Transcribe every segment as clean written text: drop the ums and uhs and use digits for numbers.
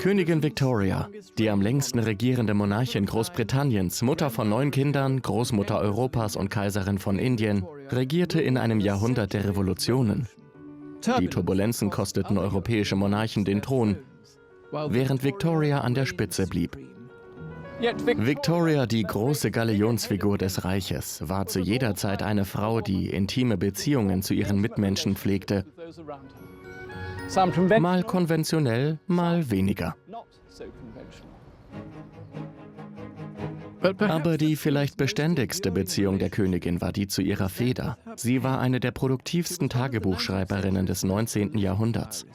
Königin Victoria, die am längsten regierende Monarchin Großbritanniens, Mutter von 9 Kindern, Großmutter Europas und Kaiserin von Indien, regierte in einem Jahrhundert der Revolutionen. Die Turbulenzen kosteten europäische Monarchen den Thron, während Victoria an der Spitze blieb. Victoria, die große Galionsfigur des Reiches, war zu jeder Zeit eine Frau, die intime Beziehungen zu ihren Mitmenschen pflegte. Mal konventionell, mal weniger. Aber die vielleicht beständigste Beziehung der Königin war die zu ihrer Feder. Sie war eine der produktivsten Tagebuchschreiberinnen des 19. Jahrhunderts.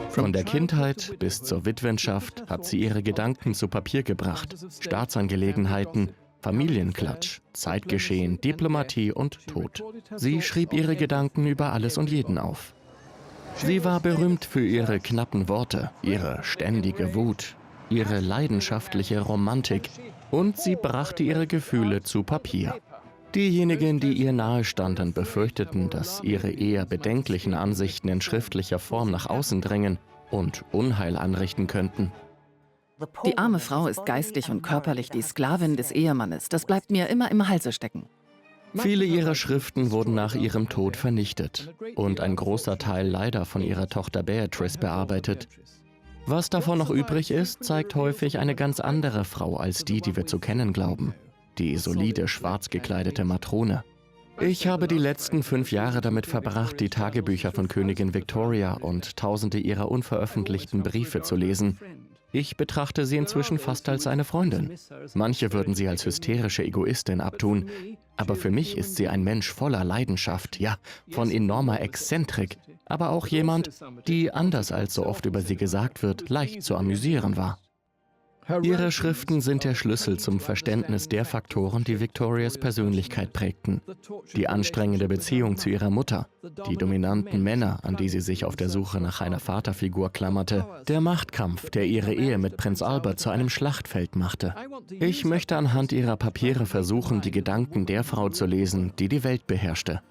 Von der Kindheit bis zur Witwenschaft hat sie ihre Gedanken zu Papier gebracht. Staatsangelegenheiten, Familienklatsch, Zeitgeschehen, Diplomatie und Tod. Sie schrieb ihre Gedanken über alles und jeden auf. Sie war berühmt für ihre knappen Worte, ihre ständige Wut, ihre leidenschaftliche Romantik und sie brachte ihre Gefühle zu Papier. Diejenigen, die ihr nahestanden, befürchteten, dass ihre eher bedenklichen Ansichten in schriftlicher Form nach außen drängen und Unheil anrichten könnten. Die arme Frau ist geistig und körperlich die Sklavin des Ehemannes. Das bleibt mir immer im Halse stecken. Viele ihrer Schriften wurden nach ihrem Tod vernichtet und ein großer Teil leider von ihrer Tochter Beatrice bearbeitet. Was davon noch übrig ist, zeigt häufig eine ganz andere Frau als die, die wir zu kennen glauben. Die solide, schwarz gekleidete Matrone. Ich habe die letzten 5 Jahre damit verbracht, die Tagebücher von Königin Victoria und tausende ihrer unveröffentlichten Briefe zu lesen. Ich betrachte sie inzwischen fast als eine Freundin. Manche würden sie als hysterische Egoistin abtun, aber für mich ist sie ein Mensch voller Leidenschaft, ja, von enormer Exzentrik, aber auch jemand, die, anders als so oft über sie gesagt wird, leicht zu amüsieren war. Ihre Schriften sind der Schlüssel zum Verständnis der Faktoren, die Victorias Persönlichkeit prägten. Die anstrengende Beziehung zu ihrer Mutter, die dominanten Männer, an die sie sich auf der Suche nach einer Vaterfigur klammerte, der Machtkampf, der ihre Ehe mit Prinz Albert zu einem Schlachtfeld machte. Ich möchte anhand ihrer Papiere versuchen, die Gedanken der Frau zu lesen, die die Welt beherrschte.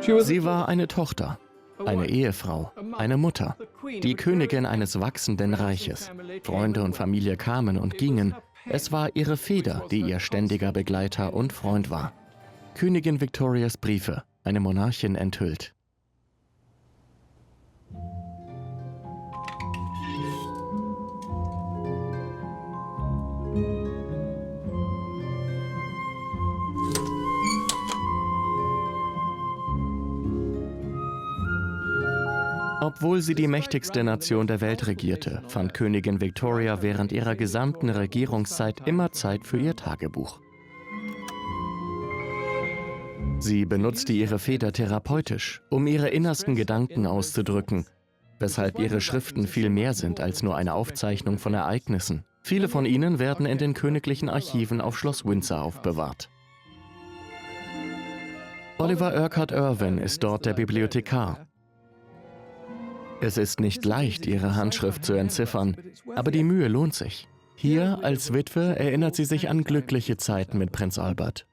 Sie war eine Tochter. Eine Ehefrau, eine Mutter, die Königin eines wachsenden Reiches. Freunde und Familie kamen und gingen. Es war ihre Feder, die ihr ständiger Begleiter und Freund war. Königin Victorias Briefe, eine Monarchin enthüllt. Obwohl sie die mächtigste Nation der Welt regierte, fand Königin Victoria während ihrer gesamten Regierungszeit immer Zeit für ihr Tagebuch. Sie benutzte ihre Feder therapeutisch, um ihre innersten Gedanken auszudrücken, weshalb ihre Schriften viel mehr sind als nur eine Aufzeichnung von Ereignissen. Viele von ihnen werden in den königlichen Archiven auf Schloss Windsor aufbewahrt. Oliver Urquhart Irwin ist dort der Bibliothekar. Es ist nicht leicht, ihre Handschrift zu entziffern, aber die Mühe lohnt sich. Hier, als Witwe, erinnert sie sich an glückliche Zeiten mit Prinz Albert.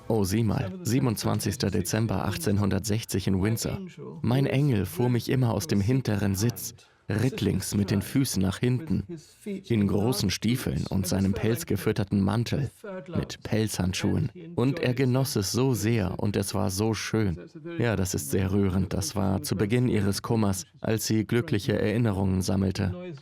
Oh, sieh mal, 27. Dezember 1860 in Windsor. Mein Engel fuhr mich immer aus dem hinteren Sitz, rittlings mit den Füßen nach hinten, in großen Stiefeln und seinem pelzgefütterten Mantel, mit Pelzhandschuhen. Und er genoss es so sehr und es war so schön. Ja, das ist sehr rührend. Das war zu Beginn ihres Kummers, als sie glückliche Erinnerungen sammelte.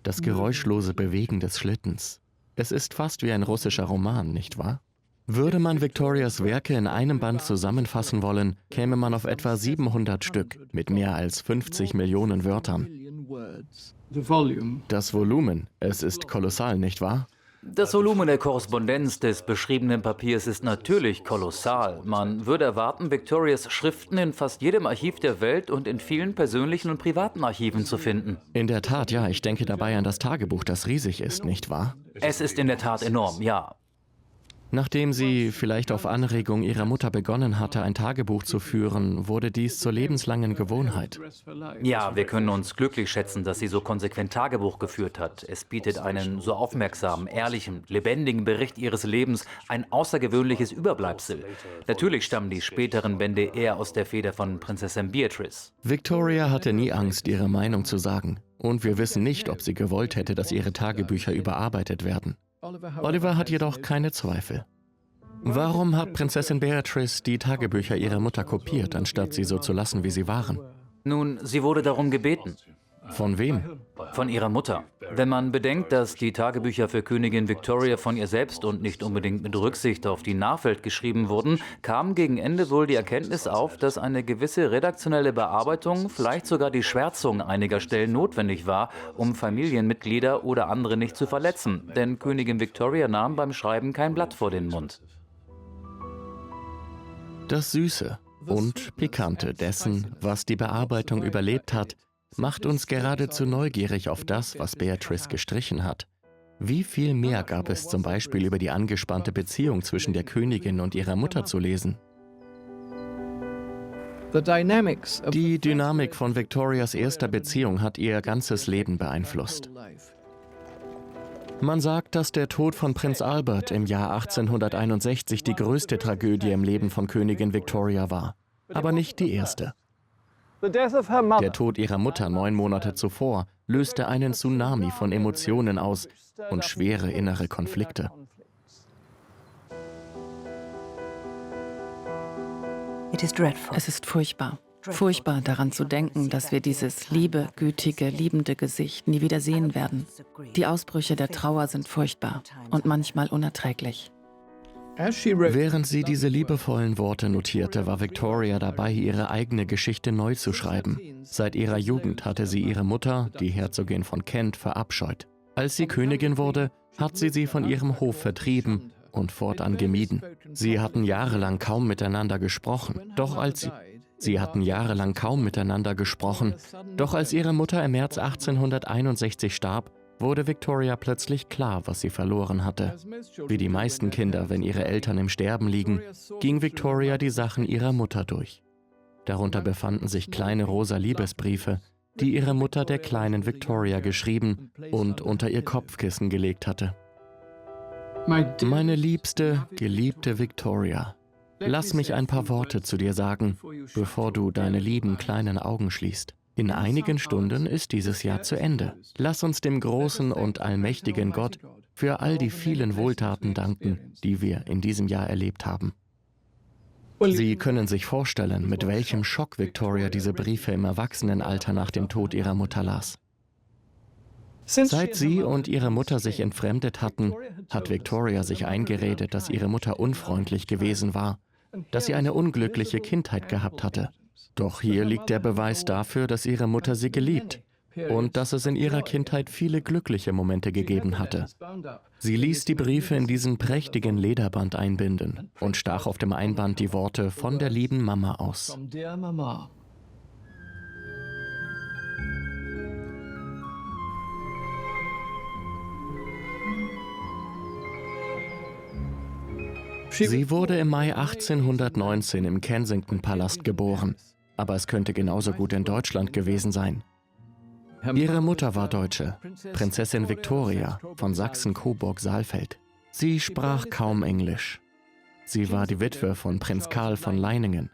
Das geräuschlose Bewegen des Schlittens. Es ist fast wie ein russischer Roman, nicht wahr? Würde man Victorias Werke in einem Band zusammenfassen wollen, käme man auf etwa 700 Stück mit mehr als 50 Millionen Wörtern. Das Volumen, es ist kolossal, nicht wahr? Das Volumen der Korrespondenz des beschriebenen Papiers ist natürlich kolossal. Man würde erwarten, Victorias Schriften in fast jedem Archiv der Welt und in vielen persönlichen und privaten Archiven zu finden. In der Tat, ja. Ich denke dabei an das Tagebuch, das riesig ist, nicht wahr? Es ist in der Tat enorm, ja. Nachdem sie vielleicht auf Anregung ihrer Mutter begonnen hatte, ein Tagebuch zu führen, wurde dies zur lebenslangen Gewohnheit. Ja, wir können uns glücklich schätzen, dass sie so konsequent Tagebuch geführt hat. Es bietet einen so aufmerksamen, ehrlichen, lebendigen Bericht ihres Lebens, ein außergewöhnliches Überbleibsel. Natürlich stammen die späteren Bände eher aus der Feder von Prinzessin Beatrice. Victoria hatte nie Angst, ihre Meinung zu sagen. Und wir wissen nicht, ob sie gewollt hätte, dass ihre Tagebücher überarbeitet werden. Oliver hat jedoch keine Zweifel. Warum hat Prinzessin Beatrice die Tagebücher ihrer Mutter kopiert, anstatt sie so zu lassen, wie sie waren? Nun, sie wurde darum gebeten. Von wem? Von ihrer Mutter. Wenn man bedenkt, dass die Tagebücher für Königin Victoria von ihr selbst und nicht unbedingt mit Rücksicht auf die Nachwelt geschrieben wurden, kam gegen Ende wohl die Erkenntnis auf, dass eine gewisse redaktionelle Bearbeitung, vielleicht sogar die Schwärzung einiger Stellen notwendig war, um Familienmitglieder oder andere nicht zu verletzen. Denn Königin Victoria nahm beim Schreiben kein Blatt vor den Mund. Das Süße und Pikante dessen, was die Bearbeitung überlebt hat, macht uns geradezu neugierig auf das, was Beatrice gestrichen hat. Wie viel mehr gab es zum Beispiel über die angespannte Beziehung zwischen der Königin und ihrer Mutter zu lesen? Die Dynamik von Victorias erster Beziehung hat ihr ganzes Leben beeinflusst. Man sagt, dass der Tod von Prinz Albert im Jahr 1861 die größte Tragödie im Leben von Königin Victoria war, aber nicht die erste. Der Tod ihrer Mutter 9 Monate zuvor löste einen Tsunami von Emotionen aus und schwere innere Konflikte. Es ist furchtbar. Furchtbar daran zu denken, dass wir dieses liebe, gütige, liebende Gesicht nie wieder sehen werden. Die Ausbrüche der Trauer sind furchtbar und manchmal unerträglich. Während sie diese liebevollen Worte notierte, war Victoria dabei, ihre eigene Geschichte neu zu schreiben. Seit ihrer Jugend hatte sie ihre Mutter, die Herzogin von Kent, verabscheut. Als sie Königin wurde, hat sie von ihrem Hof vertrieben und fortan gemieden. Sie hatten jahrelang kaum miteinander gesprochen. Doch als ihre Mutter im März 1861 starb, wurde Victoria plötzlich klar, was sie verloren hatte. Wie die meisten Kinder, wenn ihre Eltern im Sterben liegen, ging Victoria die Sachen ihrer Mutter durch. Darunter befanden sich kleine rosa Liebesbriefe, die ihre Mutter der kleinen Victoria geschrieben und unter ihr Kopfkissen gelegt hatte. Meine liebste, geliebte Victoria, lass mich ein paar Worte zu dir sagen, bevor du deine lieben kleinen Augen schließt. In einigen Stunden ist dieses Jahr zu Ende. Lass uns dem großen und allmächtigen Gott für all die vielen Wohltaten danken, die wir in diesem Jahr erlebt haben. Sie können sich vorstellen, mit welchem Schock Victoria diese Briefe im Erwachsenenalter nach dem Tod ihrer Mutter las. Seit sie und ihre Mutter sich entfremdet hatten, hat Victoria sich eingeredet, dass ihre Mutter unfreundlich gewesen war, dass sie eine unglückliche Kindheit gehabt hatte. Doch hier liegt der Beweis dafür, dass ihre Mutter sie geliebt und dass es in ihrer Kindheit viele glückliche Momente gegeben hatte. Sie ließ die Briefe in diesen prächtigen Lederband einbinden und stach auf dem Einband die Worte von der lieben Mama aus. Sie wurde im Mai 1819 im Kensington-Palast geboren, aber es könnte genauso gut in Deutschland gewesen sein. Ihre Mutter war Deutsche, Prinzessin Victoria von Sachsen-Coburg-Saalfeld. Sie sprach kaum Englisch. Sie war die Witwe von Prinz Karl von Leiningen.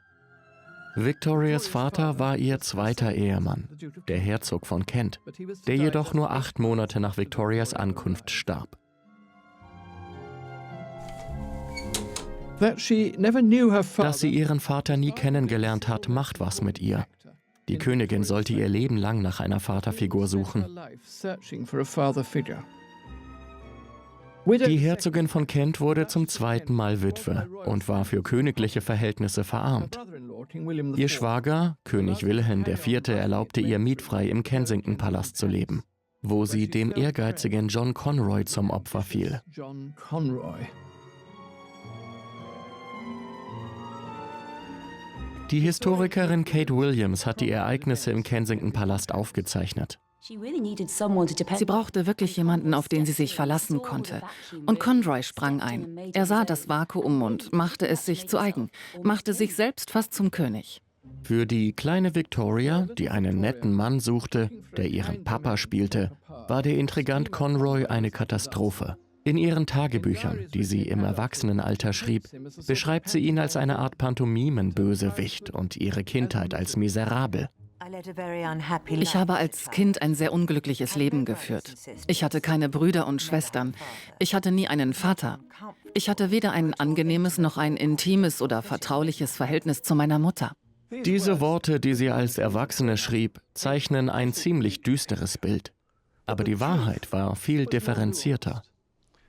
Victorias Vater war ihr zweiter Ehemann, der Herzog von Kent, der jedoch nur 8 Monate nach Victorias Ankunft starb. Dass sie ihren Vater nie kennengelernt hat, macht was mit ihr. Die Königin sollte ihr Leben lang nach einer Vaterfigur suchen. Die Herzogin von Kent wurde zum 2. Mal Witwe und war für königliche Verhältnisse verarmt. Ihr Schwager, König Wilhelm IV., erlaubte ihr mietfrei im Kensington-Palast zu leben, wo sie dem ehrgeizigen John Conroy zum Opfer fiel. Die Historikerin Kate Williams hat die Ereignisse im Kensington-Palast aufgezeichnet. Sie brauchte wirklich jemanden, auf den sie sich verlassen konnte. Und Conroy sprang ein. Er sah das Vakuum und machte es sich zu eigen, machte sich selbst fast zum König. Für die kleine Victoria, die einen netten Mann suchte, der ihren Papa spielte, war der Intrigant Conroy eine Katastrophe. In ihren Tagebüchern, die sie im Erwachsenenalter schrieb, beschreibt sie ihn als eine Art Pantomimen-Bösewicht und ihre Kindheit als miserabel. Ich habe als Kind ein sehr unglückliches Leben geführt. Ich hatte keine Brüder und Schwestern. Ich hatte nie einen Vater. Ich hatte weder ein angenehmes noch ein intimes oder vertrauliches Verhältnis zu meiner Mutter. Diese Worte, die sie als Erwachsene schrieb, zeichnen ein ziemlich düsteres Bild. Aber die Wahrheit war viel differenzierter.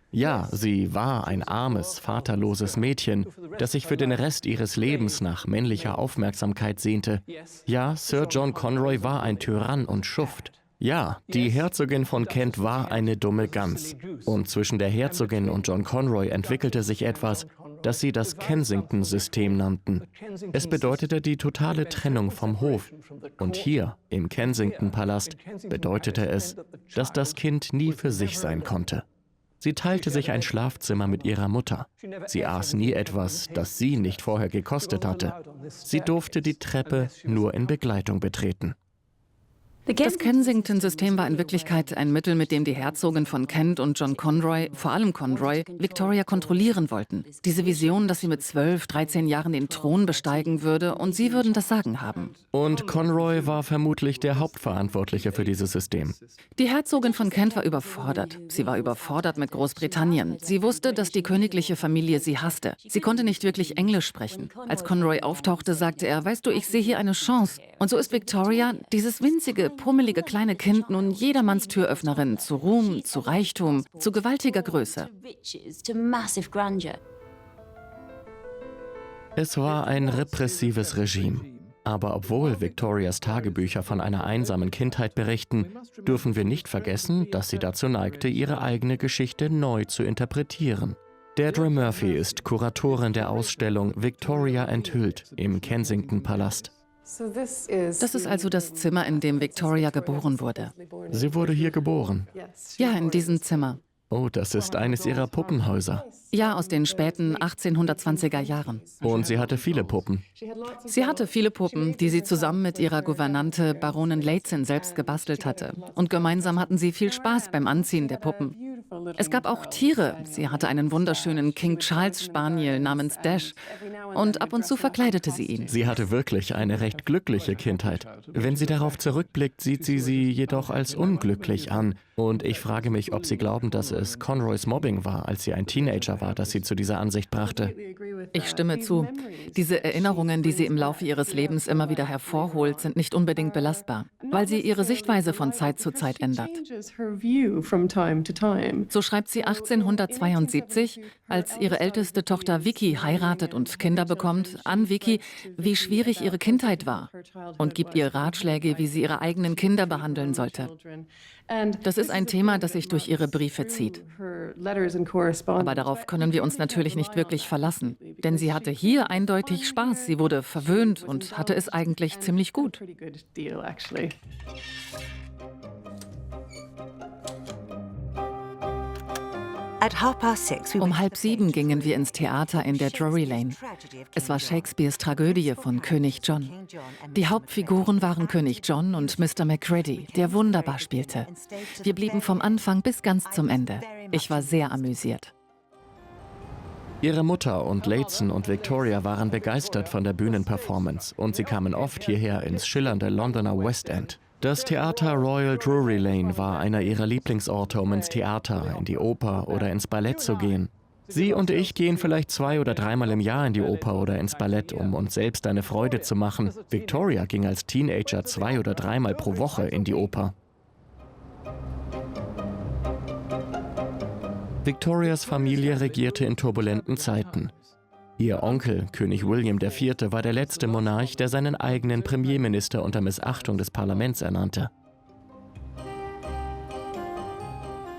Ja, sie war ein armes, vaterloses Mädchen, das sich für den Rest ihres Lebens nach männlicher Aufmerksamkeit sehnte. Ja, Sir John Conroy war ein Tyrann und Schuft. Ja, die Herzogin von Kent war eine dumme Gans. Und zwischen der Herzogin und John Conroy entwickelte sich etwas, das sie das Kensington-System nannten. Es bedeutete die totale Trennung vom Hof. Und hier, im Kensington-Palast, bedeutete es, dass das Kind nie für sich sein konnte. Sie teilte sich ein Schlafzimmer mit ihrer Mutter. Sie aß nie etwas, das sie nicht vorher gekostet hatte. Sie durfte die Treppe nur in Begleitung betreten. Das Kensington-System war in Wirklichkeit ein Mittel, mit dem die Herzogin von Kent und John Conroy, vor allem Conroy, Victoria kontrollieren wollten. Diese Vision, dass sie mit 12, 13 Jahren den Thron besteigen würde und sie würden das Sagen haben. Und Conroy war vermutlich der Hauptverantwortliche für dieses System. Die Herzogin von Kent war überfordert. Sie war überfordert mit Großbritannien. Sie wusste, dass die königliche Familie sie hasste. Sie konnte nicht wirklich Englisch sprechen. Als Conroy auftauchte, sagte er, weißt du, ich sehe hier eine Chance. Und so ist Victoria, dieses winzige, pummelige kleine Kind, nun jedermanns Türöffnerin zu Ruhm, zu Reichtum, zu gewaltiger Größe. Es war ein repressives Regime. Aber obwohl Victorias Tagebücher von einer einsamen Kindheit berichten, dürfen wir nicht vergessen, dass sie dazu neigte, ihre eigene Geschichte neu zu interpretieren. Deirdre Murphy ist Kuratorin der Ausstellung Victoria enthüllt im Kensington-Palast. Das ist also das Zimmer, in dem Victoria geboren wurde. Sie wurde hier geboren. Ja, in diesem Zimmer. Oh, das ist eines ihrer Puppenhäuser. Ja, aus den späten 1820er Jahren. Und sie hatte viele Puppen. Sie hatte viele Puppen, die sie zusammen mit ihrer Gouvernante Baronin Lehzen selbst gebastelt hatte. Und gemeinsam hatten sie viel Spaß beim Anziehen der Puppen. Es gab auch Tiere. Sie hatte einen wunderschönen King Charles Spaniel namens Dash. Und ab und zu verkleidete sie ihn. Sie hatte wirklich eine recht glückliche Kindheit. Wenn sie darauf zurückblickt, sieht sie jedoch als unglücklich an. Und ich frage mich, ob Sie glauben, dass es Conroys Mobbing war, als sie ein Teenager war, das sie zu dieser Ansicht brachte. Ich stimme zu. Diese Erinnerungen, die sie im Laufe ihres Lebens immer wieder hervorholt, sind nicht unbedingt belastbar, weil sie ihre Sichtweise von Zeit zu Zeit ändert. So schreibt sie 1872, als ihre älteste Tochter Vicky heiratet und Kinder bekommt, an Vicky, wie schwierig ihre Kindheit war und gibt ihr Ratschläge, wie sie ihre eigenen Kinder behandeln sollte. Das ist ein Thema, das sich durch ihre Briefe zieht. Aber darauf können wir uns natürlich nicht wirklich verlassen, denn sie hatte hier eindeutig Spaß. Sie wurde verwöhnt und hatte es eigentlich ziemlich gut. Um 6:30 gingen wir ins Theater in der Drury Lane. Es war Shakespeares Tragödie von König John. Die Hauptfiguren waren König John und Mr. Macready, der wunderbar spielte. Wir blieben vom Anfang bis ganz zum Ende. Ich war sehr amüsiert. Ihre Mutter und Lehzen und Victoria waren begeistert von der Bühnenperformance und sie kamen oft hierher ins schillernde Londoner West End. Das Theater Royal Drury Lane war einer ihrer Lieblingsorte, um ins Theater, in die Oper oder ins Ballett zu gehen. Sie und ich gehen vielleicht 2- oder 3-mal im Jahr in die Oper oder ins Ballett, um uns selbst eine Freude zu machen. Victoria ging als Teenager 2- oder 3-mal pro Woche in die Oper. Victorias Familie regierte in turbulenten Zeiten. Ihr Onkel, König William IV., war der letzte Monarch, der seinen eigenen Premierminister unter Missachtung des Parlaments ernannte.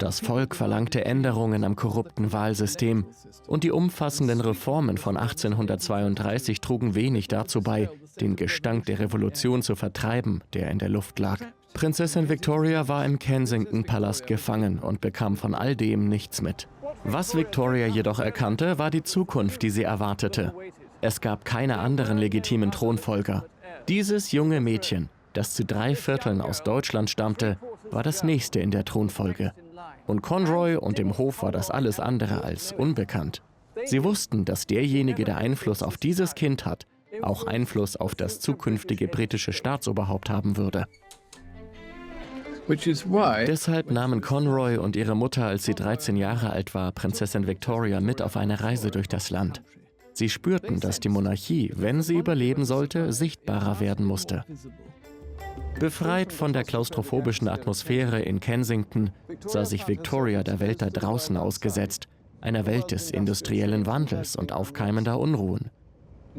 Das Volk verlangte Änderungen am korrupten Wahlsystem und die umfassenden Reformen von 1832 trugen wenig dazu bei, den Gestank der Revolution zu vertreiben, der in der Luft lag. Prinzessin Victoria war im Kensington-Palast gefangen und bekam von all dem nichts mit. Was Victoria jedoch erkannte, war die Zukunft, die sie erwartete. Es gab keine anderen legitimen Thronfolger. Dieses junge Mädchen, das zu 3/4 aus Deutschland stammte, war das nächste in der Thronfolge. Und Conroy und dem Hof war das alles andere als unbekannt. Sie wussten, dass derjenige, der Einfluss auf dieses Kind hat, auch Einfluss auf das zukünftige britische Staatsoberhaupt haben würde. Deshalb nahmen Conroy und ihre Mutter, als sie 13 Jahre alt war, Prinzessin Victoria mit auf eine Reise durch das Land. Sie spürten, dass die Monarchie, wenn sie überleben sollte, sichtbarer werden musste. Befreit von der klaustrophobischen Atmosphäre in Kensington, sah sich Victoria der Welt da draußen ausgesetzt, einer Welt des industriellen Wandels und aufkeimender Unruhen.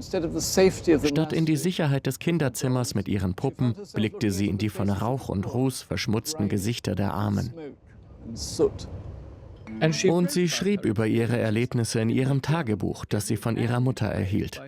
Statt in die Sicherheit des Kinderzimmers mit ihren Puppen, blickte sie in die von Rauch und Ruß verschmutzten Gesichter der Armen. Und sie schrieb über ihre Erlebnisse in ihrem Tagebuch, das sie von ihrer Mutter erhielt.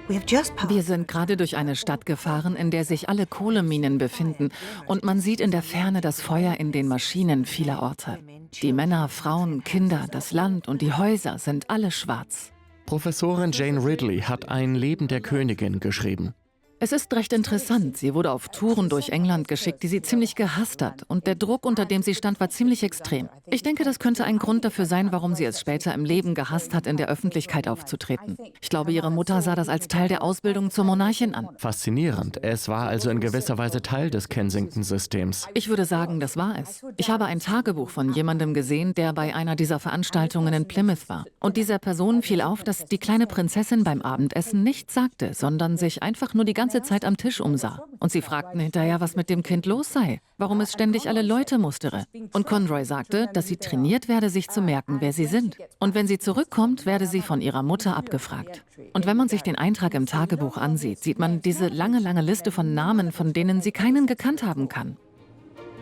Wir sind gerade durch eine Stadt gefahren, in der sich alle Kohleminen befinden. Und man sieht in der Ferne das Feuer in den Maschinen vieler Orte. Die Männer, Frauen, Kinder, das Land und die Häuser sind alle schwarz. Professorin Jane Ridley hat ein Leben der Königin geschrieben. Es ist recht interessant. Sie wurde auf Touren durch England geschickt, die sie ziemlich gehasst hat. Und der Druck, unter dem sie stand, war ziemlich extrem. Ich denke, das könnte ein Grund dafür sein, warum sie es später im Leben gehasst hat, in der Öffentlichkeit aufzutreten. Ich glaube, ihre Mutter sah das als Teil der Ausbildung zur Monarchin an. Faszinierend. Es war also in gewisser Weise Teil des Kensington-Systems. Ich würde sagen, das war es. Ich habe ein Tagebuch von jemandem gesehen, der bei einer dieser Veranstaltungen in Plymouth war. Und dieser Person fiel auf, dass die kleine Prinzessin beim Abendessen nichts sagte, sondern sich einfach nur die ganze Zeit am Tisch umsah. Und sie fragten hinterher, was mit dem Kind los sei, warum es ständig alle Leute mustere. Und Conroy sagte, dass sie trainiert werde, sich zu merken, wer sie sind. Und wenn sie zurückkommt, werde sie von ihrer Mutter abgefragt. Und wenn man sich den Eintrag im Tagebuch ansieht, sieht man diese lange, lange Liste von Namen, von denen sie keinen gekannt haben kann.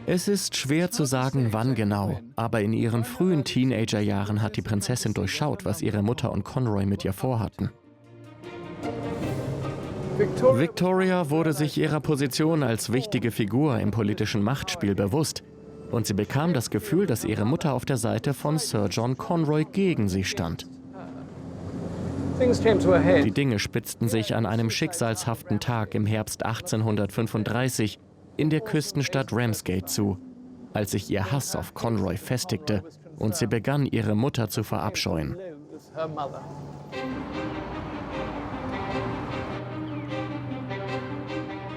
Es ist schwer zu sagen, wann genau, aber in ihren frühen Teenagerjahren hat die Prinzessin durchschaut, was ihre Mutter und Conroy mit ihr vorhatten. Victoria wurde sich ihrer Position als wichtige Figur im politischen Machtspiel bewusst und sie bekam das Gefühl, dass ihre Mutter auf der Seite von Sir John Conroy gegen sie stand. Die Dinge spitzten sich an einem schicksalshaften Tag im Herbst 1835 in der Küstenstadt Ramsgate zu, als sich ihr Hass auf Conroy festigte und sie begann, ihre Mutter zu verabscheuen.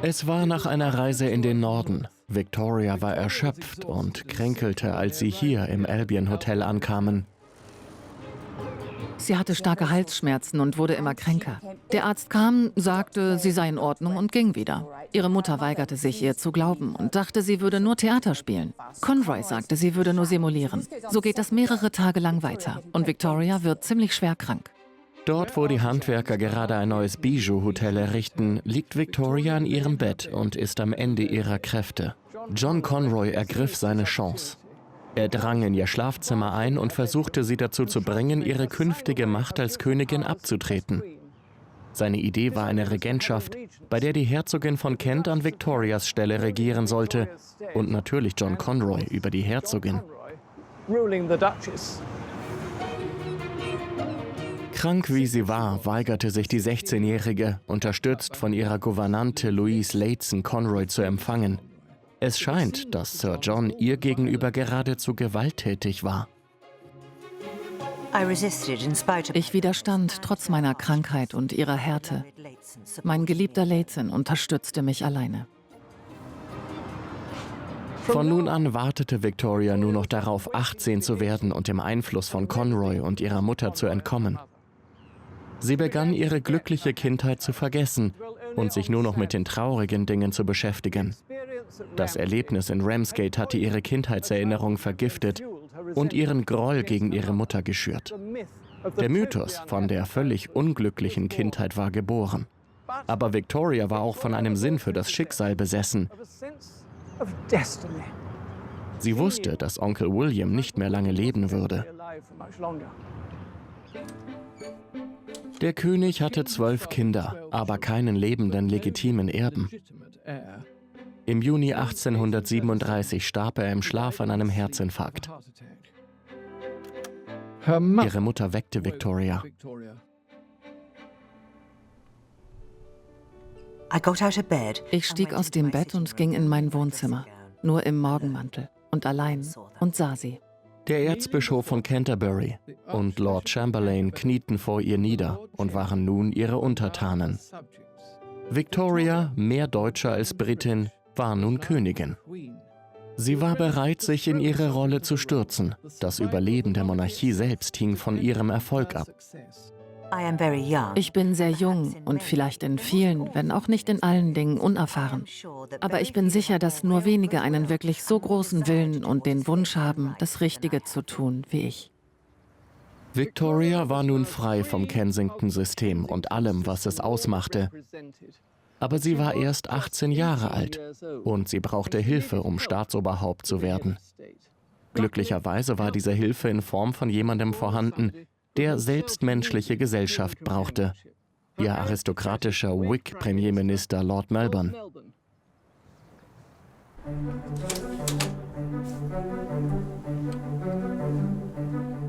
Es war nach einer Reise in den Norden. Victoria war erschöpft und kränkelte, als sie hier im Albion Hotel ankamen. Sie hatte starke Halsschmerzen und wurde immer kränker. Der Arzt kam, sagte, sie sei in Ordnung und ging wieder. Ihre Mutter weigerte sich, ihr zu glauben und dachte, sie würde nur Theater spielen. Conroy sagte, sie würde nur simulieren. So geht das mehrere Tage lang weiter und Victoria wird ziemlich schwer krank. Dort, wo die Handwerker gerade ein neues Bijou-Hotel errichten, liegt Victoria in ihrem Bett und ist am Ende ihrer Kräfte. John Conroy ergriff seine Chance. Er drang in ihr Schlafzimmer ein und versuchte sie dazu zu bringen, ihre künftige Macht als Königin abzutreten. Seine Idee war eine Regentschaft, bei der die Herzogin von Kent an Victorias Stelle regieren sollte und natürlich John Conroy über die Herzogin. Krank wie sie war, weigerte sich die 16-Jährige, unterstützt von ihrer Gouvernante Louise Layton, Conroy zu empfangen. Es scheint, dass Sir John ihr gegenüber geradezu gewalttätig war. Ich widerstand trotz meiner Krankheit und ihrer Härte. Mein geliebter Layton unterstützte mich alleine. Von nun an wartete Victoria nur noch darauf, 18 zu werden und dem Einfluss von Conroy und ihrer Mutter zu entkommen. Sie begann, ihre glückliche Kindheit zu vergessen und sich nur noch mit den traurigen Dingen zu beschäftigen. Das Erlebnis in Ramsgate hatte ihre Kindheitserinnerung vergiftet und ihren Groll gegen ihre Mutter geschürt. Der Mythos von der völlig unglücklichen Kindheit war geboren. Aber Victoria war auch von einem Sinn für das Schicksal besessen. Sie wusste, dass Onkel William nicht mehr lange leben würde. Der König hatte 12 Kinder, aber keinen lebenden legitimen Erben. Im Juni 1837 starb er im Schlaf an einem Herzinfarkt. Ihre Mutter weckte Victoria. Ich stieg aus dem Bett und ging in mein Wohnzimmer, nur im Morgenmantel und allein, und sah sie. Der Erzbischof von Canterbury und Lord Chamberlain knieten vor ihr nieder und waren nun ihre Untertanen. Victoria, mehr Deutsche als Britin, war nun Königin. Sie war bereit, sich in ihre Rolle zu stürzen. Das Überleben der Monarchie selbst hing von ihrem Erfolg ab. Ich bin sehr jung und vielleicht in vielen, wenn auch nicht in allen Dingen unerfahren. Aber ich bin sicher, dass nur wenige einen wirklich so großen Willen und den Wunsch haben, das Richtige zu tun wie ich. Victoria war nun frei vom Kensington-System und allem, was es ausmachte. Aber sie war erst 18 Jahre alt und sie brauchte Hilfe, um Staatsoberhaupt zu werden. Glücklicherweise war diese Hilfe in Form von jemandem vorhanden, der selbstmenschliche Gesellschaft brauchte. Ihr aristokratischer Whig-Premierminister Lord Melbourne.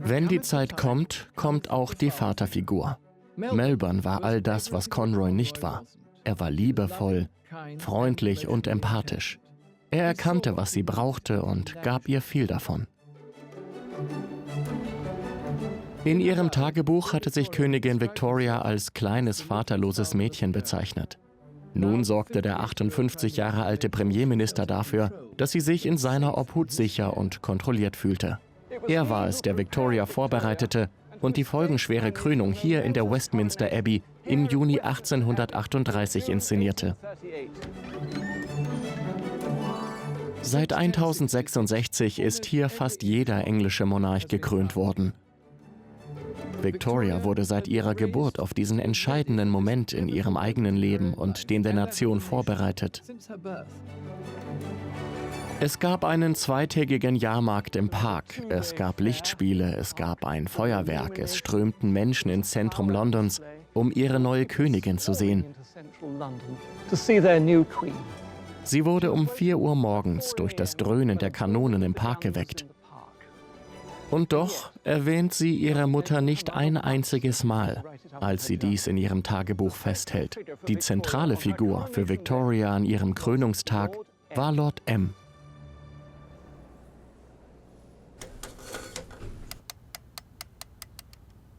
Wenn die Zeit kommt, kommt auch die Vaterfigur. Melbourne war all das, was Conroy nicht war. Er war liebevoll, freundlich und empathisch. Er erkannte, was sie brauchte und gab ihr viel davon. In ihrem Tagebuch hatte sich Königin Victoria als kleines, vaterloses Mädchen bezeichnet. Nun sorgte der 58 Jahre alte Premierminister dafür, dass sie sich in seiner Obhut sicher und kontrolliert fühlte. Er war es, der Victoria vorbereitete und die folgenschwere Krönung hier in der Westminster Abbey im Juni 1838 inszenierte. Seit 1066 ist hier fast jeder englische Monarch gekrönt worden. Victoria wurde seit ihrer Geburt auf diesen entscheidenden Moment in ihrem eigenen Leben und den der Nation vorbereitet. Es gab einen zweitägigen Jahrmarkt im Park, es gab Lichtspiele, es gab ein Feuerwerk, es strömten Menschen ins Zentrum Londons, um ihre neue Königin zu sehen. Sie wurde um 4 Uhr morgens durch das Dröhnen der Kanonen im Park geweckt. Und doch erwähnt sie ihre Mutter nicht ein einziges Mal, als sie dies in ihrem Tagebuch festhält. Die zentrale Figur für Victoria an ihrem Krönungstag war Lord M.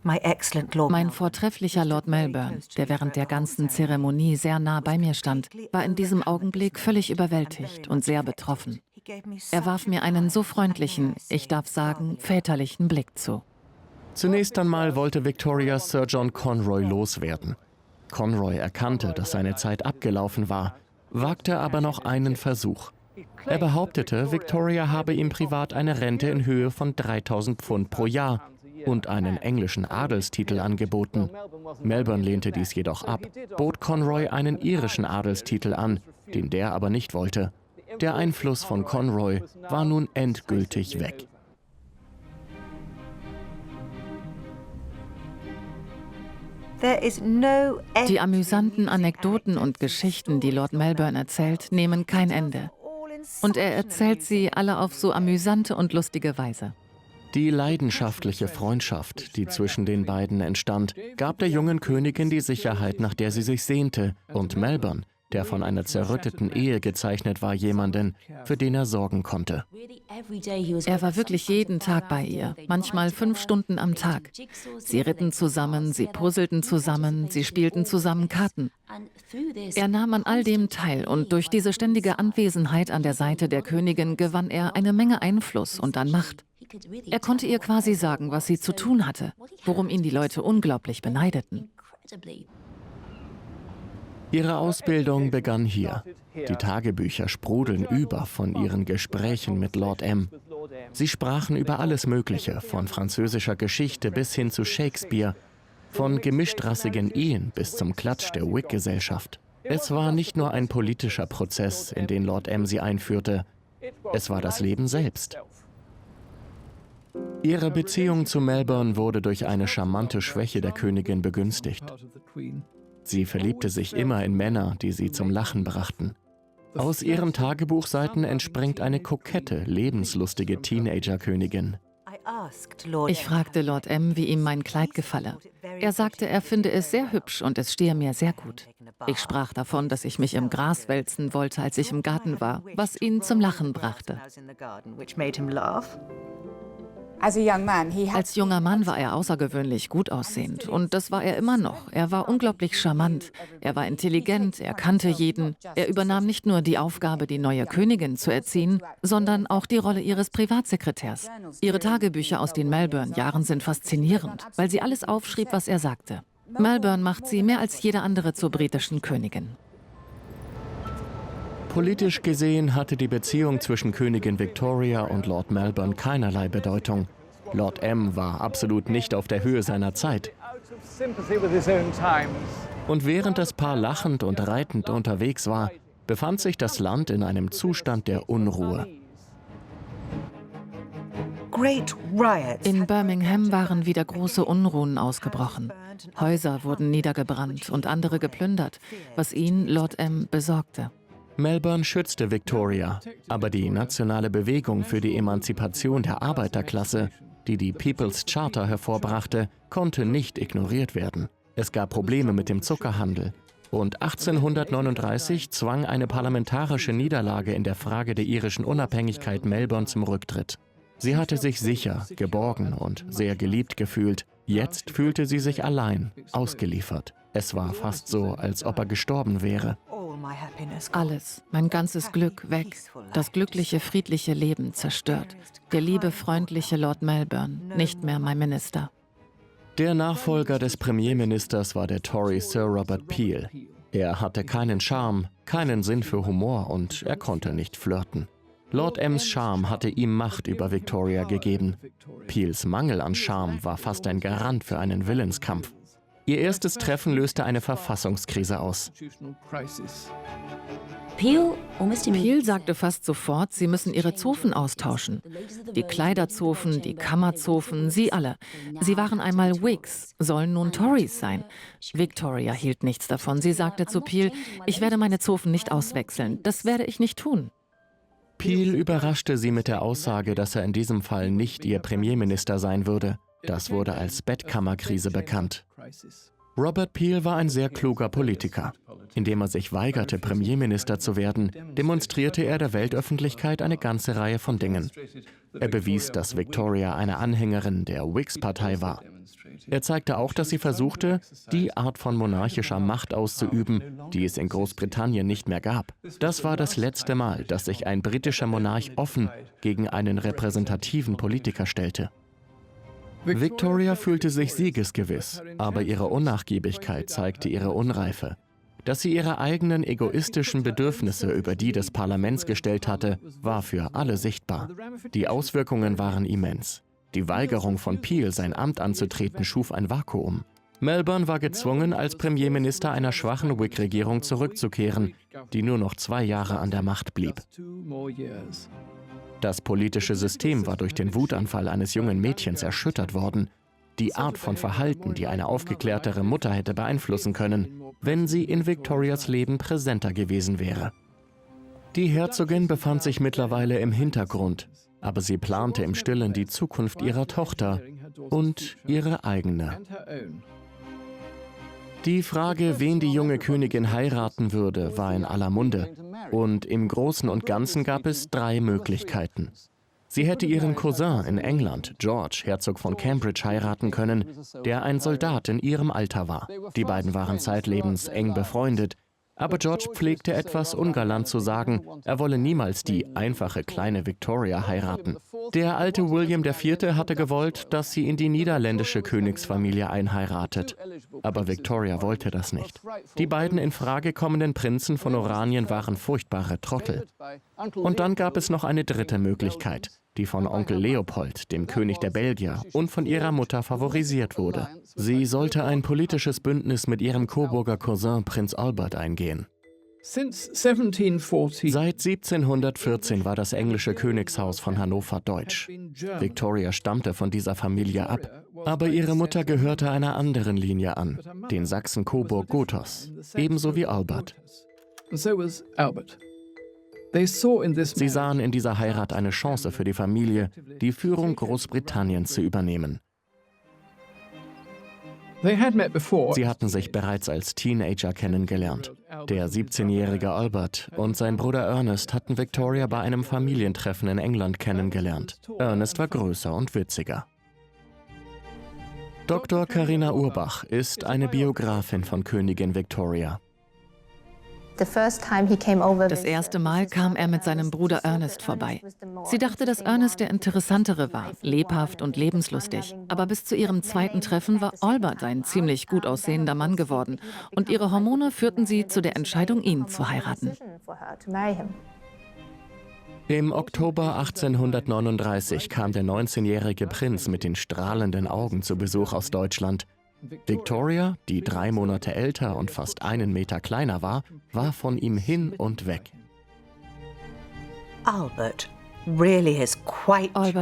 Mein vortrefflicher Lord Melbourne, der während der ganzen Zeremonie sehr nah bei mir stand, war in diesem Augenblick völlig überwältigt und sehr betroffen. Er warf mir einen so freundlichen, ich darf sagen, väterlichen Blick zu. Zunächst einmal wollte Victoria Sir John Conroy loswerden. Conroy erkannte, dass seine Zeit abgelaufen war, wagte aber noch einen Versuch. Er behauptete, Victoria habe ihm privat eine Rente in Höhe von 3.000 Pfund pro Jahr und einen englischen Adelstitel angeboten. Melbourne lehnte dies jedoch ab, bot Conroy einen irischen Adelstitel an, den der aber nicht wollte. Der Einfluss von Conroy war nun endgültig weg. Die amüsanten Anekdoten und Geschichten, die Lord Melbourne erzählt, nehmen kein Ende. Und er erzählt sie alle auf so amüsante und lustige Weise. Die leidenschaftliche Freundschaft, die zwischen den beiden entstand, gab der jungen Königin die Sicherheit, nach der sie sich sehnte, und Melbourne, der von einer zerrütteten Ehe gezeichnet war, jemanden, für den er sorgen konnte. Er war wirklich jeden Tag bei ihr, manchmal 5 Stunden am Tag. Sie ritten zusammen, sie puzzelten zusammen, sie spielten zusammen Karten. Er nahm an all dem teil und durch diese ständige Anwesenheit an der Seite der Königin gewann er eine Menge Einfluss und an Macht. Er konnte ihr quasi sagen, was sie zu tun hatte, worum ihn die Leute unglaublich beneideten. Ihre Ausbildung begann hier. Die Tagebücher sprudeln über von ihren Gesprächen mit Lord M. Sie sprachen über alles Mögliche, von französischer Geschichte bis hin zu Shakespeare, von gemischtrassigen Ehen bis zum Klatsch der Whig-Gesellschaft. Es war nicht nur ein politischer Prozess, in den Lord M. sie einführte, es war das Leben selbst. Ihre Beziehung zu Melbourne wurde durch eine charmante Schwäche der Königin begünstigt. Sie verliebte sich immer in Männer, die sie zum Lachen brachten. Aus ihren Tagebuchseiten entspringt eine kokette, lebenslustige Teenager-Königin. Ich fragte Lord M., wie ihm mein Kleid gefalle. Er sagte, er finde es sehr hübsch und es stehe mir sehr gut. Ich sprach davon, dass ich mich im Gras wälzen wollte, als ich im Garten war, was ihn zum Lachen brachte. Als junger Mann war er außergewöhnlich gut aussehend und das war er immer noch. Er war unglaublich charmant, er war intelligent, er kannte jeden. Er übernahm nicht nur die Aufgabe, die neue Königin zu erziehen, sondern auch die Rolle ihres Privatsekretärs. Ihre Tagebücher aus den Melbourne-Jahren sind faszinierend, weil sie alles aufschrieb, was er sagte. Melbourne macht sie mehr als jede andere zur britischen Königin. Politisch gesehen hatte die Beziehung zwischen Königin Victoria und Lord Melbourne keinerlei Bedeutung. Lord M. war absolut nicht auf der Höhe seiner Zeit. Und während das Paar lachend und reitend unterwegs war, befand sich das Land in einem Zustand der Unruhe. In Birmingham waren wieder große Unruhen ausgebrochen. Häuser wurden niedergebrannt und andere geplündert, was ihn, Lord M., besorgte. Melbourne schützte Victoria, aber die nationale Bewegung für die Emanzipation der Arbeiterklasse, die die People's Charter hervorbrachte, konnte nicht ignoriert werden. Es gab Probleme mit dem Zuckerhandel. Und 1839 zwang eine parlamentarische Niederlage in der Frage der irischen Unabhängigkeit Melbourne zum Rücktritt. Sie hatte sich sicher, geborgen und sehr geliebt gefühlt. Jetzt fühlte sie sich allein, ausgeliefert. Es war fast so, als ob er gestorben wäre. Alles, mein ganzes Glück weg. Das glückliche, friedliche Leben zerstört. Der liebe, freundliche Lord Melbourne, nicht mehr mein Minister. Der Nachfolger des Premierministers war der Tory Sir Robert Peel. Er hatte keinen Charme, keinen Sinn für Humor und er konnte nicht flirten. Lord M's Charme hatte ihm Macht über Victoria gegeben. Peels Mangel an Charme war fast ein Garant für einen Willenskampf. Ihr erstes Treffen löste eine Verfassungskrise aus. Peel sagte fast sofort, sie müssen ihre Zofen austauschen. Die Kleiderzofen, die Kammerzofen, sie alle. Sie waren einmal Whigs, sollen nun Tories sein. Victoria hielt nichts davon. Sie sagte zu Peel, ich werde meine Zofen nicht auswechseln. Das werde ich nicht tun. Peel überraschte sie mit der Aussage, dass er in diesem Fall nicht ihr Premierminister sein würde. Das wurde als Bettkammerkrise bekannt. Robert Peel war ein sehr kluger Politiker. Indem er sich weigerte, Premierminister zu werden, demonstrierte er der Weltöffentlichkeit eine ganze Reihe von Dingen. Er bewies, dass Victoria eine Anhängerin der Whigs-Partei war. Er zeigte auch, dass sie versuchte, die Art von monarchischer Macht auszuüben, die es in Großbritannien nicht mehr gab. Das war das letzte Mal, dass sich ein britischer Monarch offen gegen einen repräsentativen Politiker stellte. Victoria fühlte sich siegesgewiss, aber ihre Unnachgiebigkeit zeigte ihre Unreife. Dass sie ihre eigenen egoistischen Bedürfnisse über die des Parlaments gestellt hatte, war für alle sichtbar. Die Auswirkungen waren immens. Die Weigerung von Peel, sein Amt anzutreten, schuf ein Vakuum. Melbourne war gezwungen, als Premierminister einer schwachen Whig-Regierung zurückzukehren, die nur noch 2 Jahre an der Macht blieb. Das politische System war durch den Wutanfall eines jungen Mädchens erschüttert worden. Die Art von Verhalten, die eine aufgeklärtere Mutter hätte beeinflussen können, wenn sie in Victorias Leben präsenter gewesen wäre. Die Herzogin befand sich mittlerweile im Hintergrund, aber sie plante im Stillen die Zukunft ihrer Tochter und ihre eigene. Die Frage, wen die junge Königin heiraten würde, war in aller Munde. Und im Großen und Ganzen gab es 3 Möglichkeiten. Sie hätte ihren Cousin in England, George, Herzog von Cambridge, heiraten können, der ein Soldat in ihrem Alter war. Die beiden waren zeitlebens eng befreundet. Aber George pflegte etwas ungalant zu sagen, er wolle niemals die einfache kleine Victoria heiraten. Der alte William IV. Hatte gewollt, dass sie in die niederländische Königsfamilie einheiratet. Aber Victoria wollte das nicht. Die beiden in Frage kommenden Prinzen von Oranien waren furchtbare Trottel. Und dann gab es noch eine 3. Möglichkeit, die von Onkel Leopold, dem König der Belgier, und von ihrer Mutter favorisiert wurde. Sie sollte ein politisches Bündnis mit ihrem Coburger Cousin Prinz Albert eingehen. Seit 1714 war das englische Königshaus von Hannover deutsch. Victoria stammte von dieser Familie ab, aber ihre Mutter gehörte einer anderen Linie an, den Sachsen-Coburg-Gothos, ebenso wie Albert. Sie sahen in dieser Heirat eine Chance für die Familie, die Führung Großbritanniens zu übernehmen. Sie hatten sich bereits als Teenager kennengelernt. Der 17-jährige Albert und sein Bruder Ernest hatten Victoria bei einem Familientreffen in England kennengelernt. Ernest war größer und witziger. Dr. Carina Urbach ist eine Biografin von Königin Victoria. Das erste Mal kam er mit seinem Bruder Ernest vorbei. Sie dachte, dass Ernest der Interessantere war, lebhaft und lebenslustig. Aber bis zu ihrem zweiten Treffen war Albert ein ziemlich gut aussehender Mann geworden. Und ihre Hormone führten sie zu der Entscheidung, ihn zu heiraten. Im Oktober 1839 kam der 19-jährige Prinz mit den strahlenden Augen zu Besuch aus Deutschland. Victoria, die 3 Monate älter und fast 1 Meter kleiner war von ihm hin und weg. Albert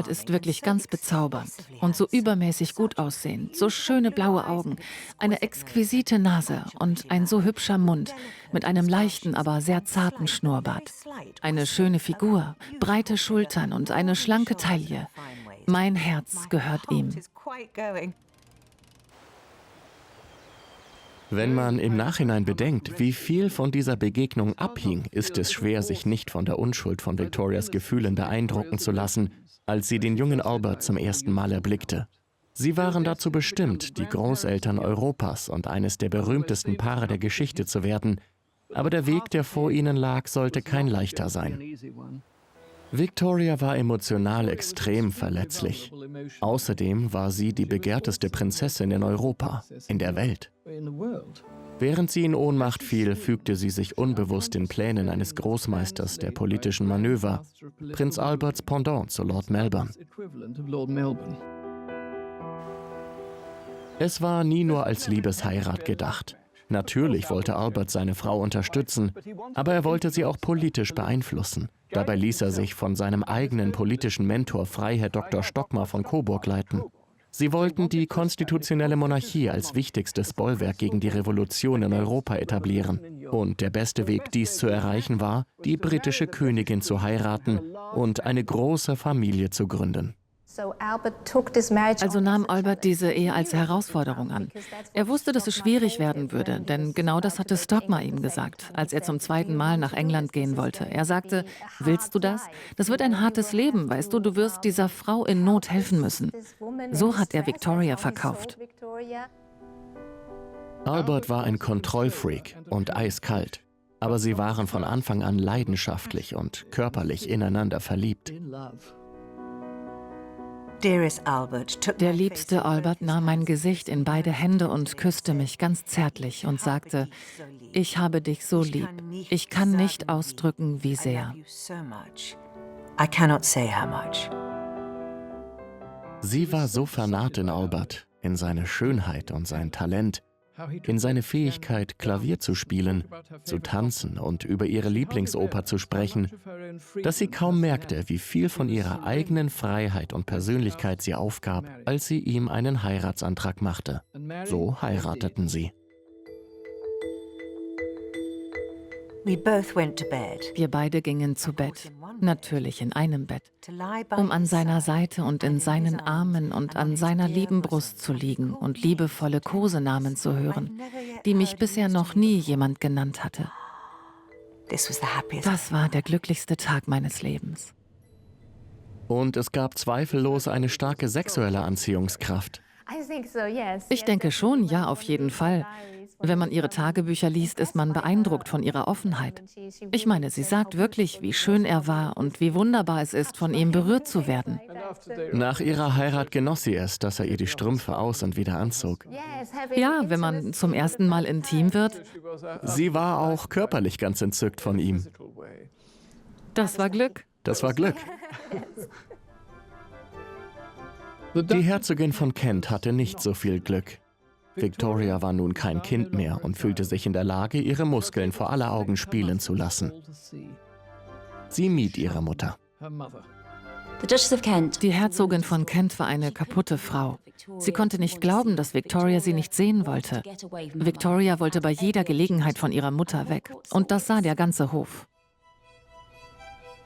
ist wirklich ganz bezaubernd und so übermäßig gut aussehend, so schöne blaue Augen, eine exquisite Nase und ein so hübscher Mund mit einem leichten, aber sehr zarten Schnurrbart. Eine schöne Figur, breite Schultern und eine schlanke Taille. Mein Herz gehört ihm. Wenn man im Nachhinein bedenkt, wie viel von dieser Begegnung abhing, ist es schwer, sich nicht von der Unschuld von Victorias Gefühlen beeindrucken zu lassen, als sie den jungen Albert zum ersten Mal erblickte. Sie waren dazu bestimmt, die Großeltern Europas und eines der berühmtesten Paare der Geschichte zu werden, aber der Weg, der vor ihnen lag, sollte kein leichter sein. Victoria war emotional extrem verletzlich. Außerdem war sie die begehrteste Prinzessin in Europa, in der Welt. Während sie in Ohnmacht fiel, fügte sie sich unbewusst den Plänen eines Großmeisters der politischen Manöver, Prinz Alberts Pendant zu Lord Melbourne. Es war nie nur als Liebesheirat gedacht. Natürlich wollte Albert seine Frau unterstützen, aber er wollte sie auch politisch beeinflussen. Dabei ließ er sich von seinem eigenen politischen Mentor Freiherr Dr. Stockmar von Coburg leiten. Sie wollten die konstitutionelle Monarchie als wichtigstes Bollwerk gegen die Revolution in Europa etablieren. Und der beste Weg, dies zu erreichen, war, die britische Königin zu heiraten und eine große Familie zu gründen. Also nahm Albert diese Ehe als Herausforderung an. Er wusste, dass es schwierig werden würde, denn genau das hatte Stockmar ihm gesagt, als er zum zweiten Mal nach England gehen wollte. Er sagte, willst du das? Das wird ein hartes Leben, weißt du, du wirst dieser Frau in Not helfen müssen. So hat er Victoria verkauft. Albert war ein Kontrollfreak und eiskalt, aber sie waren von Anfang an leidenschaftlich und körperlich ineinander verliebt. Der liebste Albert nahm mein Gesicht in beide Hände und küsste mich ganz zärtlich und sagte, ich habe dich so lieb. Ich kann nicht ausdrücken, wie sehr. Sie war so vernarrt in Albert, in seine Schönheit und sein Talent, in seine Fähigkeit, Klavier zu spielen, zu tanzen und über ihre Lieblingsoper zu sprechen, dass sie kaum merkte, wie viel von ihrer eigenen Freiheit und Persönlichkeit sie aufgab, als sie ihm einen Heiratsantrag machte. So heirateten sie. Wir beide gingen zu Bett, natürlich in einem Bett, um an seiner Seite und in seinen Armen und an seiner lieben Brust zu liegen und liebevolle Kosenamen zu hören, die mich bisher noch nie jemand genannt hatte. Das war der glücklichste Tag meines Lebens. Und es gab zweifellos eine starke sexuelle Anziehungskraft. Ich denke schon, ja, auf jeden Fall. Wenn man ihre Tagebücher liest, ist man beeindruckt von ihrer Offenheit. Ich meine, sie sagt wirklich, wie schön er war und wie wunderbar es ist, von ihm berührt zu werden. Nach ihrer Heirat genoss sie es, dass er ihr die Strümpfe aus- und wieder anzog. Ja, wenn man zum ersten Mal intim wird. Sie war auch körperlich ganz entzückt von ihm. Das war Glück. Das war Glück. Die Herzogin von Kent hatte nicht so viel Glück. Victoria war nun kein Kind mehr und fühlte sich in der Lage, ihre Muskeln vor aller Augen spielen zu lassen. Sie mied ihre Mutter. Die Herzogin von Kent war eine kaputte Frau. Sie konnte nicht glauben, dass Victoria sie nicht sehen wollte. Victoria wollte bei jeder Gelegenheit von ihrer Mutter weg. Und das sah der ganze Hof.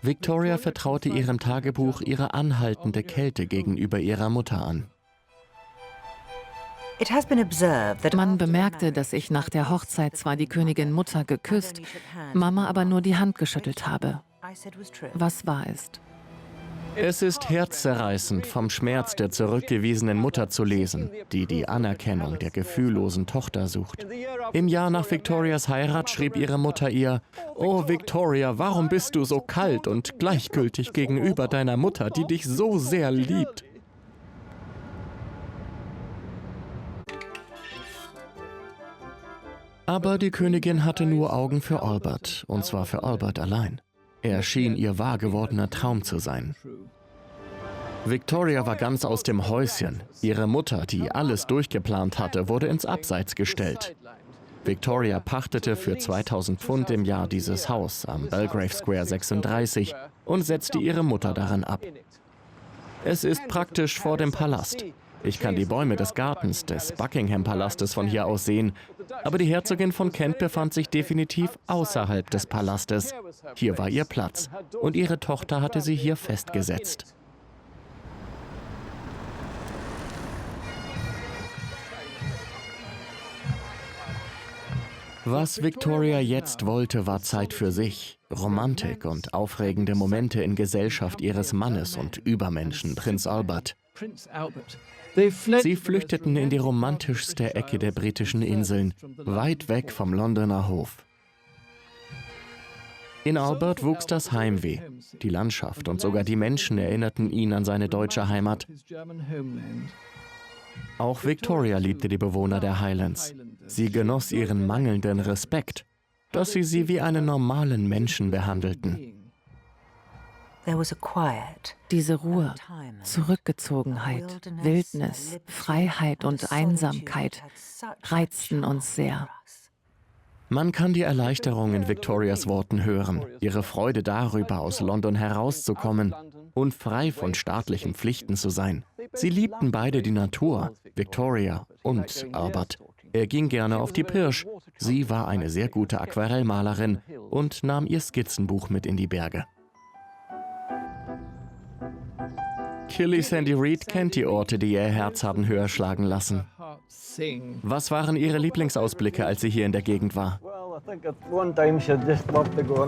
Victoria vertraute ihrem Tagebuch ihre anhaltende Kälte gegenüber ihrer Mutter an. Man bemerkte, dass ich nach der Hochzeit zwar die Königin Mutter geküsst, Mama aber nur die Hand geschüttelt habe. Was wahr ist. Es ist herzzerreißend, vom Schmerz der zurückgewiesenen Mutter zu lesen, die die Anerkennung der gefühllosen Tochter sucht. Im Jahr nach Victorias Heirat schrieb ihre Mutter ihr: »Oh Victoria, warum bist du so kalt und gleichgültig gegenüber deiner Mutter, die dich so sehr liebt?« Aber die Königin hatte nur Augen für Albert, und zwar für Albert allein. Er schien ihr wahr gewordener Traum zu sein. Victoria war ganz aus dem Häuschen. Ihre Mutter, die alles durchgeplant hatte, wurde ins Abseits gestellt. Victoria pachtete für 2000 Pfund im Jahr dieses Haus am Belgrave Square 36 und setzte ihre Mutter daran ab. Es ist praktisch vor dem Palast. Ich kann die Bäume des Gartens des Buckingham-Palastes von hier aus sehen, aber die Herzogin von Kent befand sich definitiv außerhalb des Palastes. Hier war ihr Platz und ihre Tochter hatte sie hier festgesetzt. Was Victoria jetzt wollte, war Zeit für sich, Romantik und aufregende Momente in Gesellschaft ihres Mannes und Übermenschen, Prinz Albert. Sie flüchteten in die romantischste Ecke der britischen Inseln, weit weg vom Londoner Hof. In Albert wuchs das Heimweh. Die Landschaft und sogar die Menschen erinnerten ihn an seine deutsche Heimat. Auch Victoria liebte die Bewohner der Highlands. Sie genoss ihren mangelnden Respekt, dass sie wie einen normalen Menschen behandelten. Diese Ruhe, Zurückgezogenheit, Wildnis, Freiheit und Einsamkeit reizten uns sehr. Man kann die Erleichterung in Victorias Worten hören, ihre Freude darüber, aus London herauszukommen und frei von staatlichen Pflichten zu sein. Sie liebten beide die Natur, Victoria und Albert. Er ging gerne auf die Pirsch. Sie war eine sehr gute Aquarellmalerin und nahm ihr Skizzenbuch mit in die Berge. Killy Sandy Reid kennt die Orte, die ihr Herz haben höher schlagen lassen. Was waren Ihre Lieblingsausblicke, als sie hier in der Gegend war?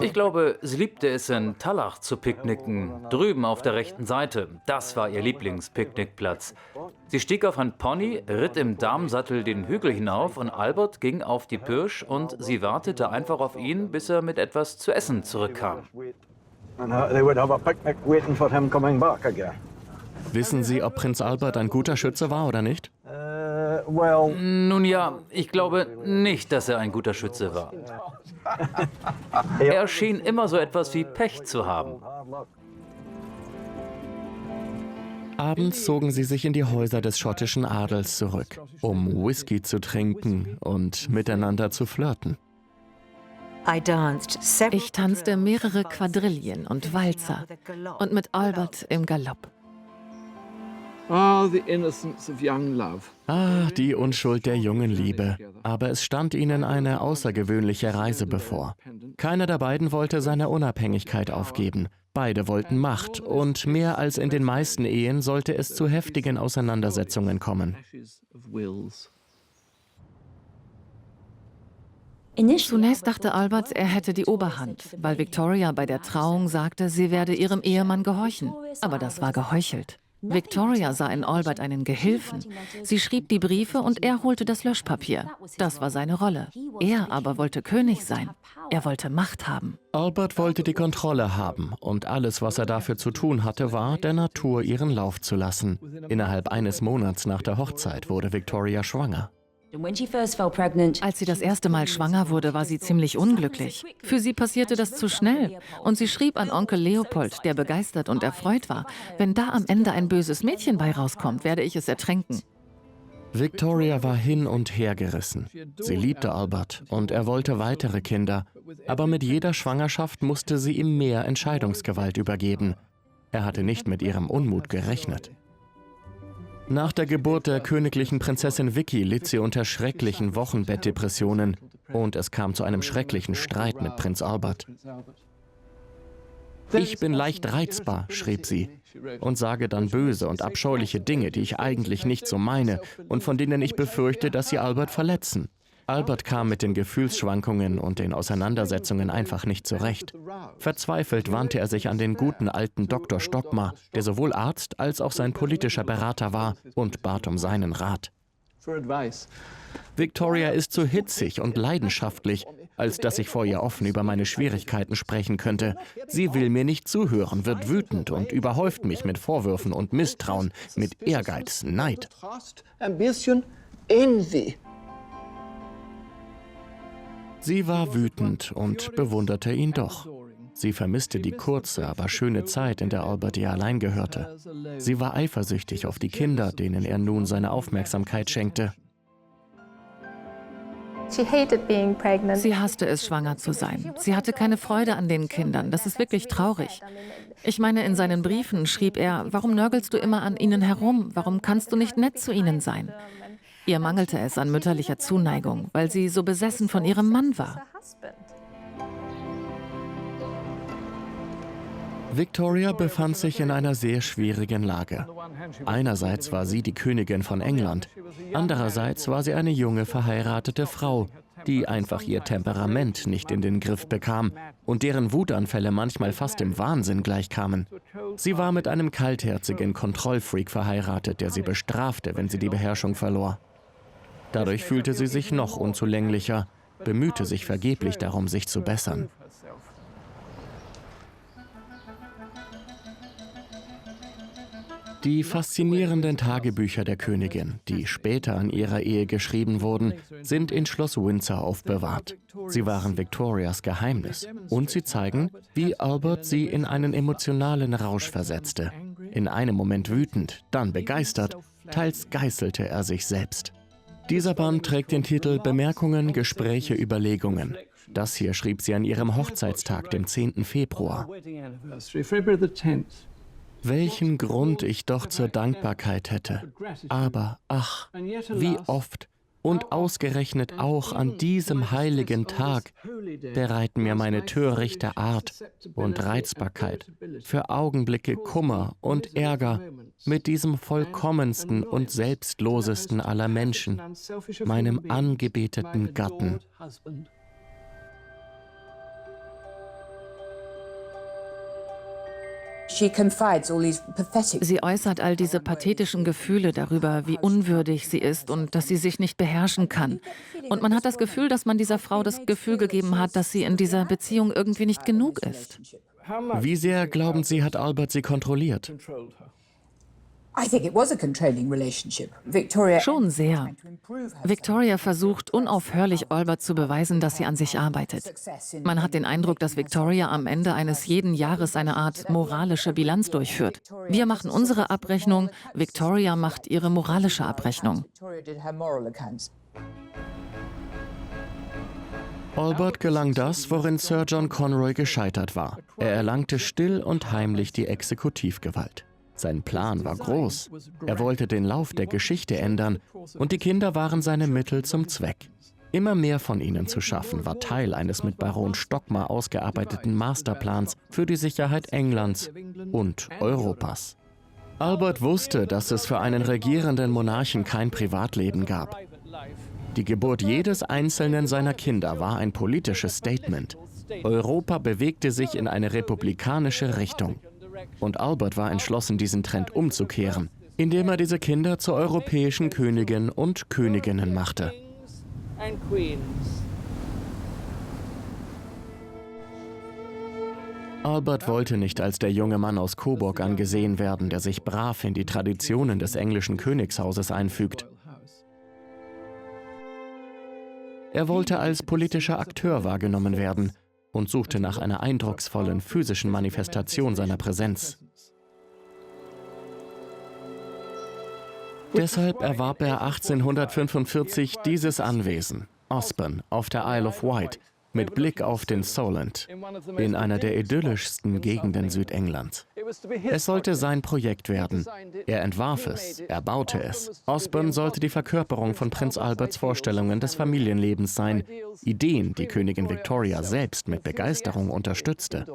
Ich glaube, sie liebte es, in Tallach zu picknicken, drüben auf der rechten Seite. Das war ihr Lieblingspicknickplatz. Sie stieg auf ein Pony, ritt im Damensattel den Hügel hinauf und Albert ging auf die Pirsch und sie wartete einfach auf ihn, bis er mit etwas zu essen zurückkam. Wissen Sie, ob Prinz Albert ein guter Schütze war oder nicht? Nun ja, ich glaube nicht, dass er ein guter Schütze war. Er schien immer so etwas wie Pech zu haben. Abends zogen sie sich in die Häuser des schottischen Adels zurück, um Whisky zu trinken und miteinander zu flirten. Ich tanzte mehrere Quadrillen und Walzer und mit Albert im Galopp. Ah, die Unschuld der jungen Liebe. Aber es stand ihnen eine außergewöhnliche Reise bevor. Keiner der beiden wollte seine Unabhängigkeit aufgeben. Beide wollten Macht und mehr als in den meisten Ehen sollte es zu heftigen Auseinandersetzungen kommen. Zunächst dachte Albert, er hätte die Oberhand, weil Victoria bei der Trauung sagte, sie werde ihrem Ehemann gehorchen. Aber das war geheuchelt. Victoria sah in Albert einen Gehilfen. Sie schrieb die Briefe und er holte das Löschpapier. Das war seine Rolle. Er aber wollte König sein. Er wollte Macht haben. Albert wollte die Kontrolle haben und alles, was er dafür zu tun hatte, war, der Natur ihren Lauf zu lassen. Innerhalb eines Monats nach der Hochzeit wurde Victoria schwanger. Als sie das erste Mal schwanger wurde, war sie ziemlich unglücklich. Für sie passierte das zu schnell. Und sie schrieb an Onkel Leopold, der begeistert und erfreut war: Wenn da am Ende ein böses Mädchen bei rauskommt, werde ich es ertränken. Victoria war hin und her gerissen. Sie liebte Albert und er wollte weitere Kinder, aber mit jeder Schwangerschaft musste sie ihm mehr Entscheidungsgewalt übergeben. Er hatte nicht mit ihrem Unmut gerechnet. Nach der Geburt der königlichen Prinzessin Vicky litt sie unter schrecklichen Wochenbettdepressionen und es kam zu einem schrecklichen Streit mit Prinz Albert. »Ich bin leicht reizbar«, schrieb sie, »und sage dann böse und abscheuliche Dinge, die ich eigentlich nicht so meine und von denen ich befürchte, dass sie Albert verletzen.« Albert kam mit den Gefühlsschwankungen und den Auseinandersetzungen einfach nicht zurecht. Verzweifelt wandte er sich an den guten alten Dr. Stockmar, der sowohl Arzt als auch sein politischer Berater war, und bat um seinen Rat. »Victoria ist zu hitzig und leidenschaftlich, als dass ich vor ihr offen über meine Schwierigkeiten sprechen könnte. Sie will mir nicht zuhören, wird wütend und überhäuft mich mit Vorwürfen und Misstrauen, mit Ehrgeiz, Neid.« Sie war wütend und bewunderte ihn doch. Sie vermisste die kurze, aber schöne Zeit, in der Albert ihr allein gehörte. Sie war eifersüchtig auf die Kinder, denen er nun seine Aufmerksamkeit schenkte. Sie hasste es, schwanger zu sein. Sie hatte keine Freude an den Kindern. Das ist wirklich traurig. Ich meine, in seinen Briefen schrieb er, warum nörgelst du immer an ihnen herum? Warum kannst du nicht nett zu ihnen sein? Ihr mangelte es an mütterlicher Zuneigung, weil sie so besessen von ihrem Mann war. Victoria befand sich in einer sehr schwierigen Lage. Einerseits war sie die Königin von England, andererseits war sie eine junge verheiratete Frau, die einfach ihr Temperament nicht in den Griff bekam und deren Wutanfälle manchmal fast dem Wahnsinn gleichkamen. Sie war mit einem kaltherzigen Kontrollfreak verheiratet, der sie bestrafte, wenn sie die Beherrschung verlor. Dadurch fühlte sie sich noch unzulänglicher, bemühte sich vergeblich darum, sich zu bessern. Die faszinierenden Tagebücher der Königin, die später an ihrer Ehe geschrieben wurden, sind in Schloss Windsor aufbewahrt. Sie waren Victorias Geheimnis und sie zeigen, wie Albert sie in einen emotionalen Rausch versetzte. In einem Moment wütend, dann begeistert, teils geißelte er sich selbst. Dieser Band trägt den Titel »Bemerkungen, Gespräche, Überlegungen«. Das hier schrieb sie an ihrem Hochzeitstag, dem 10. Februar. Welchen Grund ich doch zur Dankbarkeit hätte. Aber, ach, wie oft und ausgerechnet auch an diesem heiligen Tag bereiten mir meine törichte Art und Reizbarkeit für Augenblicke Kummer und Ärger mit diesem vollkommensten und selbstlosesten aller Menschen, meinem angebeteten Gatten. Sie äußert all diese pathetischen Gefühle darüber, wie unwürdig sie ist und dass sie sich nicht beherrschen kann. Und man hat das Gefühl, dass man dieser Frau das Gefühl gegeben hat, dass sie in dieser Beziehung irgendwie nicht genug ist. Wie sehr, glauben Sie, hat Albert sie kontrolliert? Schon sehr. Victoria versucht unaufhörlich, Albert zu beweisen, dass sie an sich arbeitet. Man hat den Eindruck, dass Victoria am Ende eines jeden Jahres eine Art moralische Bilanz durchführt. Wir machen unsere Abrechnung, Victoria macht ihre moralische Abrechnung. Albert gelang das, worin Sir John Conroy gescheitert war. Er erlangte still und heimlich die Exekutivgewalt. Sein Plan war groß. Er wollte den Lauf der Geschichte ändern und die Kinder waren seine Mittel zum Zweck. Immer mehr von ihnen zu schaffen, war Teil eines mit Baron Stockmar ausgearbeiteten Masterplans für die Sicherheit Englands und Europas. Albert wusste, dass es für einen regierenden Monarchen kein Privatleben gab. Die Geburt jedes einzelnen seiner Kinder war ein politisches Statement. Europa bewegte sich in eine republikanische Richtung. Und Albert war entschlossen, diesen Trend umzukehren, indem er diese Kinder zu europäischen Königen und Königinnen machte. Albert wollte nicht als der junge Mann aus Coburg angesehen werden, der sich brav in die Traditionen des englischen Königshauses einfügt. Er wollte als politischer Akteur wahrgenommen werden und suchte nach einer eindrucksvollen physischen Manifestation seiner Präsenz. Deshalb erwarb er 1845 dieses Anwesen, Osborne, auf der Isle of Wight, mit Blick auf den Solent, in einer der idyllischsten Gegenden Südenglands. Es sollte sein Projekt werden. Er entwarf es, er baute es. Osborne sollte die Verkörperung von Prinz Alberts Vorstellungen des Familienlebens sein, Ideen, die Königin Victoria selbst mit Begeisterung unterstützte.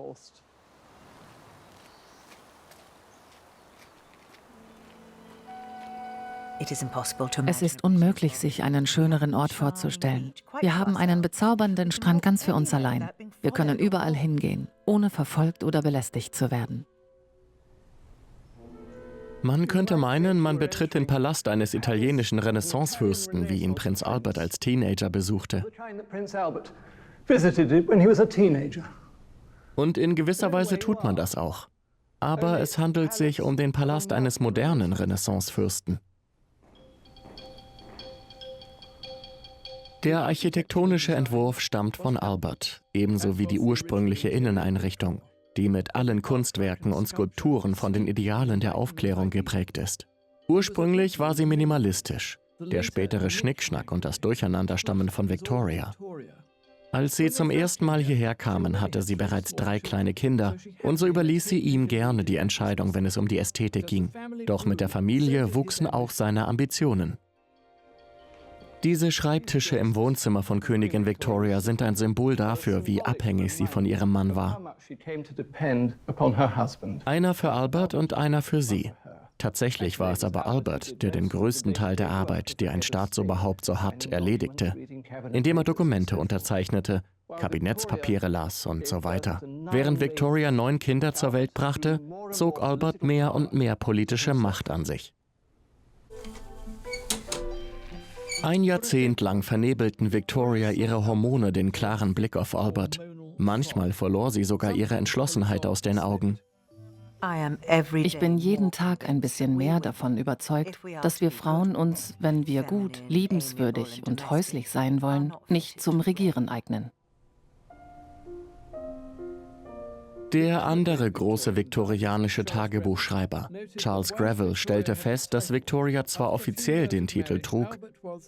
Es ist unmöglich, sich einen schöneren Ort vorzustellen. Wir haben einen bezaubernden Strand ganz für uns allein. Wir können überall hingehen, ohne verfolgt oder belästigt zu werden. Man könnte meinen, man betritt den Palast eines italienischen Renaissancefürsten, wie ihn Prinz Albert als Teenager besuchte. Und in gewisser Weise tut man das auch. Aber es handelt sich um den Palast eines modernen Renaissancefürsten. Der architektonische Entwurf stammt von Albert, ebenso wie die ursprüngliche Inneneinrichtung, die mit allen Kunstwerken und Skulpturen von den Idealen der Aufklärung geprägt ist. Ursprünglich war sie minimalistisch. Der spätere Schnickschnack und das Durcheinander stammen von Victoria. Als sie zum ersten Mal hierher kamen, hatte sie bereits 3 kleine Kinder und so überließ sie ihm gerne die Entscheidung, wenn es um die Ästhetik ging. Doch mit der Familie wuchsen auch seine Ambitionen. Diese Schreibtische im Wohnzimmer von Königin Victoria sind ein Symbol dafür, wie abhängig sie von ihrem Mann war. Einer für Albert und einer für sie. Tatsächlich war es aber Albert, der den größten Teil der Arbeit, die ein Staatsoberhaupt so hat, erledigte, indem er Dokumente unterzeichnete, Kabinettspapiere las und so weiter. Während Victoria 9 Kinder zur Welt brachte, zog Albert mehr und mehr politische Macht an sich. Ein Jahrzehnt lang vernebelten Victoria ihre Hormone den klaren Blick auf Albert. Manchmal verlor sie sogar ihre Entschlossenheit aus den Augen. Ich bin jeden Tag ein bisschen mehr davon überzeugt, dass wir Frauen uns, wenn wir gut, liebenswürdig und häuslich sein wollen, nicht zum Regieren eignen. Der andere große viktorianische Tagebuchschreiber, Charles Greville, stellte fest, dass Victoria zwar offiziell den Titel trug,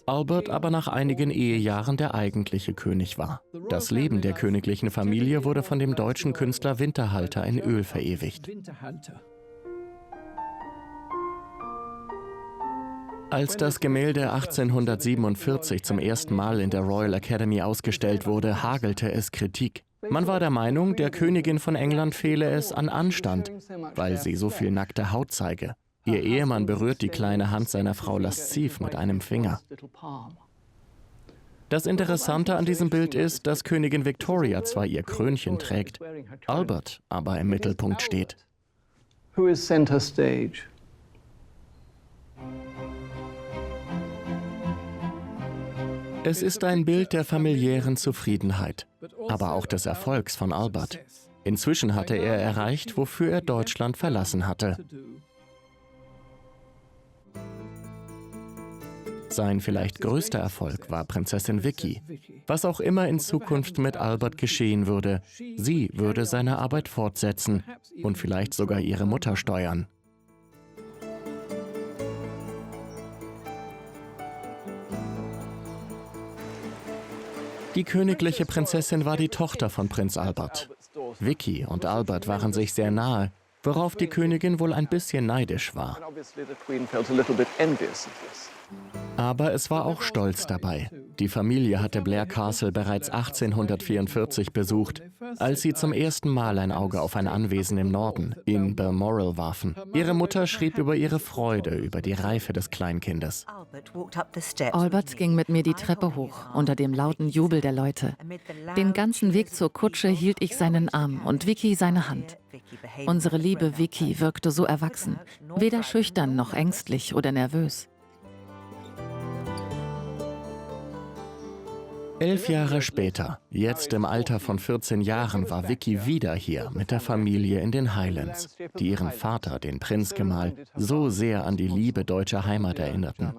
Albert aber nach einigen Ehejahren der eigentliche König war. Das Leben der königlichen Familie wurde von dem deutschen Künstler Winterhalter in Öl verewigt. Als das Gemälde 1847 zum ersten Mal in der Royal Academy ausgestellt wurde, hagelte es Kritik. Man war der Meinung, der Königin von England fehle es an Anstand, weil sie so viel nackte Haut zeige. Ihr Ehemann berührt die kleine Hand seiner Frau lasziv mit einem Finger. Das Interessante an diesem Bild ist, dass Königin Victoria zwar ihr Krönchen trägt, Albert aber im Mittelpunkt steht. Es ist ein Bild der familiären Zufriedenheit, aber auch des Erfolgs von Albert. Inzwischen hatte er erreicht, wofür er Deutschland verlassen hatte. Sein vielleicht größter Erfolg war Prinzessin Vicky. Was auch immer in Zukunft mit Albert geschehen würde, sie würde seine Arbeit fortsetzen und vielleicht sogar ihre Mutter steuern. Die königliche Prinzessin war die Tochter von Prinz Albert. Vicky und Albert waren sich sehr nahe, worauf die Königin wohl ein bisschen neidisch war. Aber es war auch Stolz dabei. Die Familie hatte Blair Castle bereits 1844 besucht, als sie zum ersten Mal ein Auge auf ein Anwesen im Norden, in Balmoral, warfen. Ihre Mutter schrieb über ihre Freude über die Reife des Kleinkindes. Albert ging mit mir die Treppe hoch, unter dem lauten Jubel der Leute. Den ganzen Weg zur Kutsche hielt ich seinen Arm und Vicky seine Hand. Unsere liebe Vicky wirkte so erwachsen, weder schüchtern noch ängstlich oder nervös. 11 Jahre später, jetzt im Alter von 14 Jahren, war Vicky wieder hier mit der Familie in den Highlands, die ihren Vater, den Prinzgemahl, so sehr an die liebe deutsche Heimat erinnerten.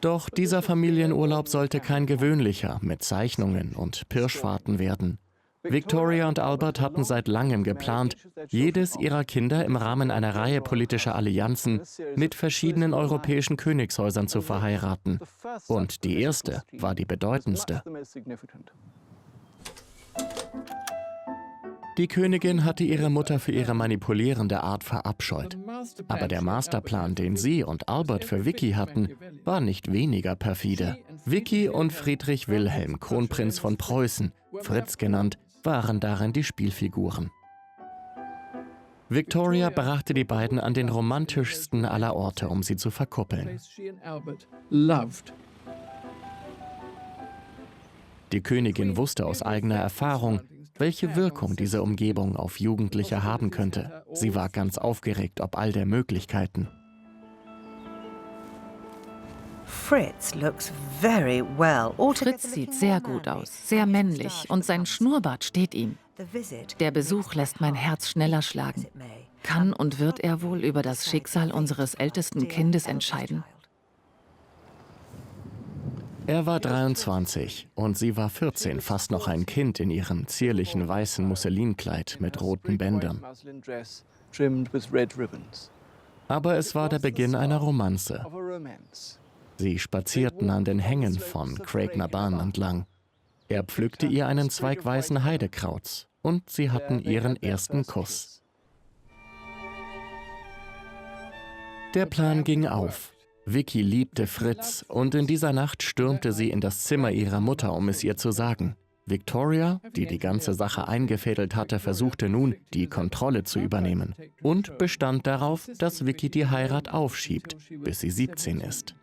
Doch dieser Familienurlaub sollte kein gewöhnlicher mit Zeichnungen und Pirschfahrten werden. Victoria und Albert hatten seit langem geplant, jedes ihrer Kinder im Rahmen einer Reihe politischer Allianzen mit verschiedenen europäischen Königshäusern zu verheiraten. Und die erste war die bedeutendste. Die Königin hatte ihre Mutter für ihre manipulierende Art verabscheut. Aber der Masterplan, den sie und Albert für Vicky hatten, war nicht weniger perfide. Vicky und Friedrich Wilhelm, Kronprinz von Preußen, Fritz genannt, waren darin die Spielfiguren. Victoria brachte die beiden an den romantischsten aller Orte, um sie zu verkuppeln. Die Königin wusste aus eigener Erfahrung, welche Wirkung diese Umgebung auf Jugendliche haben könnte. Sie war ganz aufgeregt ob all der Möglichkeiten. Fritz sieht sehr gut aus, sehr männlich und sein Schnurrbart steht ihm. Der Besuch lässt mein Herz schneller schlagen. Kann und wird er wohl über das Schicksal unseres ältesten Kindes entscheiden? Er war 23 und sie war 14, fast noch ein Kind in ihrem zierlichen weißen Musselinkleid mit roten Bändern. Aber es war der Beginn einer Romanze. Sie spazierten an den Hängen von Craignaban entlang. Er pflückte ihr einen Zweig weißen Heidekrauts und sie hatten ihren ersten Kuss. Der Plan ging auf. Vicky liebte Fritz und in dieser Nacht stürmte sie in das Zimmer ihrer Mutter, um es ihr zu sagen. Victoria, die die ganze Sache eingefädelt hatte, versuchte nun, die Kontrolle zu übernehmen und bestand darauf, dass Vicky die Heirat aufschiebt, bis sie 17 ist.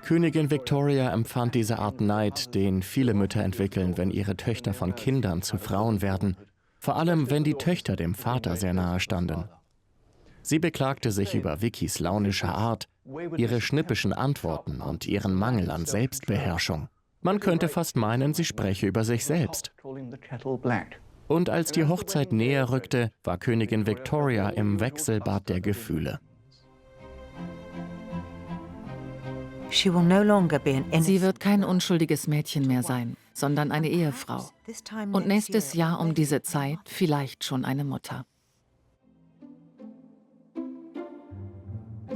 Königin Victoria empfand diese Art Neid, den viele Mütter entwickeln, wenn ihre Töchter von Kindern zu Frauen werden, vor allem wenn die Töchter dem Vater sehr nahe standen. Sie beklagte sich über Vickys launische Art, ihre schnippischen Antworten und ihren Mangel an Selbstbeherrschung. Man könnte fast meinen, sie spreche über sich selbst. Und als die Hochzeit näher rückte, war Königin Victoria im Wechselbad der Gefühle. Sie wird kein unschuldiges Mädchen mehr sein, sondern eine Ehefrau. Und nächstes Jahr um diese Zeit vielleicht schon eine Mutter.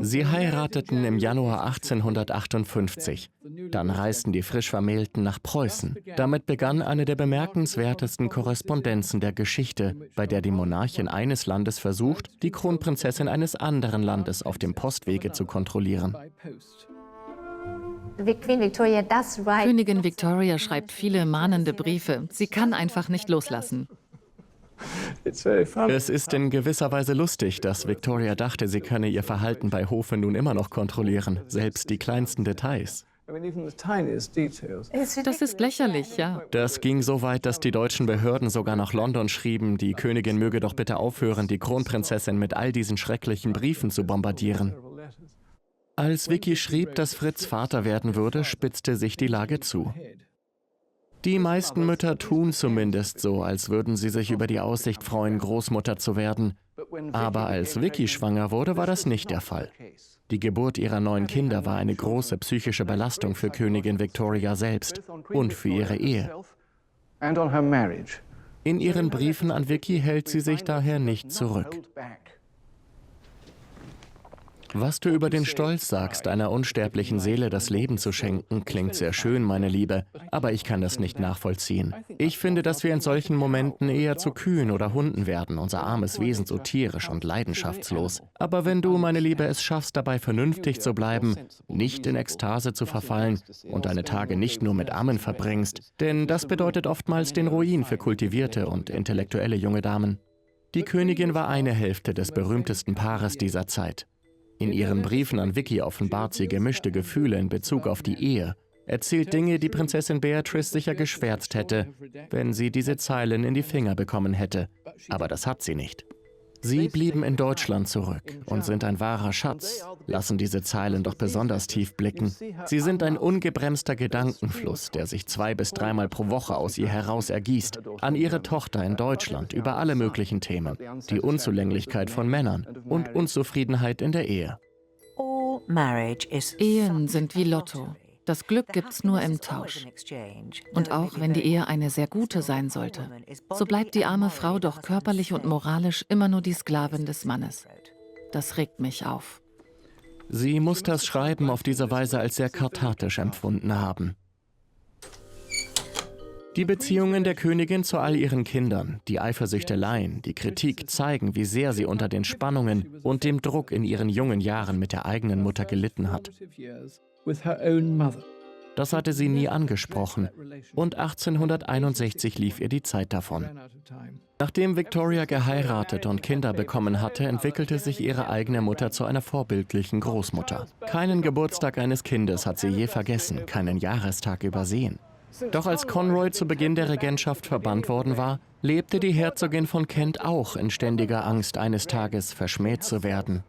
Sie heirateten im Januar 1858. Dann reisten die Frischvermählten nach Preußen. Damit begann eine der bemerkenswertesten Korrespondenzen der Geschichte, bei der die Monarchin eines Landes versucht, die Kronprinzessin eines anderen Landes auf dem Postwege zu kontrollieren. Königin Victoria schreibt viele mahnende Briefe. Sie kann einfach nicht loslassen. Es ist in gewisser Weise lustig, dass Victoria dachte, sie könne ihr Verhalten bei Hofe nun immer noch kontrollieren, selbst die kleinsten Details. Das ist lächerlich, ja. Das ging so weit, dass die deutschen Behörden sogar nach London schrieben, die Königin möge doch bitte aufhören, die Kronprinzessin mit all diesen schrecklichen Briefen zu bombardieren. Als Vicky schrieb, dass Fritz Vater werden würde, spitzte sich die Lage zu. Die meisten Mütter tun zumindest so, als würden sie sich über die Aussicht freuen, Großmutter zu werden. Aber als Vicky schwanger wurde, war das nicht der Fall. Die Geburt ihrer 9 Kinder war eine große psychische Belastung für Königin Victoria selbst und für ihre Ehe. In ihren Briefen an Vicky hält sie sich daher nicht zurück. Was du über den Stolz sagst, einer unsterblichen Seele das Leben zu schenken, klingt sehr schön, meine Liebe, aber ich kann das nicht nachvollziehen. Ich finde, dass wir in solchen Momenten eher zu Kühen oder Hunden werden, unser armes Wesen so tierisch und leidenschaftslos. Aber wenn du, meine Liebe, es schaffst, dabei vernünftig zu bleiben, nicht in Ekstase zu verfallen und deine Tage nicht nur mit Ammen verbringst, denn das bedeutet oftmals den Ruin für kultivierte und intellektuelle junge Damen. Die Königin war eine Hälfte des berühmtesten Paares dieser Zeit. In ihren Briefen an Vicky offenbart sie gemischte Gefühle in Bezug auf die Ehe, erzählt Dinge, die Prinzessin Beatrice sicher geschwärzt hätte, wenn sie diese Zeilen in die Finger bekommen hätte. Aber das hat sie nicht. Sie blieben in Deutschland zurück und sind ein wahrer Schatz, lassen diese Zeilen doch besonders tief blicken. Sie sind ein ungebremster Gedankenfluss, der sich 2- bis 3-mal pro Woche aus ihr heraus ergießt, an ihre Tochter in Deutschland über alle möglichen Themen, die Unzulänglichkeit von Männern und Unzufriedenheit in der Ehe. Ehen sind wie Lotto. Das Glück gibt's nur im Tausch. Und auch wenn die Ehe eine sehr gute sein sollte, so bleibt die arme Frau doch körperlich und moralisch immer nur die Sklavin des Mannes. Das regt mich auf. Sie muss das Schreiben auf diese Weise als sehr kathartisch empfunden haben. Die Beziehungen der Königin zu all ihren Kindern, die Eifersüchteleien, die Kritik zeigen, wie sehr sie unter den Spannungen und dem Druck in ihren jungen Jahren mit der eigenen Mutter gelitten hat. Das hatte sie nie angesprochen und 1861 lief ihr die Zeit davon. Nachdem Victoria geheiratet und Kinder bekommen hatte, entwickelte sich ihre eigene Mutter zu einer vorbildlichen Großmutter. Keinen Geburtstag eines Kindes hat sie je vergessen, keinen Jahrestag übersehen. Doch als Conroy zu Beginn der Regentschaft verbannt worden war, lebte die Herzogin von Kent auch in ständiger Angst, eines Tages verschmäht zu werden.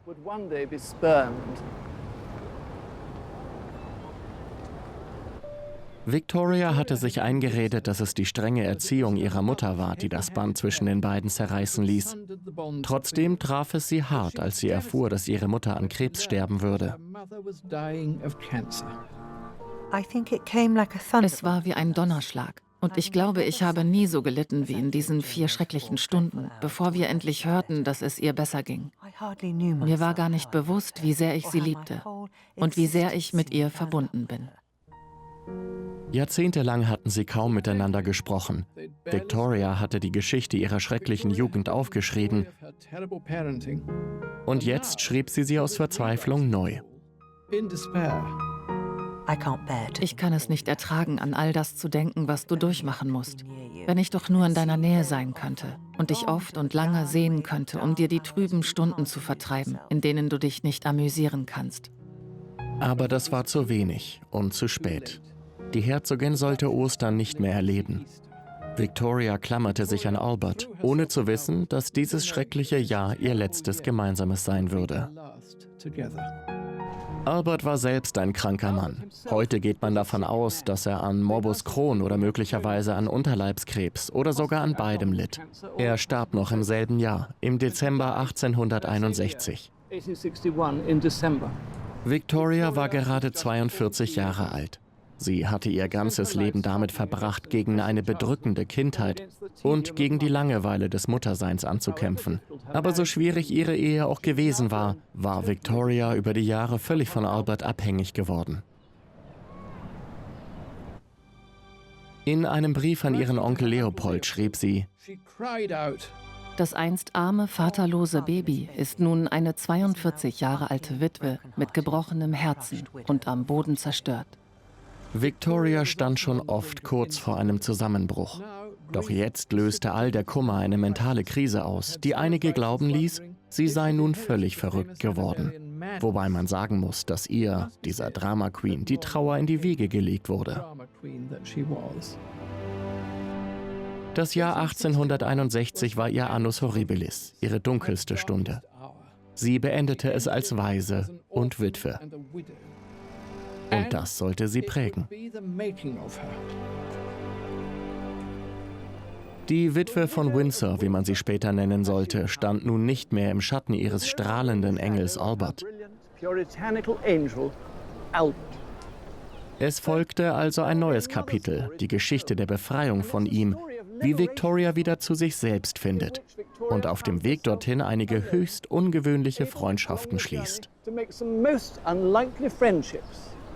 Victoria hatte sich eingeredet, dass es die strenge Erziehung ihrer Mutter war, die das Band zwischen den beiden zerreißen ließ. Trotzdem traf es sie hart, als sie erfuhr, dass ihre Mutter an Krebs sterben würde. Es war wie ein Donnerschlag. Und ich glaube, ich habe nie so gelitten wie in diesen 4 schrecklichen Stunden, bevor wir endlich hörten, dass es ihr besser ging. Mir war gar nicht bewusst, wie sehr ich sie liebte und wie sehr ich mit ihr verbunden bin. Jahrzehntelang hatten sie kaum miteinander gesprochen. Victoria hatte die Geschichte ihrer schrecklichen Jugend aufgeschrieben. Und jetzt schrieb sie aus Verzweiflung neu. Ich kann es nicht ertragen, an all das zu denken, was du durchmachen musst. Wenn ich doch nur in deiner Nähe sein könnte und dich oft und lange sehen könnte, um dir die trüben Stunden zu vertreiben, in denen du dich nicht amüsieren kannst. Aber das war zu wenig und zu spät. Die Herzogin sollte Ostern nicht mehr erleben. Victoria klammerte sich an Albert, ohne zu wissen, dass dieses schreckliche Jahr ihr letztes gemeinsames sein würde. Albert war selbst ein kranker Mann. Heute geht man davon aus, dass er an Morbus Crohn oder möglicherweise an Unterleibskrebs oder sogar an beidem litt. Er starb noch im selben Jahr, im Dezember 1861. Victoria war gerade 42 Jahre alt. Sie hatte ihr ganzes Leben damit verbracht, gegen eine bedrückende Kindheit und gegen die Langeweile des Mutterseins anzukämpfen. Aber so schwierig ihre Ehe auch gewesen war, war Victoria über die Jahre völlig von Albert abhängig geworden. In einem Brief an ihren Onkel Leopold schrieb sie: Das einst arme, vaterlose Baby ist nun eine 42 Jahre alte Witwe mit gebrochenem Herzen und am Boden zerstört. Victoria stand schon oft kurz vor einem Zusammenbruch. Doch jetzt löste all der Kummer eine mentale Krise aus, die einige glauben ließ, sie sei nun völlig verrückt geworden. Wobei man sagen muss, dass ihr, dieser Drama Queen, die Trauer in die Wiege gelegt wurde. Das Jahr 1861 war ihr Annus Horribilis, ihre dunkelste Stunde. Sie beendete es als Waise und Witwe. Und das sollte sie prägen. Die Witwe von Windsor, wie man sie später nennen sollte, stand nun nicht mehr im Schatten ihres strahlenden Engels Albert. Es folgte also ein neues Kapitel, die Geschichte der Befreiung von ihm, wie Victoria wieder zu sich selbst findet und auf dem Weg dorthin einige höchst ungewöhnliche Freundschaften schließt.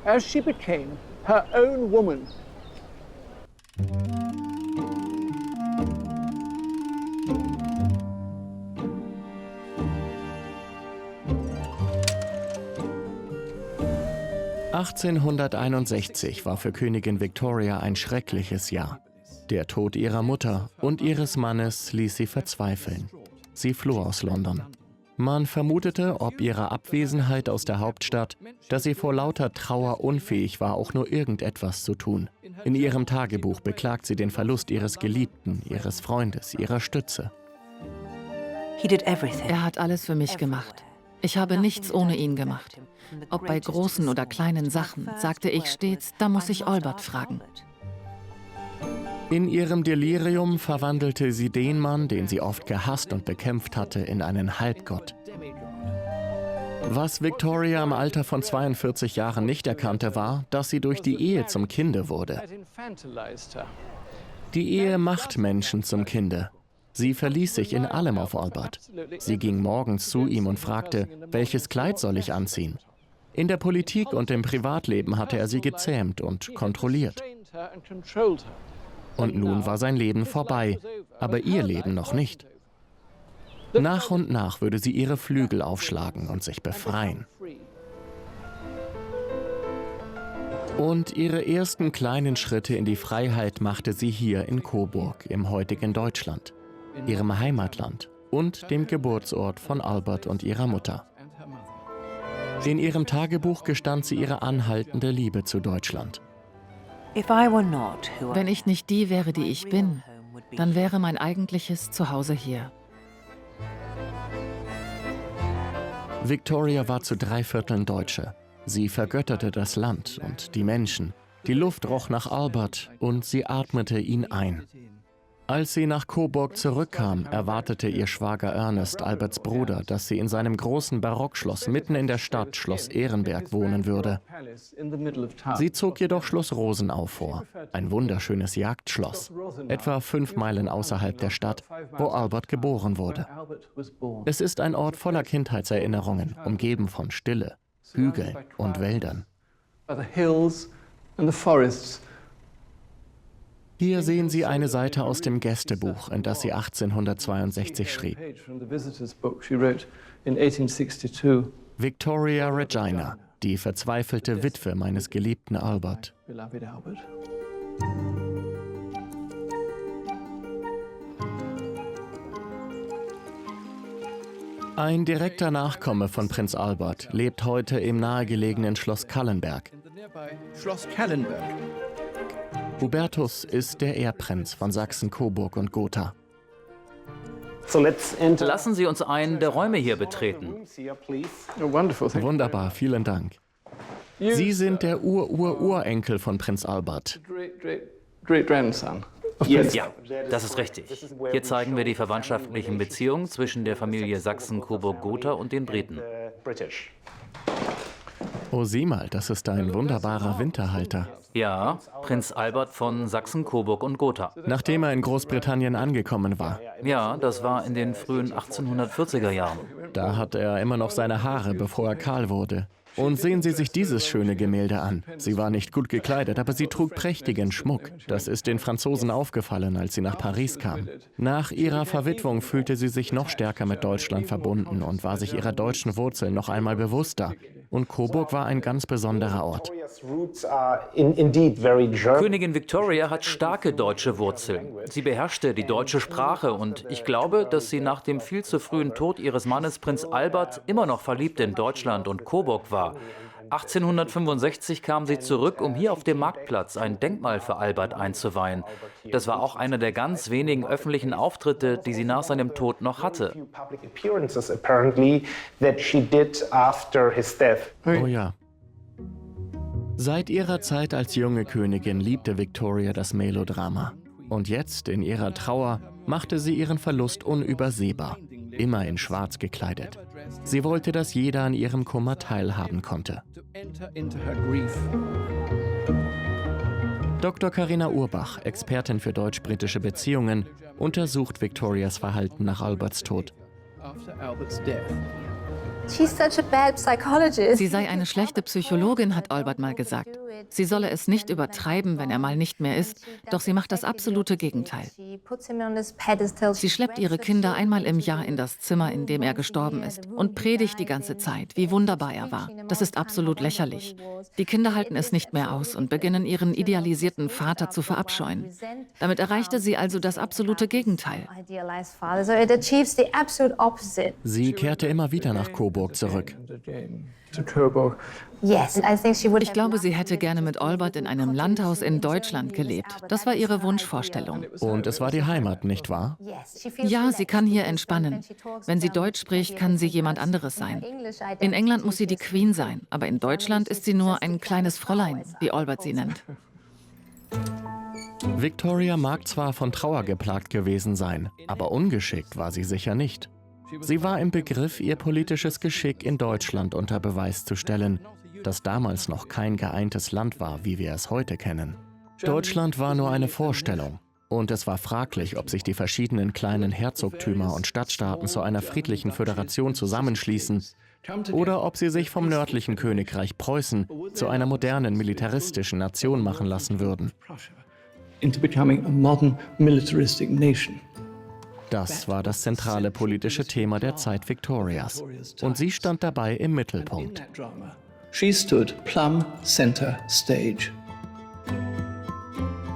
As she became her own woman. (1861) war für Königin Victoria ein schreckliches Jahr. Der Tod ihrer Mutter und ihres Mannes ließ sie verzweifeln. Sie floh aus London. Man vermutete, ob ihrer Abwesenheit aus der Hauptstadt, dass sie vor lauter Trauer unfähig war, auch nur irgendetwas zu tun. In ihrem Tagebuch beklagt sie den Verlust ihres Geliebten, ihres Freundes, ihrer Stütze. Er hat alles für mich gemacht. Ich habe nichts ohne ihn gemacht. Ob bei großen oder kleinen Sachen, sagte ich stets, da muss ich Albert fragen. In ihrem Delirium verwandelte sie den Mann, den sie oft gehasst und bekämpft hatte, in einen Halbgott. Was Victoria im Alter von 42 Jahren nicht erkannte, war, dass sie durch die Ehe zum Kinde wurde. Die Ehe macht Menschen zum Kinde. Sie verließ sich in allem auf Albert. Sie ging morgens zu ihm und fragte, welches Kleid soll ich anziehen? In der Politik und im Privatleben hatte er sie gezähmt und kontrolliert. Und nun war sein Leben vorbei, aber ihr Leben noch nicht. Nach und nach würde sie ihre Flügel aufschlagen und sich befreien. Und ihre ersten kleinen Schritte in die Freiheit machte sie hier in Coburg im heutigen Deutschland, ihrem Heimatland und dem Geburtsort von Albert und ihrer Mutter. In ihrem Tagebuch gestand sie ihre anhaltende Liebe zu Deutschland. Wenn ich nicht die wäre, die ich bin, dann wäre mein eigentliches Zuhause hier. Victoria war zu 3/4 Deutsche. Sie vergötterte das Land und die Menschen. Die Luft roch nach Albert und sie atmete ihn ein. Als sie nach Coburg zurückkam, erwartete ihr Schwager Ernest, Alberts Bruder, dass sie in seinem großen Barockschloss mitten in der Stadt, Schloss Ehrenberg, wohnen würde. Sie zog jedoch Schloss Rosenau vor, ein wunderschönes Jagdschloss, etwa 5 Meilen außerhalb der Stadt, wo Albert geboren wurde. Es ist ein Ort voller Kindheitserinnerungen, umgeben von Stille, Hügeln und Wäldern. Hier sehen Sie eine Seite aus dem Gästebuch, in das sie 1862 schrieb. Victoria Regina, die verzweifelte Witwe meines geliebten Albert. Ein direkter Nachkomme von Prinz Albert lebt heute im nahegelegenen Schloss Callenberg. Hubertus ist der Erbprinz von Sachsen, Coburg und Gotha. Lassen Sie uns einen der Räume hier betreten. Wunderbar, vielen Dank. Sie sind der Urenkel von Prinz Albert. Ja, das ist richtig. Hier zeigen wir die verwandtschaftlichen Beziehungen zwischen der Familie Sachsen-Coburg-Gotha und den Briten. Oh, sieh mal, das ist ein wunderbarer Winterhalter. Ja, Prinz Albert von Sachsen-Coburg und Gotha. Nachdem er in Großbritannien angekommen war. Ja, das war in den frühen 1840er Jahren. Da hatte er immer noch seine Haare, bevor er kahl wurde. Und sehen Sie sich dieses schöne Gemälde an. Sie war nicht gut gekleidet, aber sie trug prächtigen Schmuck. Das ist den Franzosen aufgefallen, als sie nach Paris kam. Nach ihrer Verwitwung fühlte sie sich noch stärker mit Deutschland verbunden und war sich ihrer deutschen Wurzeln noch einmal bewusster. Und Coburg war ein ganz besonderer Ort. Königin Victoria hat starke deutsche Wurzeln. Sie beherrschte die deutsche Sprache und ich glaube, dass sie nach dem viel zu frühen Tod ihres Mannes Prinz Albert immer noch verliebt in Deutschland und Coburg war. 1865 kam sie zurück, um hier auf dem Marktplatz ein Denkmal für Albert einzuweihen. Das war auch einer der ganz wenigen öffentlichen Auftritte, die sie nach seinem Tod noch hatte. Oh ja. Seit ihrer Zeit als junge Königin liebte Victoria das Melodrama. Und jetzt, in ihrer Trauer, machte sie ihren Verlust unübersehbar. Immer in Schwarz gekleidet. Sie wollte, dass jeder an ihrem Kummer teilhaben konnte. Dr. Carina Urbach, Expertin für deutsch-britische Beziehungen, untersucht Victorias Verhalten nach Alberts Tod. Sie sei eine schlechte Psychologin, hat Albert mal gesagt. Sie solle es nicht übertreiben, wenn er mal nicht mehr ist, doch sie macht das absolute Gegenteil. Sie schleppt ihre Kinder einmal im Jahr in das Zimmer, in dem er gestorben ist, und predigt die ganze Zeit, wie wunderbar er war. Das ist absolut lächerlich. Die Kinder halten es nicht mehr aus und beginnen ihren idealisierten Vater zu verabscheuen. Damit erreichte sie also das absolute Gegenteil. Sie kehrte immer wieder nach Coburg zurück. Ich glaube, sie hätte gerne mit Albert in einem Landhaus in Deutschland gelebt. Das war ihre Wunschvorstellung. Und es war die Heimat, nicht wahr? Ja, sie kann hier entspannen. Wenn sie Deutsch spricht, kann sie jemand anderes sein. In England muss sie die Queen sein, aber in Deutschland ist sie nur ein kleines Fräulein, wie Albert sie nennt. Victoria mag zwar von Trauer geplagt gewesen sein, aber ungeschickt war sie sicher nicht. Sie war im Begriff, ihr politisches Geschick in Deutschland unter Beweis zu stellen, das damals noch kein geeintes Land war, wie wir es heute kennen. Deutschland war nur eine Vorstellung. Und es war fraglich, ob sich die verschiedenen kleinen Herzogtümer und Stadtstaaten zu einer friedlichen Föderation zusammenschließen oder ob sie sich vom nördlichen Königreich Preußen zu einer modernen militaristischen Nation machen lassen würden. Das war das zentrale politische Thema der Zeit Victorias. Und sie stand dabei im Mittelpunkt. She stood plumb center stage.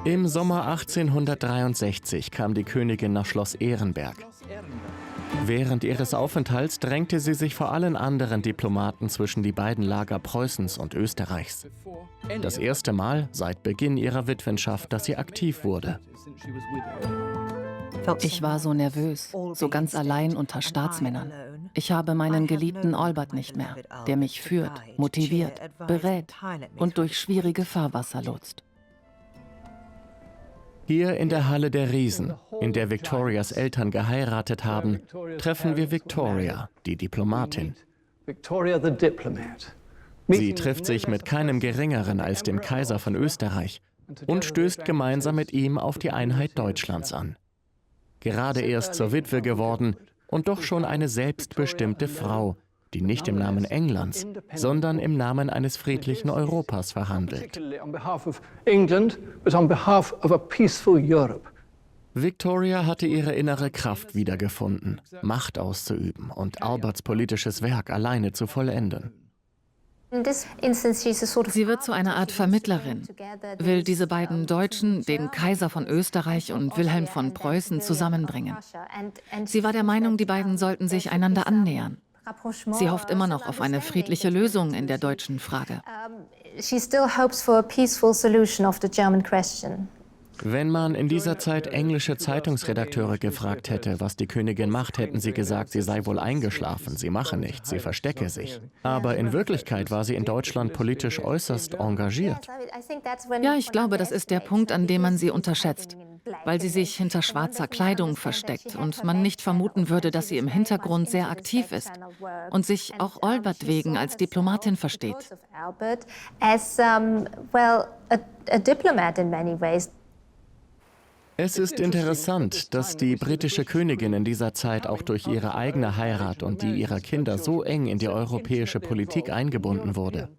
Im Sommer 1863 kam die Königin nach Schloss Ehrenberg. Während ihres Aufenthalts drängte sie sich vor allen anderen Diplomaten zwischen die beiden Lager Preußens und Österreichs. Das erste Mal seit Beginn ihrer Witwenschaft, dass sie aktiv wurde. Ich war so nervös, so ganz allein unter Staatsmännern. Ich habe meinen geliebten Albert nicht mehr, der mich führt, motiviert, berät und durch schwierige Fahrwasser lotst. Hier in der Halle der Riesen, in der Victorias Eltern geheiratet haben, treffen wir Victoria, die Diplomatin. Sie trifft sich mit keinem Geringeren als dem Kaiser von Österreich und stößt gemeinsam mit ihm auf die Einheit Deutschlands an. Gerade erst zur Witwe geworden und doch schon eine selbstbestimmte Frau, die nicht im Namen Englands, sondern im Namen eines friedlichen Europas verhandelt. Victoria hatte ihre innere Kraft wiedergefunden, Macht auszuüben und Alberts politisches Werk alleine zu vollenden. Sie wird zu einer Art Vermittlerin, will diese beiden Deutschen, den Kaiser von Österreich und Wilhelm von Preußen, zusammenbringen. Sie war der Meinung, die beiden sollten sich einander annähern. Sie hofft immer noch auf eine friedliche Lösung in der deutschen Frage. Wenn man in dieser Zeit englische Zeitungsredakteure gefragt hätte, was die Königin macht, hätten sie gesagt, sie sei wohl eingeschlafen, sie mache nichts, sie verstecke sich. Aber in Wirklichkeit war sie in Deutschland politisch äußerst engagiert. Ja, ich glaube, das ist der Punkt, an dem man sie unterschätzt, weil sie sich hinter schwarzer Kleidung versteckt und man nicht vermuten würde, dass sie im Hintergrund sehr aktiv ist und sich auch Albert wegen als Diplomatin versteht. Es ist interessant, dass die britische Königin in dieser Zeit auch durch ihre eigene Heirat und die ihrer Kinder so eng in die europäische Politik eingebunden wurde.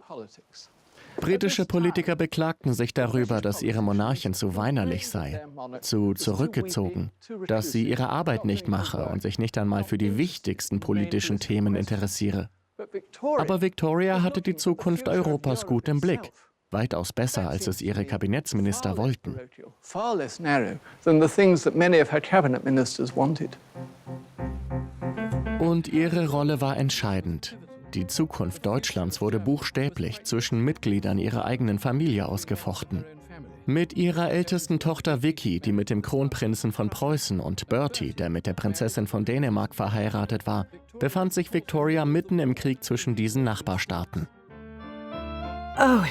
Britische Politiker beklagten sich darüber, dass ihre Monarchin zu weinerlich sei, zu zurückgezogen, dass sie ihre Arbeit nicht mache und sich nicht einmal für die wichtigsten politischen Themen interessiere. Aber Victoria hatte die Zukunft Europas gut im Blick. Weitaus besser, als es ihre Kabinettsminister wollten. Und ihre Rolle war entscheidend. Die Zukunft Deutschlands wurde buchstäblich zwischen Mitgliedern ihrer eigenen Familie ausgefochten. Mit ihrer ältesten Tochter Vicky, die mit dem Kronprinzen von Preußen, und Bertie, der mit der Prinzessin von Dänemark verheiratet war, befand sich Victoria mitten im Krieg zwischen diesen Nachbarstaaten. Oh,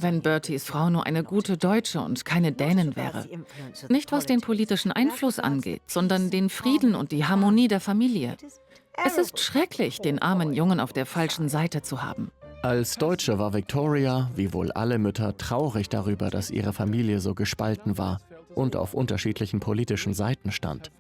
wenn Berties Frau nur eine gute Deutsche und keine Dänin wäre. Nicht was den politischen Einfluss angeht, sondern den Frieden und die Harmonie der Familie. Es ist schrecklich, den armen Jungen auf der falschen Seite zu haben. Als Deutsche war Victoria, wie wohl alle Mütter, traurig darüber, dass ihre Familie so gespalten war und auf unterschiedlichen politischen Seiten stand.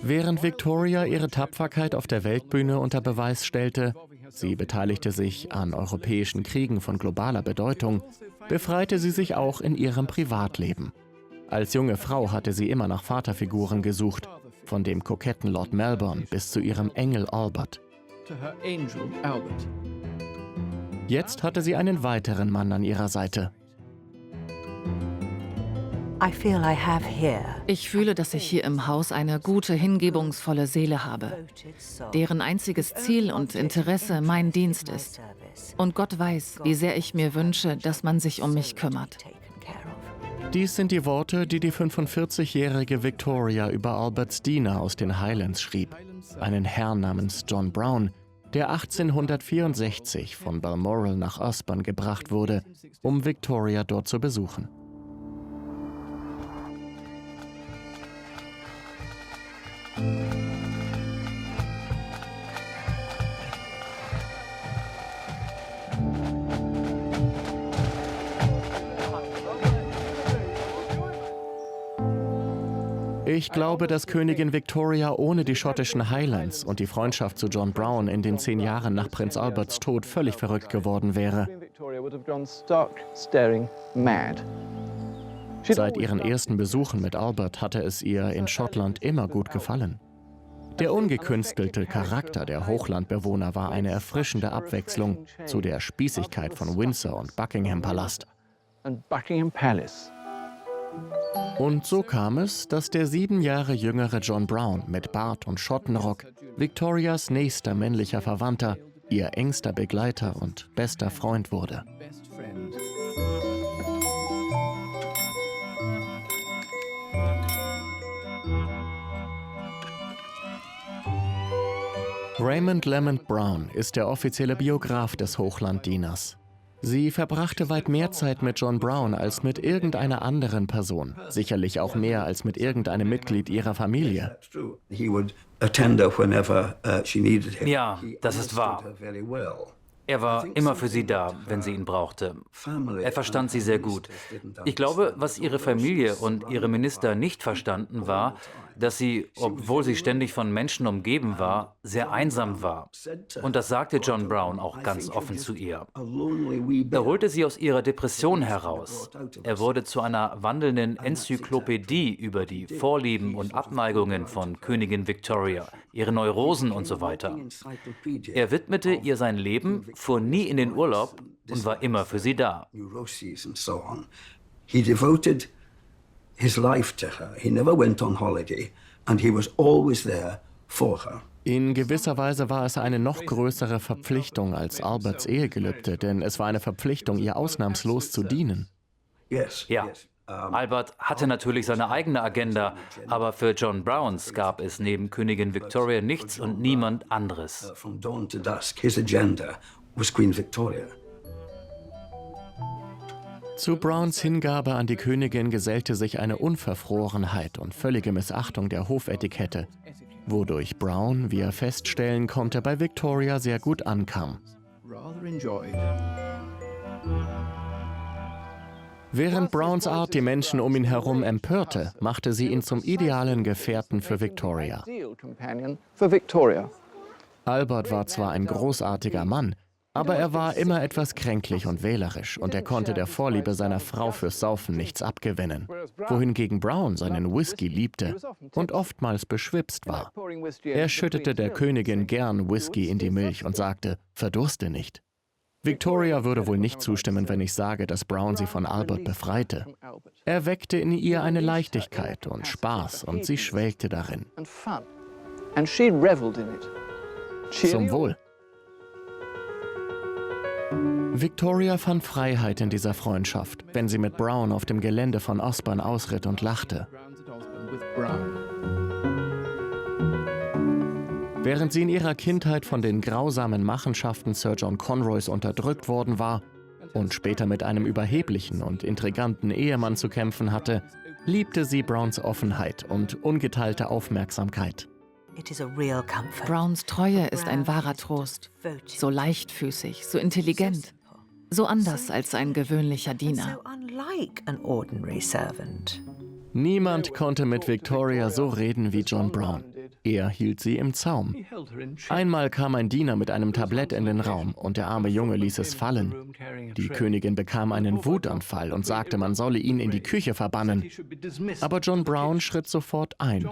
Während Victoria ihre Tapferkeit auf der Weltbühne unter Beweis stellte, sie beteiligte sich an europäischen Kriegen von globaler Bedeutung, befreite sie sich auch in ihrem Privatleben. Als junge Frau hatte sie immer nach Vaterfiguren gesucht, von dem koketten Lord Melbourne bis zu ihrem Engel Albert. Jetzt hatte sie einen weiteren Mann an ihrer Seite. Ich fühle, dass ich hier im Haus eine gute, hingebungsvolle Seele habe, deren einziges Ziel und Interesse mein Dienst ist. Und Gott weiß, wie sehr ich mir wünsche, dass man sich um mich kümmert. Dies sind die Worte, die die 45-jährige Victoria über Alberts Diener aus den Highlands schrieb, einen Herrn namens John Brown, der 1864 von Balmoral nach Osborne gebracht wurde, um Victoria dort zu besuchen. Ich glaube, dass Königin Victoria ohne die schottischen Highlands und die Freundschaft zu John Brown in den 10 Jahren nach Prinz Alberts Tod völlig verrückt geworden wäre. Seit ihren ersten Besuchen mit Albert hatte es ihr in Schottland immer gut gefallen. Der ungekünstelte Charakter der Hochlandbewohner war eine erfrischende Abwechslung zu der Spießigkeit von Windsor und Buckingham Palast. Und so kam es, dass der 7 Jahre jüngere John Brown mit Bart und Schottenrock Victorias nächster männlicher Verwandter, ihr engster Begleiter und bester Freund wurde. Raymond Lamont Brown ist der offizielle Biograf des Hochlanddieners. Sie verbrachte weit mehr Zeit mit John Brown als mit irgendeiner anderen Person, sicherlich auch mehr als mit irgendeinem Mitglied ihrer Familie. Ja, das ist wahr. Er war immer für sie da, wenn sie ihn brauchte. Er verstand sie sehr gut. Ich glaube, was ihre Familie und ihre Minister nicht verstanden, war, dass sie, obwohl sie ständig von Menschen umgeben war, sehr einsam war. Und das sagte John Brown auch ganz offen zu ihr. Er holte sie aus ihrer Depression heraus. Er wurde zu einer wandelnden Enzyklopädie über die Vorlieben und Abneigungen von Königin Victoria, ihre Neurosen und so weiter. Er widmete ihr sein Leben, fuhr nie in den Urlaub und war immer für sie da. He devoted his life to her. He never went on holiday and he was always there for her. In gewisser Weise war es eine noch größere Verpflichtung als Alberts Ehegelübde, denn es war eine Verpflichtung, ihr ausnahmslos zu dienen. Ja, Albert hatte natürlich seine eigene Agenda, aber für John Browns gab es neben Königin Victoria nichts und niemand anderes. From dawn to dusk, his agenda was Queen Victoria. Zu Browns Hingabe an die Königin gesellte sich eine Unverfrorenheit und völlige Missachtung der Hofetikette, wodurch Brown, wie er feststellen konnte, bei Victoria sehr gut ankam. Während Browns Art die Menschen um ihn herum empörte, machte sie ihn zum idealen Gefährten für Victoria. Albert war zwar ein großartiger Mann, aber er war immer etwas kränklich und wählerisch und er konnte der Vorliebe seiner Frau fürs Saufen nichts abgewinnen, wohingegen Brown seinen Whisky liebte und oftmals beschwipst war. Er schüttete der Königin gern Whisky in die Milch und sagte, verdurste nicht. Victoria würde wohl nicht zustimmen, wenn ich sage, dass Brown sie von Albert befreite. Er weckte in ihr eine Leichtigkeit und Spaß und sie schwelgte darin. Zum Wohl. Victoria fand Freiheit in dieser Freundschaft, wenn sie mit Brown auf dem Gelände von Osborne ausritt und lachte. Während sie in ihrer Kindheit von den grausamen Machenschaften Sir John Conroys unterdrückt worden war und später mit einem überheblichen und intriganten Ehemann zu kämpfen hatte, liebte sie Browns Offenheit und ungeteilte Aufmerksamkeit. Browns Treue ist ein wahrer Trost. So leichtfüßig, so intelligent, so anders als ein gewöhnlicher Diener. Niemand konnte mit Victoria so reden wie John Brown. Er hielt sie im Zaum. Einmal kam ein Diener mit einem Tablett in den Raum und der arme Junge ließ es fallen. Die Königin bekam einen Wutanfall und sagte, man solle ihn in die Küche verbannen. Aber John Brown schritt sofort ein.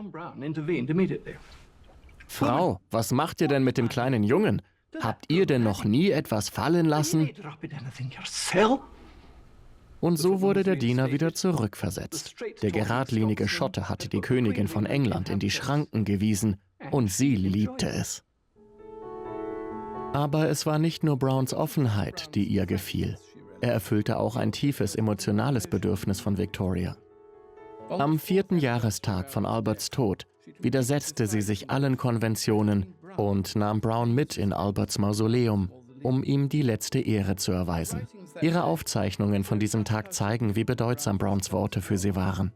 Frau, was macht ihr denn mit dem kleinen Jungen? Habt ihr denn noch nie etwas fallen lassen? Und so wurde der Diener wieder zurückversetzt. Der geradlinige Schotte hatte die Königin von England in die Schranken gewiesen und sie liebte es. Aber es war nicht nur Browns Offenheit, die ihr gefiel. Er erfüllte auch ein tiefes emotionales Bedürfnis von Victoria. Am 4. Jahrestag von Alberts Tod widersetzte sie sich allen Konventionen und nahm Brown mit in Alberts Mausoleum, um ihm die letzte Ehre zu erweisen. Ihre Aufzeichnungen von diesem Tag zeigen, wie bedeutsam Browns Worte für sie waren.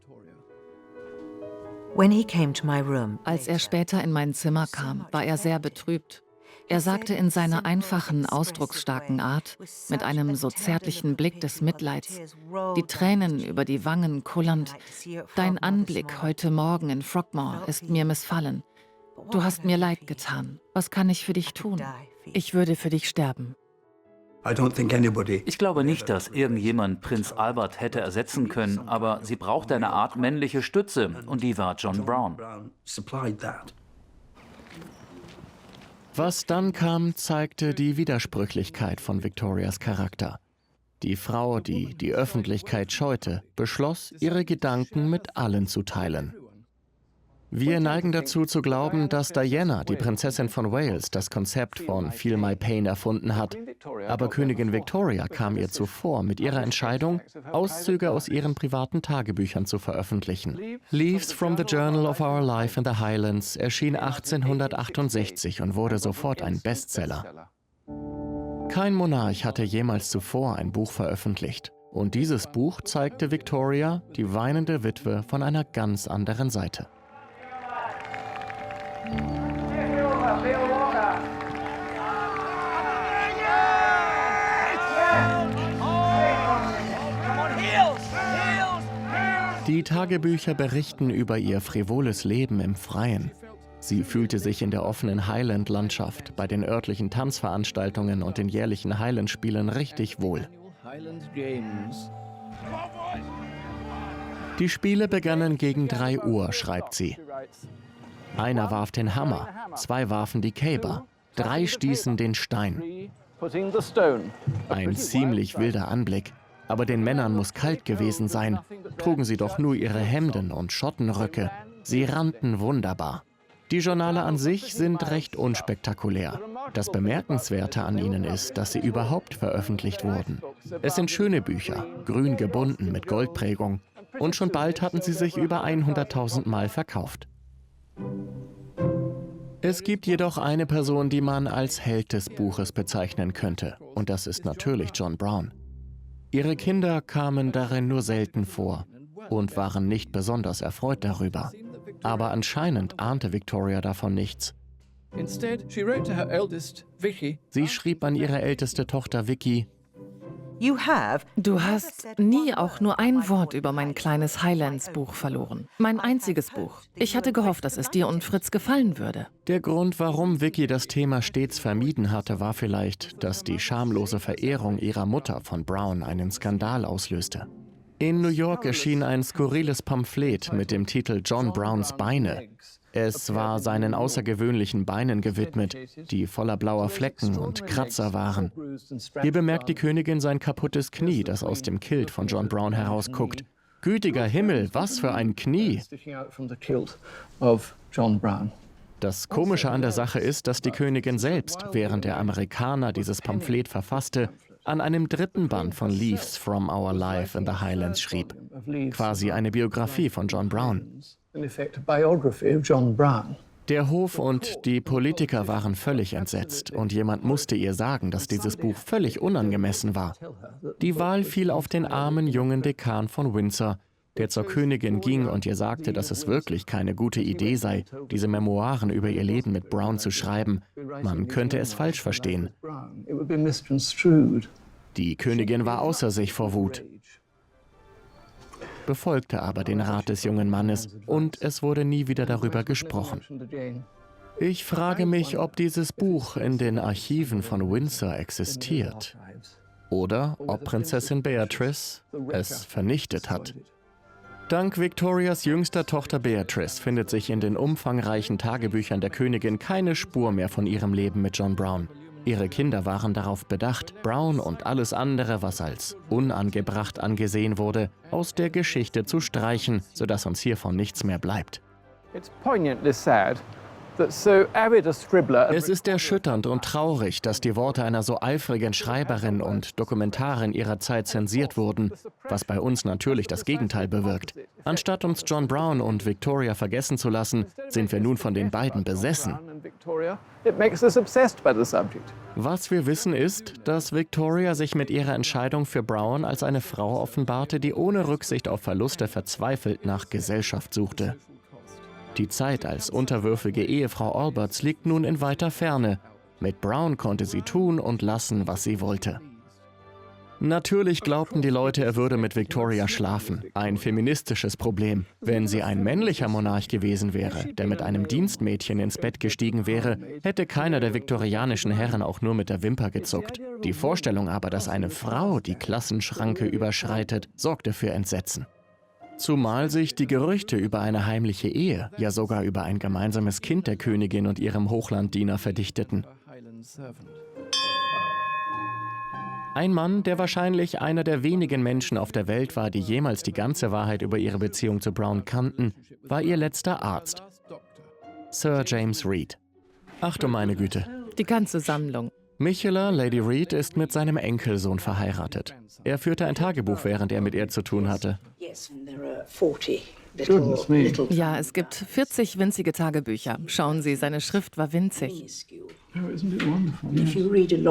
Als er später in mein Zimmer kam, war er sehr betrübt. Er sagte in seiner einfachen, ausdrucksstarken Art, mit einem so zärtlichen Blick des Mitleids, die Tränen über die Wangen kullernd: »Dein Anblick heute Morgen in Frogmore ist mir missfallen. Du hast mir leid getan. Was kann ich für dich tun? Ich würde für dich sterben.« Ich glaube nicht, dass irgendjemand Prinz Albert hätte ersetzen können, aber sie brauchte eine Art männliche Stütze, und die war John Brown. Was dann kam, zeigte die Widersprüchlichkeit von Victorias Charakter. Die Frau, die die Öffentlichkeit scheute, beschloss, ihre Gedanken mit allen zu teilen. Wir neigen dazu zu glauben, dass Diana, die Prinzessin von Wales, das Konzept von Feel My Pain erfunden hat. Aber Königin Victoria kam ihr zuvor mit ihrer Entscheidung, Auszüge aus ihren privaten Tagebüchern zu veröffentlichen. Leaves from the Journal of Our Life in the Highlands erschien 1868 und wurde sofort ein Bestseller. Kein Monarch hatte jemals zuvor ein Buch veröffentlicht. Und dieses Buch zeigte Victoria, die weinende Witwe, von einer ganz anderen Seite. Die Tagebücher berichten über ihr frivoles Leben im Freien. Sie fühlte sich in der offenen Highland-Landschaft, bei den örtlichen Tanzveranstaltungen und den jährlichen Highland-Spielen richtig wohl. Die Spiele begannen gegen 3 Uhr, schreibt sie. Einer warf den Hammer, 2 warfen die Caber, 3 stießen den Stein. Ein ziemlich wilder Anblick. Aber den Männern muss kalt gewesen sein. Trugen sie doch nur ihre Hemden und Schottenröcke. Sie rannten wunderbar. Die Journale an sich sind recht unspektakulär. Das Bemerkenswerte an ihnen ist, dass sie überhaupt veröffentlicht wurden. Es sind schöne Bücher, grün gebunden mit Goldprägung. Und schon bald hatten sie sich über 100.000 Mal verkauft. Es gibt jedoch eine Person, die man als Held des Buches bezeichnen könnte. Und das ist natürlich John Brown. Ihre Kinder kamen darin nur selten vor und waren nicht besonders erfreut darüber. Aber anscheinend ahnte Victoria davon nichts. Sie schrieb an ihre älteste Tochter Vicky: Du hast nie auch nur ein Wort über mein kleines Highlands-Buch verloren. Mein einziges Buch. Ich hatte gehofft, dass es dir und Fritz gefallen würde. Der Grund, warum Vicky das Thema stets vermieden hatte, war vielleicht, dass die schamlose Verehrung ihrer Mutter von Brown einen Skandal auslöste. In New York erschien ein skurriles Pamphlet mit dem Titel John Browns Beine. Es war seinen außergewöhnlichen Beinen gewidmet, die voller blauer Flecken und Kratzer waren. Hier bemerkt die Königin sein kaputtes Knie, das aus dem Kilt von John Brown herausguckt. Gütiger Himmel, was für ein Knie! Das Komische an der Sache ist, dass die Königin selbst, während der Amerikaner dieses Pamphlet verfasste, an einem 3. Band von Leaves from Our Life in the Highlands schrieb. Quasi eine Biografie von John Brown. Der Hof und die Politiker waren völlig entsetzt und jemand musste ihr sagen, dass dieses Buch völlig unangemessen war. Die Wahl fiel auf den armen jungen Dekan von Windsor, der zur Königin ging und ihr sagte, dass es wirklich keine gute Idee sei, diese Memoiren über ihr Leben mit Brown zu schreiben. Man könnte es falsch verstehen. Die Königin war außer sich vor Wut, befolgte aber den Rat des jungen Mannes und es wurde nie wieder darüber gesprochen. Ich frage mich, ob dieses Buch in den Archiven von Windsor existiert oder ob Prinzessin Beatrice es vernichtet hat. Dank Victorias jüngster Tochter Beatrice findet sich in den umfangreichen Tagebüchern der Königin keine Spur mehr von ihrem Leben mit John Brown. Ihre Kinder waren darauf bedacht, Brown und alles andere, was als unangebracht angesehen wurde, aus der Geschichte zu streichen, sodass uns hiervon nichts mehr bleibt. Es ist erschütternd und traurig, dass die Worte einer so eifrigen Schreiberin und Dokumentarin ihrer Zeit zensiert wurden, was bei uns natürlich das Gegenteil bewirkt. Anstatt uns John Brown und Victoria vergessen zu lassen, sind wir nun von den beiden besessen. Was wir wissen ist, dass Victoria sich mit ihrer Entscheidung für Brown als eine Frau offenbarte, die ohne Rücksicht auf Verluste verzweifelt nach Gesellschaft suchte. Die Zeit als unterwürfige Ehefrau Alberts liegt nun in weiter Ferne Mit Brown konnte sie tun und lassen, was sie wollte. Natürlich glaubten die Leute, er würde mit Victoria schlafen. Ein feministisches Problem. Wenn sie ein männlicher Monarch gewesen wäre, der mit einem Dienstmädchen ins Bett gestiegen wäre, hätte keiner der viktorianischen Herren auch nur mit der Wimper gezuckt. Die Vorstellung aber, dass eine Frau die Klassenschranke überschreitet, sorgte für Entsetzen. Zumal sich die Gerüchte über eine heimliche Ehe, ja sogar über ein gemeinsames Kind der Königin und ihrem Hochlanddiener verdichteten. Ein Mann, der wahrscheinlich einer der wenigen Menschen auf der Welt war, die jemals die ganze Wahrheit über ihre Beziehung zu Brown kannten, war ihr letzter Arzt, Sir James Reed. Ach du meine Güte. Die ganze Sammlung. Michaela, Lady Reed, ist mit seinem Enkelsohn verheiratet. Er führte ein Tagebuch, während er mit ihr zu tun hatte. Ja, es gibt 40 winzige Tagebücher. Schauen Sie, seine Schrift war winzig.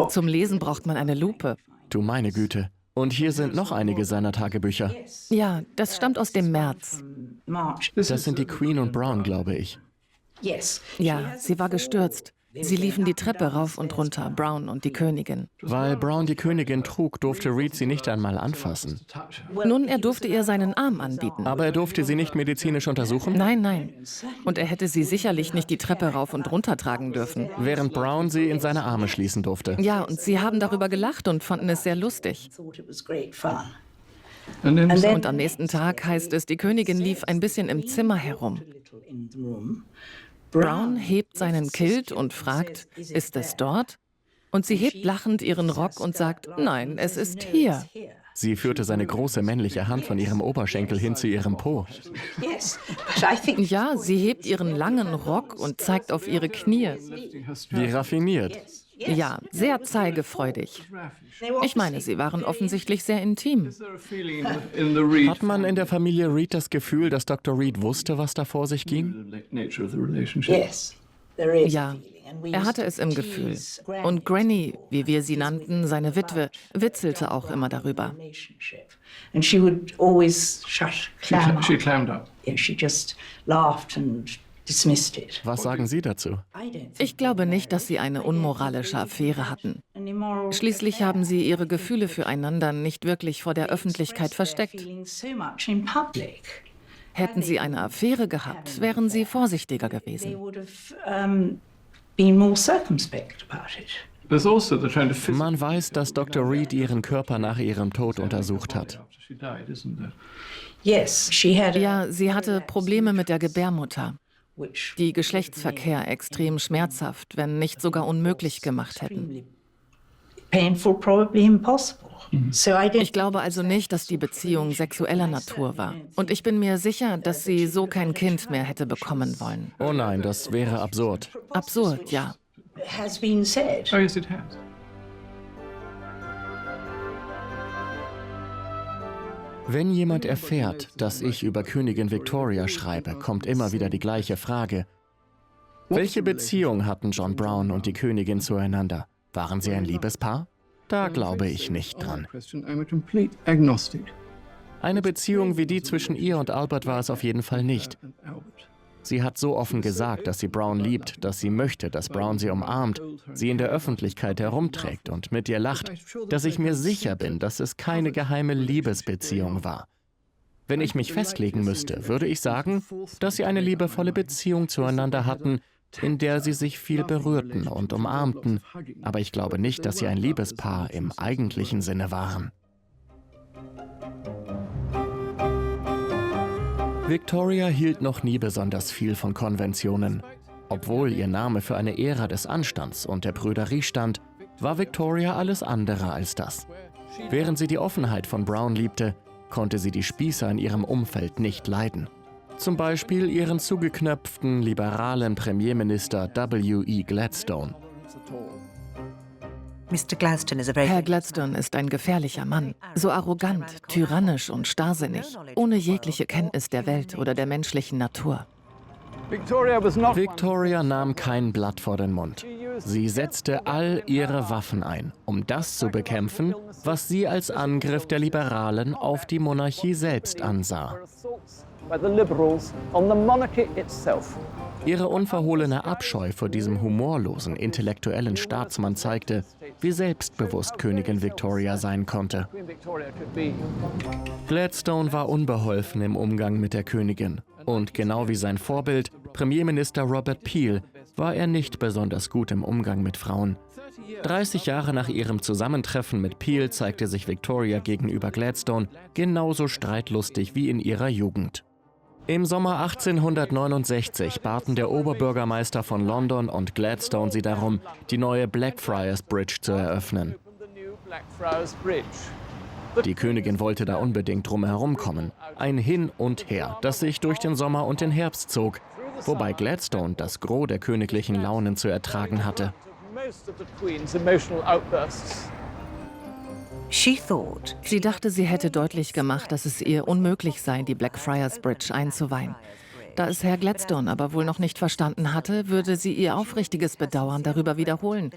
Zum Lesen braucht man eine Lupe. Du meine Güte. Und hier sind noch einige seiner Tagebücher. Ja, das stammt aus dem März. Das sind die Queen und Brown, glaube ich. Ja, sie war gestürzt. Sie liefen die Treppe rauf und runter, Brown und die Königin. Weil Brown die Königin trug, durfte Reed sie nicht einmal anfassen. Nun, er durfte ihr seinen Arm anbieten. Aber er durfte sie nicht medizinisch untersuchen? Nein, nein. Und er hätte sie sicherlich nicht die Treppe rauf und runter tragen dürfen. Während Brown sie in seine Arme schließen durfte. Ja, und sie haben darüber gelacht und fanden es sehr lustig. Und am nächsten Tag heißt es, die Königin lief ein bisschen im Zimmer herum. Brown hebt seinen Kilt und fragt, ist es dort? Und sie hebt lachend ihren Rock und sagt, nein, es ist hier. Sie führte seine große männliche Hand von ihrem Oberschenkel hin zu ihrem Po. Ja, sie hebt ihren langen Rock und zeigt auf ihre Knie. Wie raffiniert. Ja, sehr zeigefreudig. Ich meine, sie waren offensichtlich sehr intim. Hat man in der Familie Reed das Gefühl, dass Dr. Reed wusste, was da vor sich ging? Ja, er hatte es im Gefühl. Und Granny, wie wir sie nannten, seine Witwe, witzelte auch immer darüber. She clammed up. Was sagen Sie dazu? Ich glaube nicht, dass sie eine unmoralische Affäre hatten. Schließlich haben sie ihre Gefühle füreinander nicht wirklich vor der Öffentlichkeit versteckt. Hätten sie eine Affäre gehabt, wären sie vorsichtiger gewesen. Man weiß, dass Dr. Reed ihren Körper nach ihrem Tod untersucht hat. Ja, sie hatte Probleme mit der Gebärmutter, die Geschlechtsverkehr extrem schmerzhaft, wenn nicht sogar unmöglich gemacht hätten. Ich glaube also nicht, dass die Beziehung sexueller Natur war. Und ich bin mir sicher, dass sie so kein Kind mehr hätte bekommen wollen. Oh nein, das wäre absurd. Absurd, ja. Oh yes, it has. Wenn jemand erfährt, dass ich über Königin Victoria schreibe, kommt immer wieder die gleiche Frage. Welche Beziehung hatten John Brown und die Königin zueinander? Waren sie ein Liebespaar? Da glaube ich nicht dran. Eine Beziehung wie die zwischen ihr und Albert war es auf jeden Fall nicht. Sie hat so offen gesagt, dass sie Brown liebt, dass sie möchte, dass Brown sie umarmt, sie in der Öffentlichkeit herumträgt und mit ihr lacht, dass ich mir sicher bin, dass es keine geheime Liebesbeziehung war. Wenn ich mich festlegen müsste, würde ich sagen, dass sie eine liebevolle Beziehung zueinander hatten, in der sie sich viel berührten und umarmten, aber ich glaube nicht, dass sie ein Liebespaar im eigentlichen Sinne waren. Victoria hielt noch nie besonders viel von Konventionen. Obwohl ihr Name für eine Ära des Anstands und der Prüderie stand, war Victoria alles andere als das. Während sie die Offenheit von Brown liebte, konnte sie die Spießer in ihrem Umfeld nicht leiden. Zum Beispiel ihren zugeknöpften, liberalen Premierminister W.E. Gladstone. Herr Gladstone ist ein gefährlicher Mann. So arrogant, tyrannisch und starrsinnig, ohne jegliche Kenntnis der Welt oder der menschlichen Natur. Victoria nahm kein Blatt vor den Mund. Sie setzte all ihre Waffen ein, um das zu bekämpfen, was sie als Angriff der Liberalen auf die Monarchie selbst ansah. by the Liberals on the monarchy itself. Ihre unverhohlene Abscheu vor diesem humorlosen, intellektuellen Staatsmann zeigte, wie selbstbewusst Königin Victoria sein konnte. Gladstone war unbeholfen im Umgang mit der Königin. Und genau wie sein Vorbild, Premierminister Robert Peel, war er nicht besonders gut im Umgang mit Frauen. 30 Jahre nach ihrem Zusammentreffen mit Peel zeigte sich Victoria gegenüber Gladstone genauso streitlustig wie in ihrer Jugend. Im Sommer 1869 baten der Oberbürgermeister von London und Gladstone sie darum, die neue Blackfriars Bridge zu eröffnen. Die Königin wollte da unbedingt drum herumkommen. Ein Hin und Her, das sich durch den Sommer und den Herbst zog, wobei Gladstone das Gros der königlichen Launen zu ertragen hatte. Sie dachte, sie hätte deutlich gemacht, dass es ihr unmöglich sei, die Blackfriars Bridge einzuweihen. Da es Herr Gladstone aber wohl noch nicht verstanden hatte, würde sie ihr aufrichtiges Bedauern darüber wiederholen,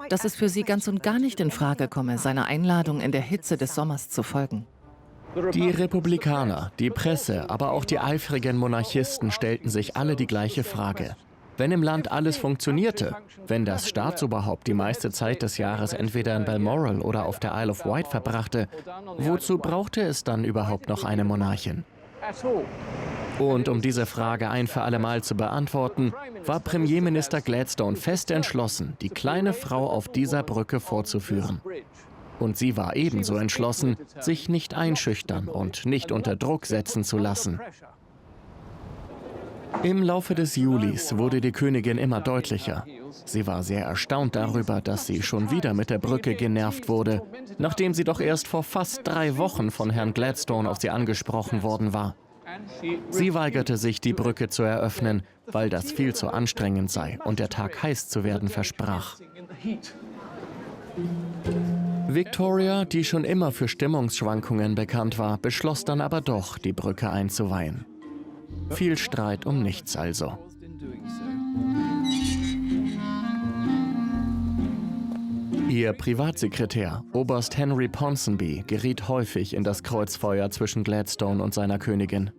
dass es für sie ganz und gar nicht in Frage komme, seiner Einladung in der Hitze des Sommers zu folgen. Die Republikaner, die Presse, aber auch die eifrigen Monarchisten stellten sich alle die gleiche Frage. Wenn im Land alles funktionierte, wenn das Staatsoberhaupt die meiste Zeit des Jahres entweder in Balmoral oder auf der Isle of Wight verbrachte, wozu brauchte es dann überhaupt noch eine Monarchin? Und um diese Frage ein für alle Mal zu beantworten, war Premierminister Gladstone fest entschlossen, die kleine Frau auf dieser Brücke vorzuführen. Und sie war ebenso entschlossen, sich nicht einschüchtern und nicht unter Druck setzen zu lassen. Im Laufe des Julis wurde die Königin immer deutlicher. Sie war sehr erstaunt darüber, dass sie schon wieder mit der Brücke genervt wurde, nachdem sie doch erst vor fast 3 Wochen von Herrn Gladstone auf sie angesprochen worden war. Sie weigerte sich, die Brücke zu eröffnen, weil das viel zu anstrengend sei und der Tag heiß zu werden versprach. Victoria, die schon immer für Stimmungsschwankungen bekannt war, beschloss dann aber doch, die Brücke einzuweihen. Viel Streit um nichts also. Ihr Privatsekretär, Oberst Henry Ponsonby, geriet häufig in das Kreuzfeuer zwischen Gladstone und seiner Königin.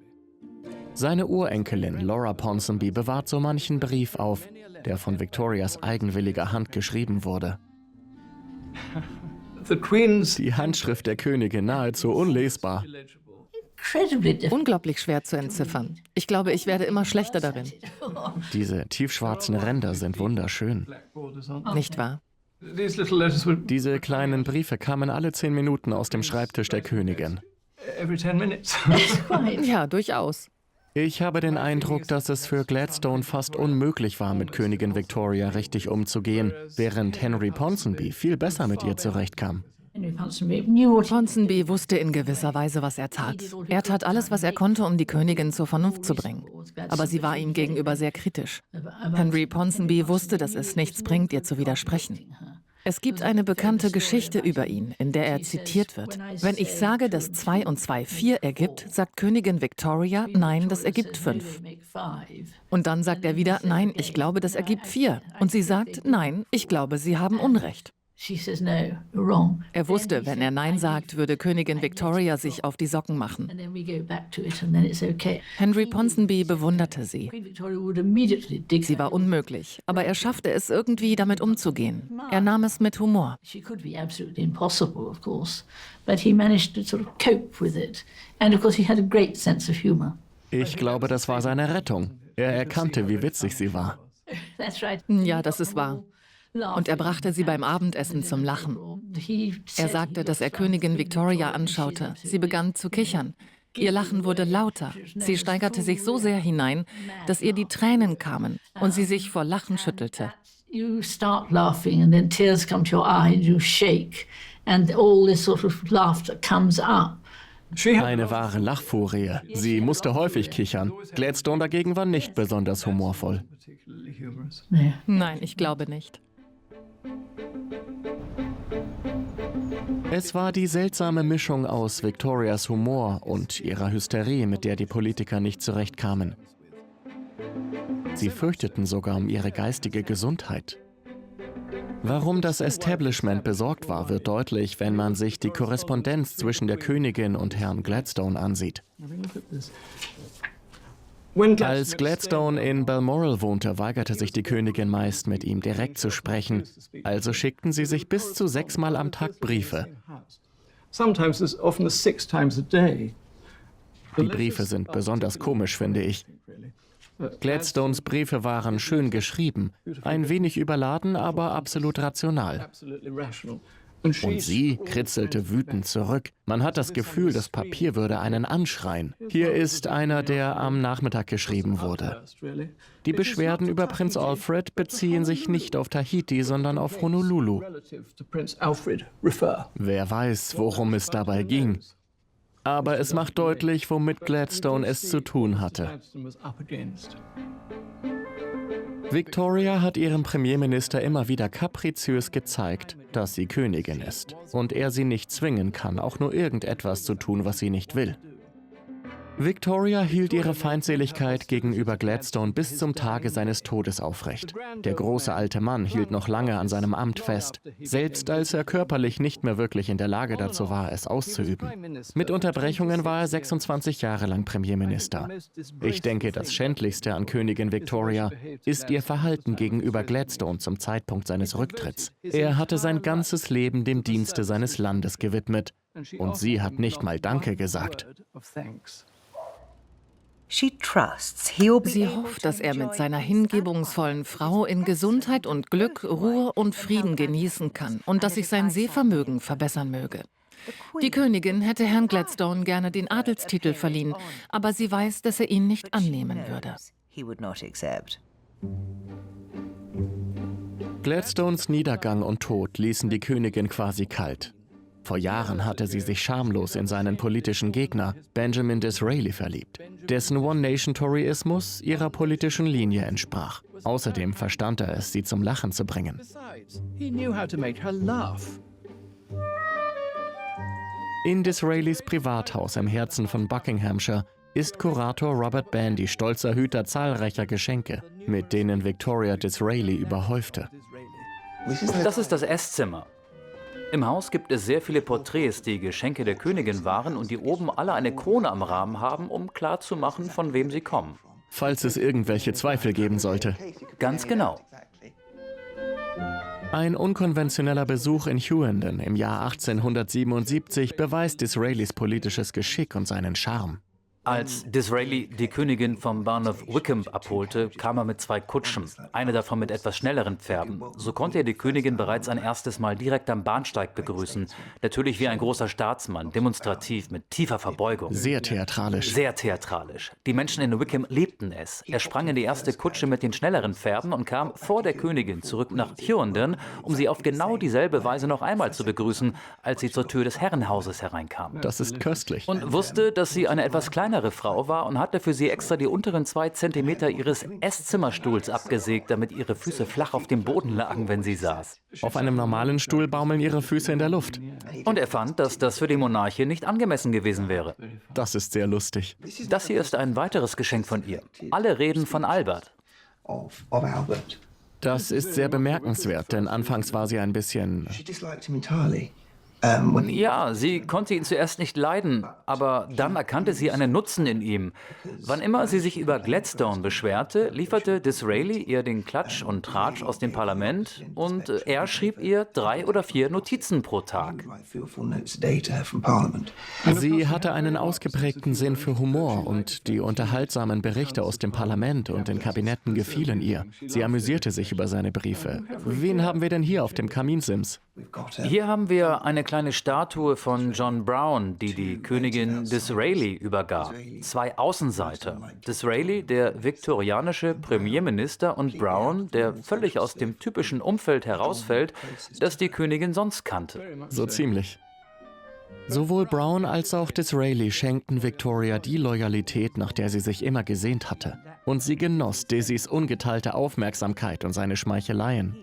Seine Urenkelin Laura Ponsonby bewahrt so manchen Brief auf, der von Victorias eigenwilliger Hand geschrieben wurde. Die Handschrift der Königin nahezu unlesbar. Unglaublich schwer zu entziffern. Ich glaube, ich werde immer schlechter darin. Diese tiefschwarzen Ränder sind wunderschön. Nicht wahr? Diese kleinen Briefe kamen alle 10 Minuten aus dem Schreibtisch der Königin. Ja, durchaus. Ich habe den Eindruck, dass es für Gladstone fast unmöglich war, mit Königin Victoria richtig umzugehen, während Henry Ponsonby viel besser mit ihr zurechtkam. Ponsonby wusste in gewisser Weise, was er tat. Er tat alles, was er konnte, um die Königin zur Vernunft zu bringen. Aber sie war ihm gegenüber sehr kritisch. Henry Ponsonby wusste, dass es nichts bringt, ihr zu widersprechen. Es gibt eine bekannte Geschichte über ihn, in der er zitiert wird. Wenn ich sage, dass 2 und 2 4 ergibt, sagt Königin Victoria, nein, das ergibt 5. Und dann sagt er wieder, nein, ich glaube, das ergibt 4. Und sie sagt, nein, ich glaube, Sie haben Unrecht. Er wusste, wenn er Nein sagt, würde Königin Victoria sich auf die Socken machen. Henry Ponsonby bewunderte sie. Sie war unmöglich, aber er schaffte es irgendwie, damit umzugehen. Er nahm es mit Humor. Ich glaube, das war seine Rettung. Er erkannte, wie witzig sie war. Ja, das ist wahr. Und er brachte sie beim Abendessen zum Lachen. Er sagte, dass er Königin Victoria anschaute. Sie begann zu kichern. Ihr Lachen wurde lauter. Sie steigerte sich so sehr hinein, dass ihr die Tränen kamen und sie sich vor Lachen schüttelte. You start laughing and then tears come to your eye and you shake and all this sort of laughter comes up. Eine wahre Lachfurie. Sie musste häufig kichern. Gladstone dagegen war nicht besonders humorvoll. Nein, ich glaube nicht. Es war die seltsame Mischung aus Victorias Humor und ihrer Hysterie, mit der die Politiker nicht zurechtkamen. Sie fürchteten sogar um ihre geistige Gesundheit. Warum das Establishment besorgt war, wird deutlich, wenn man sich die Korrespondenz zwischen der Königin und Herrn Gladstone ansieht. Als Gladstone in Balmoral wohnte, weigerte sich die Königin meist, mit ihm direkt zu sprechen. Also schickten sie sich bis zu 6 Mal am Tag Briefe. Die Briefe sind besonders komisch, finde ich. Gladstones Briefe waren schön geschrieben, ein wenig überladen, aber absolut rational. Und sie kritzelte wütend zurück. Man hat das Gefühl, das Papier würde einen anschreien. Hier ist einer, der am Nachmittag geschrieben wurde. Die Beschwerden über Prinz Alfred beziehen sich nicht auf Tahiti, sondern auf Honolulu. Wer weiß, worum es dabei ging. Aber es macht deutlich, womit Gladstone es zu tun hatte. Victoria hat ihrem Premierminister immer wieder kapriziös gezeigt, dass sie Königin ist und er sie nicht zwingen kann, auch nur irgendetwas zu tun, was sie nicht will. Victoria hielt ihre Feindseligkeit gegenüber Gladstone bis zum Tage seines Todes aufrecht. Der große alte Mann hielt noch lange an seinem Amt fest, selbst als er körperlich nicht mehr wirklich in der Lage dazu war, es auszuüben. Mit Unterbrechungen war er 26 Jahre lang Premierminister. Ich denke, das Schändlichste an Königin Victoria ist ihr Verhalten gegenüber Gladstone zum Zeitpunkt seines Rücktritts. Er hatte sein ganzes Leben dem Dienste seines Landes gewidmet und sie hat nicht mal Danke gesagt. Sie hofft, dass er mit seiner hingebungsvollen Frau in Gesundheit und Glück, Ruhe und Frieden genießen kann und dass sich sein Sehvermögen verbessern möge. Die Königin hätte Herrn Gladstone gerne den Adelstitel verliehen, aber sie weiß, dass er ihn nicht annehmen würde. Gladstones Niedergang und Tod ließen die Königin quasi kalt. Vor Jahren hatte sie sich schamlos in seinen politischen Gegner, Benjamin Disraeli, verliebt, dessen One-Nation-Toryismus ihrer politischen Linie entsprach. Außerdem verstand er es, sie zum Lachen zu bringen. In Disraelis Privathaus im Herzen von Buckinghamshire ist Kurator Robert Bandy stolzer Hüter zahlreicher Geschenke, mit denen Victoria Disraeli überhäufte. Das ist das Esszimmer. Im Haus gibt es sehr viele Porträts, die Geschenke der Königin waren und die oben alle eine Krone am Rahmen haben, um klarzumachen, von wem sie kommen. Falls es irgendwelche Zweifel geben sollte. Ganz genau. Ein unkonventioneller Besuch in Hughenden im Jahr 1877 beweist Disraelis politisches Geschick und seinen Charme. Als Disraeli die Königin vom Bahnhof Wickham abholte, kam er mit 2 Kutschen, eine davon mit etwas schnelleren Pferden. So konnte er die Königin bereits ein erstes Mal direkt am Bahnsteig begrüßen. Natürlich wie ein großer Staatsmann, demonstrativ, mit tiefer Verbeugung. Sehr theatralisch. Sehr theatralisch. Die Menschen in Wickham liebten es. Er sprang in die erste Kutsche mit den schnelleren Pferden und kam vor der Königin zurück nach Hughenden, um sie auf genau dieselbe Weise noch einmal zu begrüßen, als sie zur Tür des Herrenhauses hereinkam. Das ist köstlich. Und wusste, dass sie eine etwas kleinere Frau war und hatte für sie extra die unteren 2 Zentimeter ihres Esszimmerstuhls abgesägt, damit ihre Füße flach auf dem Boden lagen, wenn sie saß. Auf einem normalen Stuhl baumeln ihre Füße in der Luft. Und er fand, dass das für die Monarchin nicht angemessen gewesen wäre. Das ist sehr lustig. Das hier ist ein weiteres Geschenk von ihr. Alle reden von Albert. Das ist sehr bemerkenswert, denn anfangs war sie ein bisschen... Ja, sie konnte ihn zuerst nicht leiden, aber dann erkannte sie einen Nutzen in ihm. Wann immer sie sich über Gladstone beschwerte, lieferte Disraeli ihr den Klatsch und Tratsch aus dem Parlament und er schrieb ihr 3 oder 4 Notizen pro Tag. Sie hatte einen ausgeprägten Sinn für Humor und die unterhaltsamen Berichte aus dem Parlament und den Kabinetten gefielen ihr. Sie amüsierte sich über seine Briefe. Wen haben wir denn hier auf dem Kaminsims? Hier haben wir eine kleine Statue von John Brown, die die Königin Disraeli übergab. 2 Außenseiter. Disraeli, der viktorianische Premierminister, und Brown, der völlig aus dem typischen Umfeld herausfällt, das die Königin sonst kannte. So ziemlich. Sowohl Brown als auch Disraeli schenkten Victoria die Loyalität, nach der sie sich immer gesehnt hatte. Und sie genoss Dizys ungeteilte Aufmerksamkeit und seine Schmeicheleien.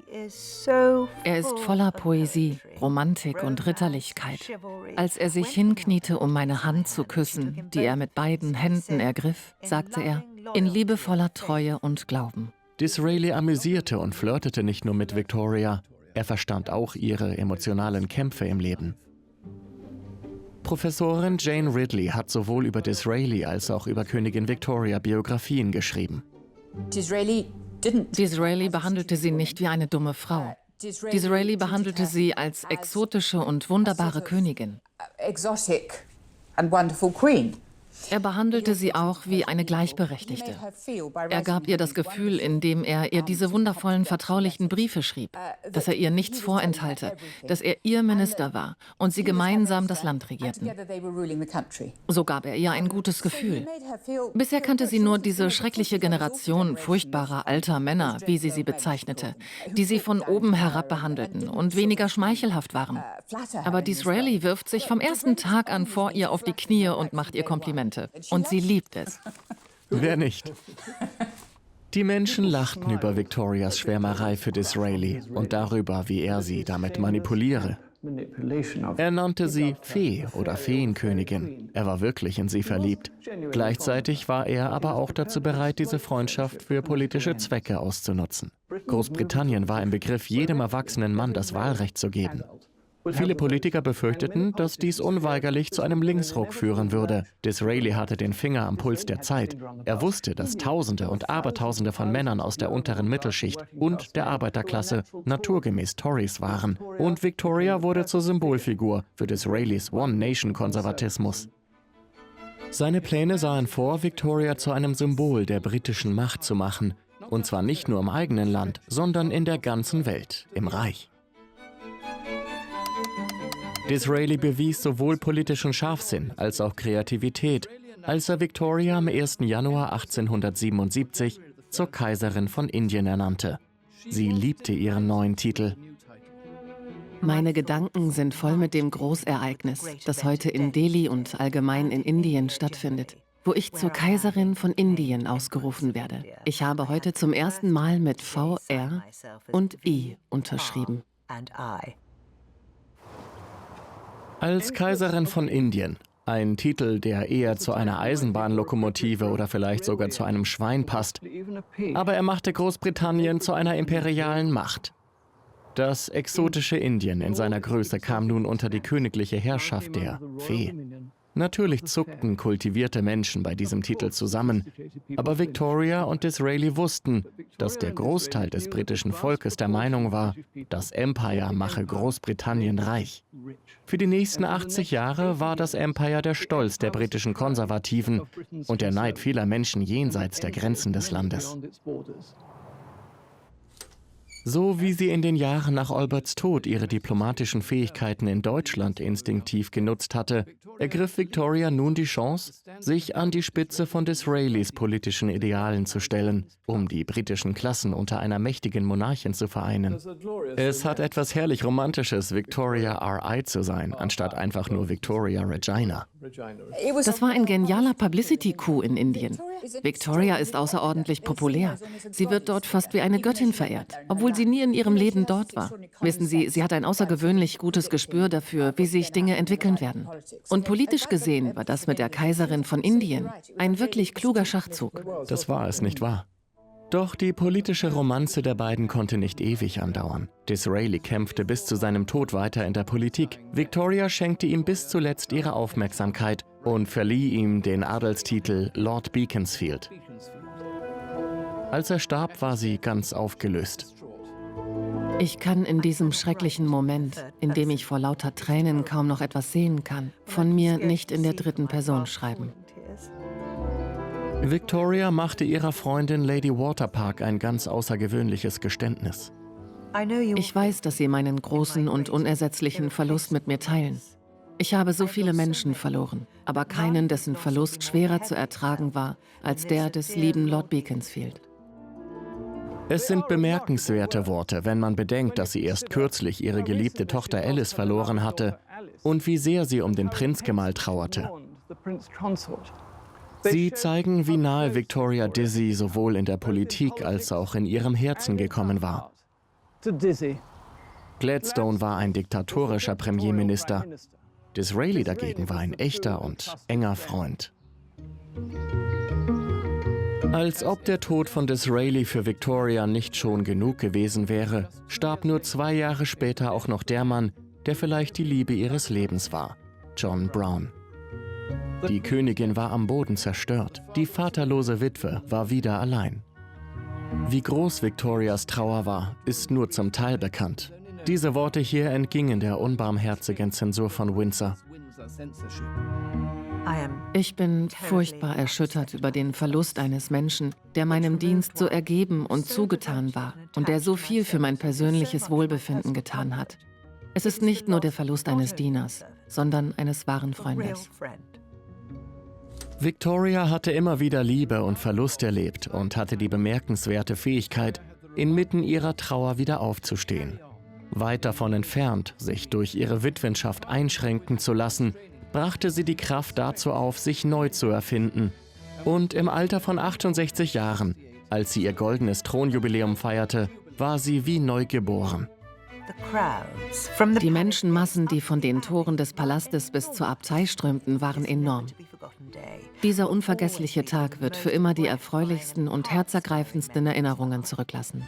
Er ist voller Poesie, Romantik und Ritterlichkeit. Als er sich hinkniete, um meine Hand zu küssen, die er mit beiden Händen ergriff, sagte er, in liebevoller Treue und Glauben. Disraeli amüsierte und flirtete nicht nur mit Victoria, er verstand auch ihre emotionalen Kämpfe im Leben. Professorin Jane Ridley hat sowohl über Disraeli als auch über Königin Victoria Biografien geschrieben. Disraeli behandelte sie nicht wie eine dumme Frau. Disraeli behandelte sie als exotische und wunderbare Königin. Er behandelte sie auch wie eine Gleichberechtigte. Er gab ihr das Gefühl, indem er ihr diese wundervollen, vertraulichen Briefe schrieb, dass er ihr nichts vorenthalte, dass er ihr Minister war und sie gemeinsam das Land regierten. So gab er ihr ein gutes Gefühl. Bisher kannte sie nur diese schreckliche Generation furchtbarer alter Männer, wie sie bezeichnete, die sie von oben herab behandelten und weniger schmeichelhaft waren. Aber Disraeli wirft sich vom ersten Tag an vor ihr auf die Knie und macht ihr Komplimente. Und sie liebt es. Wer nicht? Die Menschen lachten über Victorias Schwärmerei für Disraeli und darüber, wie er sie damit manipuliere. Er nannte sie Fee oder Feenkönigin. Er war wirklich in sie verliebt. Gleichzeitig war er aber auch dazu bereit, diese Freundschaft für politische Zwecke auszunutzen. Großbritannien war im Begriff, jedem erwachsenen Mann das Wahlrecht zu geben. Viele Politiker befürchteten, dass dies unweigerlich zu einem Linksruck führen würde. Disraeli hatte den Finger am Puls der Zeit. Er wusste, dass Tausende und Abertausende von Männern aus der unteren Mittelschicht und der Arbeiterklasse naturgemäß Tories waren. Und Victoria wurde zur Symbolfigur für Disraelis One-Nation-Konservatismus. Seine Pläne sahen vor, Victoria zu einem Symbol der britischen Macht zu machen. Und zwar nicht nur im eigenen Land, sondern in der ganzen Welt, im Reich. Disraeli bewies sowohl politischen Scharfsinn als auch Kreativität, als er Victoria am 1. Januar 1877 zur Kaiserin von Indien ernannte. Sie liebte ihren neuen Titel. Meine Gedanken sind voll mit dem Großereignis, das heute in Delhi und allgemein in Indien stattfindet, wo ich zur Kaiserin von Indien ausgerufen werde. Ich habe heute zum ersten Mal mit VR und I unterschrieben. Als Kaiserin von Indien, ein Titel, der eher zu einer Eisenbahnlokomotive oder vielleicht sogar zu einem Schwein passt. Aber er machte Großbritannien zu einer imperialen Macht. Das exotische Indien in seiner Größe kam nun unter die königliche Herrschaft der Fee. Natürlich zuckten kultivierte Menschen bei diesem Titel zusammen, aber Victoria und Disraeli wussten, dass der Großteil des britischen Volkes der Meinung war, das Empire mache Großbritannien reich. Für die nächsten 80 Jahre war das Empire der Stolz der britischen Konservativen und der Neid vieler Menschen jenseits der Grenzen des Landes. So wie sie in den Jahren nach Alberts Tod ihre diplomatischen Fähigkeiten in Deutschland instinktiv genutzt hatte, ergriff Victoria nun die Chance, sich an die Spitze von Disraelis politischen Idealen zu stellen, um die britischen Klassen unter einer mächtigen Monarchin zu vereinen. Es hat etwas herrlich Romantisches, Victoria R.I. zu sein, anstatt einfach nur Victoria Regina. Das war ein genialer Publicity-Coup in Indien. Victoria ist außerordentlich populär. Sie wird dort fast wie eine Göttin verehrt, obwohl sie nie in ihrem Leben dort war. Wissen Sie, sie hat ein außergewöhnlich gutes Gespür dafür, wie sich Dinge entwickeln werden. Und politisch gesehen war das mit der Kaiserin von Indien ein wirklich kluger Schachzug. Das war es, nicht wahr? Doch die politische Romanze der beiden konnte nicht ewig andauern. Disraeli kämpfte bis zu seinem Tod weiter in der Politik. Victoria schenkte ihm bis zuletzt ihre Aufmerksamkeit und verlieh ihm den Adelstitel Lord Beaconsfield. Als er starb, war sie ganz aufgelöst. Ich kann in diesem schrecklichen Moment, in dem ich vor lauter Tränen kaum noch etwas sehen kann, von mir nicht in der dritten Person schreiben. Victoria machte ihrer Freundin Lady Waterpark ein ganz außergewöhnliches Geständnis. Ich weiß, dass Sie meinen großen und unersetzlichen Verlust mit mir teilen. Ich habe so viele Menschen verloren, aber keinen, dessen Verlust schwerer zu ertragen war als der des lieben Lord Beaconsfield. Es sind bemerkenswerte Worte, wenn man bedenkt, dass sie erst kürzlich ihre geliebte Tochter Alice verloren hatte und wie sehr sie um den Prinzgemahl trauerte. Sie zeigen, wie nahe Victoria Dizzy sowohl in der Politik als auch in ihrem Herzen gekommen war. Gladstone war ein diktatorischer Premierminister. Disraeli dagegen war ein echter und enger Freund. Als ob der Tod von Disraeli für Victoria nicht schon genug gewesen wäre, starb nur 2 Jahre später auch noch der Mann, der vielleicht die Liebe ihres Lebens war. John Brown. Die Königin war am Boden zerstört. Die vaterlose Witwe war wieder allein. Wie groß Victorias Trauer war, ist nur zum Teil bekannt. Diese Worte hier entgingen der unbarmherzigen Zensur von Windsor. Ich bin furchtbar erschüttert über den Verlust eines Menschen, der meinem Dienst so ergeben und zugetan war und der so viel für mein persönliches Wohlbefinden getan hat. Es ist nicht nur der Verlust eines Dieners, sondern eines wahren Freundes. Victoria hatte immer wieder Liebe und Verlust erlebt und hatte die bemerkenswerte Fähigkeit, inmitten ihrer Trauer wieder aufzustehen. Weit davon entfernt, sich durch ihre Witwenschaft einschränken zu lassen, brachte sie die Kraft dazu auf, sich neu zu erfinden. Und im Alter von 68 Jahren, als sie ihr goldenes Thronjubiläum feierte, war sie wie neu geboren. Die Menschenmassen, die von den Toren des Palastes bis zur Abtei strömten, waren enorm. Dieser unvergessliche Tag wird für immer die erfreulichsten und herzergreifendsten Erinnerungen zurücklassen.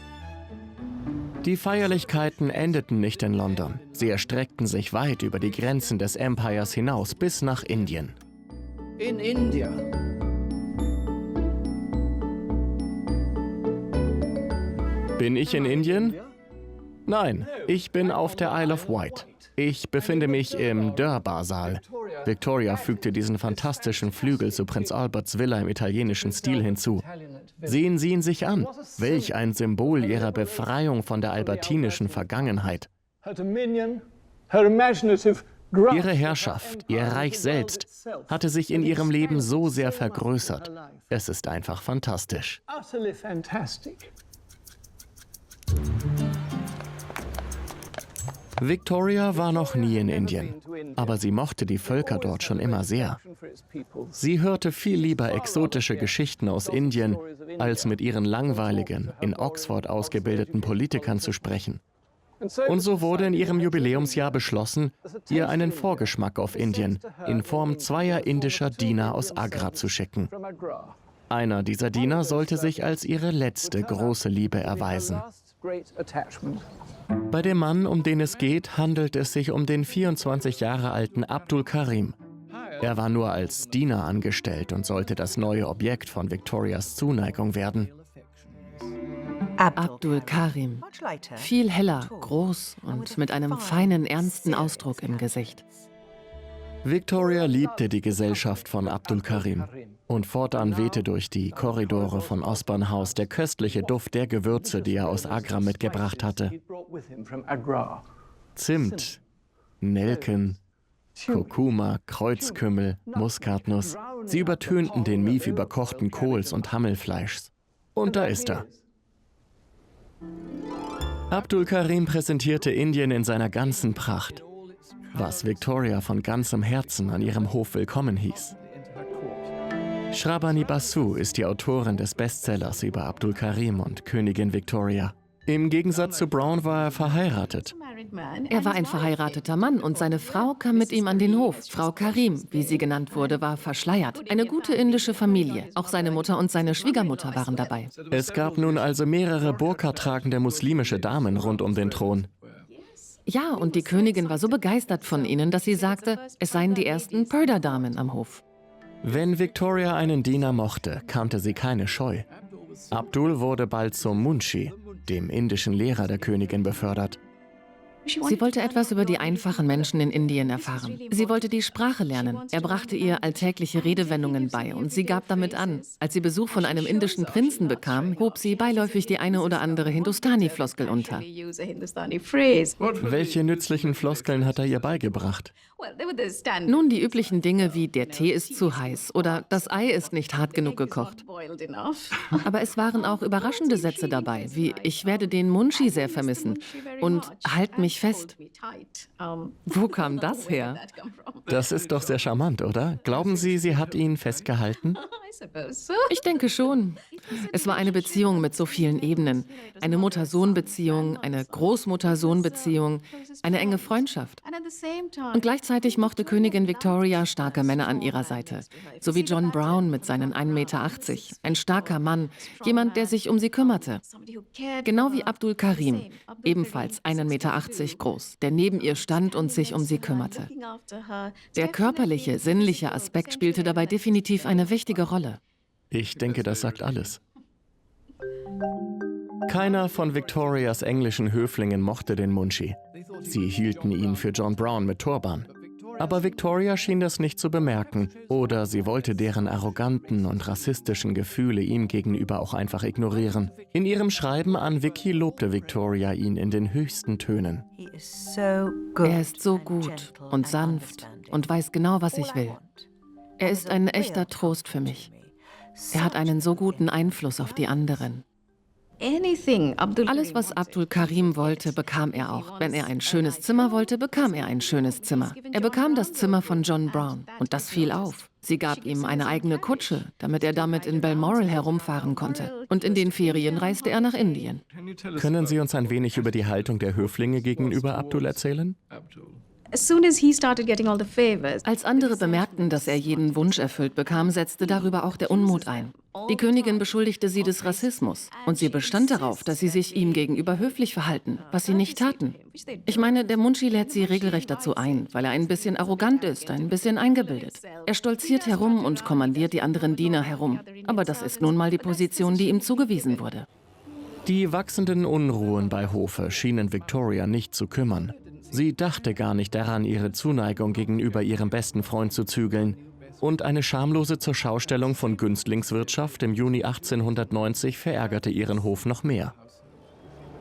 Die Feierlichkeiten endeten nicht in London. Sie erstreckten sich weit über die Grenzen des Empires hinaus bis nach Indien. In India, Bin ich in Indien? Nein, ich bin auf der Isle of Wight. Ich befinde mich im Durbar-Saal. Victoria fügte diesen fantastischen Flügel zu Prinz Alberts Villa im italienischen Stil hinzu. Sehen Sie ihn sich an. Welch ein Symbol ihrer Befreiung von der albertinischen Vergangenheit. her dominion, her imaginative grasp. Ihre Herrschaft, ihr Reich selbst, hatte sich in ihrem Leben so sehr vergrößert. Es ist einfach fantastisch. Utterly fantastic. Victoria war noch nie in Indien, aber sie mochte die Völker dort schon immer sehr. Sie hörte viel lieber exotische Geschichten aus Indien, als mit ihren langweiligen, in Oxford ausgebildeten Politikern zu sprechen. Und so wurde in ihrem Jubiläumsjahr beschlossen, ihr einen Vorgeschmack auf Indien in Form zweier indischer Diener aus Agra zu schicken. Einer dieser Diener sollte sich als ihre letzte große Liebe erweisen. Bei dem Mann, um den es geht, handelt es sich um den 24 Jahre alten Abdul Karim. Er war nur als Diener angestellt und sollte das neue Objekt von Victorias Zuneigung werden. Abdul Karim. Viel heller, groß und mit einem feinen, ernsten Ausdruck im Gesicht. Victoria liebte die Gesellschaft von Abdul Karim. Und fortan wehte durch die Korridore von Osborne House der köstliche Duft der Gewürze, die er aus Agra mitgebracht hatte. Zimt, Nelken, Kurkuma, Kreuzkümmel, Muskatnuss. Sie übertönten den Mief überkochten Kohls und Hammelfleischs. Und da ist er. Abdul Karim präsentierte Indien in seiner ganzen Pracht, was Victoria von ganzem Herzen an ihrem Hof willkommen hieß. Shrabani Basu ist die Autorin des Bestsellers über Abdul Karim und Königin Victoria. Im Gegensatz zu Brown war er verheiratet. Er war ein verheirateter Mann und seine Frau kam mit ihm an den Hof. Frau Karim, wie sie genannt wurde, war verschleiert. Eine gute indische Familie. Auch seine Mutter und seine Schwiegermutter waren dabei. Es gab nun also mehrere burka-tragende muslimische Damen rund um den Thron. Ja, und die Königin war so begeistert von ihnen, dass sie sagte, es seien die ersten Purdah-Damen am Hof. Wenn Victoria einen Diener mochte, kannte sie keine Scheu. Abdul wurde bald zum Munshi, dem indischen Lehrer der Königin, befördert. Sie wollte etwas über die einfachen Menschen in Indien erfahren. Sie wollte die Sprache lernen. Er brachte ihr alltägliche Redewendungen bei und sie gab damit an. Als sie Besuch von einem indischen Prinzen bekam, hob sie beiläufig die eine oder andere Hindustani-Floskel unter. Welche nützlichen Floskeln hat er ihr beigebracht? Nun, die üblichen Dinge wie der Tee ist zu heiß oder das Ei ist nicht hart genug gekocht. Aber es waren auch überraschende Sätze dabei, wie ich werde den Munshi sehr vermissen und halt mich fest. Wo kam das her? Das ist doch sehr charmant, oder? Glauben Sie, sie hat ihn festgehalten? Ich denke schon. Es war eine Beziehung mit so vielen Ebenen. Eine Mutter-Sohn-Beziehung, eine Großmutter-Sohn-Beziehung, eine enge Freundschaft. Und gleichzeitig mochte Königin Victoria starke Männer an ihrer Seite. So wie John Brown mit seinen 1,80 Meter. Ein starker Mann, jemand, der sich um sie kümmerte. Genau wie Abdul Karim, ebenfalls 1,80 Meter groß, der neben ihr stand und sich um sie kümmerte. Der körperliche, sinnliche Aspekt spielte dabei definitiv eine wichtige Rolle. Ich denke, das sagt alles. Keiner von Victorias englischen Höflingen mochte den Munshi. Sie hielten ihn für John Brown mit Turban. Aber Victoria schien das nicht zu bemerken, oder sie wollte deren arroganten und rassistischen Gefühle ihm gegenüber auch einfach ignorieren. In ihrem Schreiben an Vicky lobte Victoria ihn in den höchsten Tönen. Er ist so gut und sanft und weiß genau, was ich will. Er ist ein echter Trost für mich. Er hat einen so guten Einfluss auf die anderen. Alles, was Abdul Karim wollte, bekam er auch. Wenn er ein schönes Zimmer wollte, bekam er ein schönes Zimmer. Er bekam das Zimmer von John Brown und das fiel auf. Sie gab ihm eine eigene Kutsche, damit er damit in Balmoral herumfahren konnte. Und in den Ferien reiste er nach Indien. Können Sie uns ein wenig über die Haltung der Höflinge gegenüber Abdul erzählen? Als andere bemerkten, dass er jeden Wunsch erfüllt bekam, setzte darüber auch der Unmut ein. Die Königin beschuldigte sie des Rassismus und sie bestand darauf, dass sie sich ihm gegenüber höflich verhalten, was sie nicht taten. Ich meine, der Munshi lädt sie regelrecht dazu ein, weil er ein bisschen arrogant ist, ein bisschen eingebildet. Er stolziert herum und kommandiert die anderen Diener herum. Aber das ist nun mal die Position, die ihm zugewiesen wurde. Die wachsenden Unruhen bei Hofe schienen Victoria nicht zu kümmern. Sie dachte gar nicht daran, ihre Zuneigung gegenüber ihrem besten Freund zu zügeln. Und eine schamlose Zurschaustellung von Günstlingswirtschaft im Juni 1890 verärgerte ihren Hof noch mehr.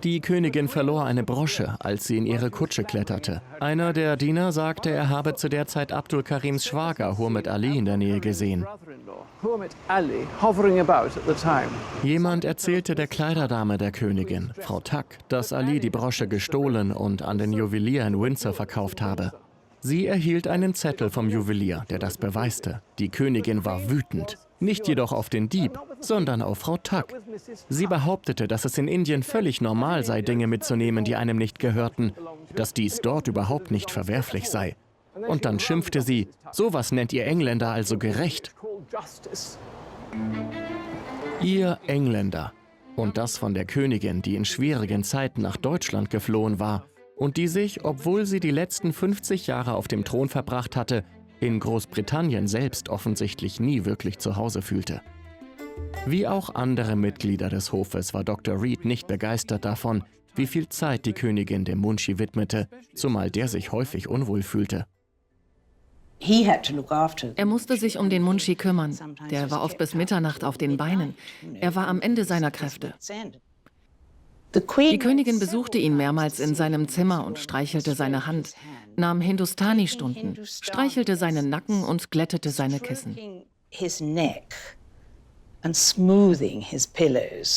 Die Königin verlor eine Brosche, als sie in ihre Kutsche kletterte. Einer der Diener sagte, er habe zu der Zeit Abdul Karims Schwager Hurmet Ali in der Nähe gesehen. Jemand erzählte der Kleiderdame der Königin, Frau Tuck, dass Ali die Brosche gestohlen und an den Juwelier in Windsor verkauft habe. Sie erhielt einen Zettel vom Juwelier, der das beweiste. Die Königin war wütend. Nicht jedoch auf den Dieb, sondern auf Frau Tuck. Sie behauptete, dass es in Indien völlig normal sei, Dinge mitzunehmen, die einem nicht gehörten, dass dies dort überhaupt nicht verwerflich sei. Und dann schimpfte sie, sowas nennt ihr Engländer also gerecht. Ihr Engländer. Und das von der Königin, die in schwierigen Zeiten nach Deutschland geflohen war und die sich, obwohl sie die letzten 50 Jahre auf dem Thron verbracht hatte, in Großbritannien selbst offensichtlich nie wirklich zu Hause fühlte. Wie auch andere Mitglieder des Hofes war Dr. Reed nicht begeistert davon, wie viel Zeit die Königin dem Munshi widmete, zumal der sich häufig unwohl fühlte. Er musste sich um den Munshi kümmern. Der war oft bis Mitternacht auf den Beinen. Er war am Ende seiner Kräfte. Die Königin besuchte ihn mehrmals in seinem Zimmer und streichelte seine Hand, nahm Hindustani-Stunden, streichelte seinen Nacken und glättete seine Kissen.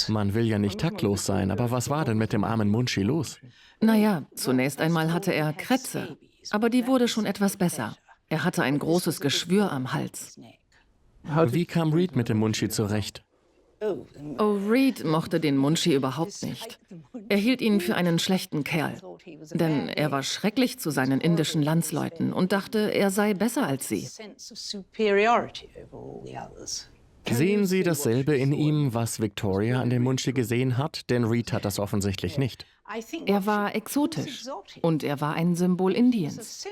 Man will ja nicht taktlos sein, aber was war denn mit dem armen Munshi los? Naja, zunächst einmal hatte er Krätze, aber die wurde schon etwas besser. Er hatte ein großes Geschwür am Hals. Wie kam Reed mit dem Munshi zurecht? Oh, Reed mochte den Munshi überhaupt nicht. Er hielt ihn für einen schlechten Kerl. Denn er war schrecklich zu seinen indischen Landsleuten und dachte, er sei besser als sie. Sehen Sie dasselbe in ihm, was Victoria an dem Munshi gesehen hat? Denn Reed hat das offensichtlich nicht. Er war exotisch und er war ein Symbol Indiens.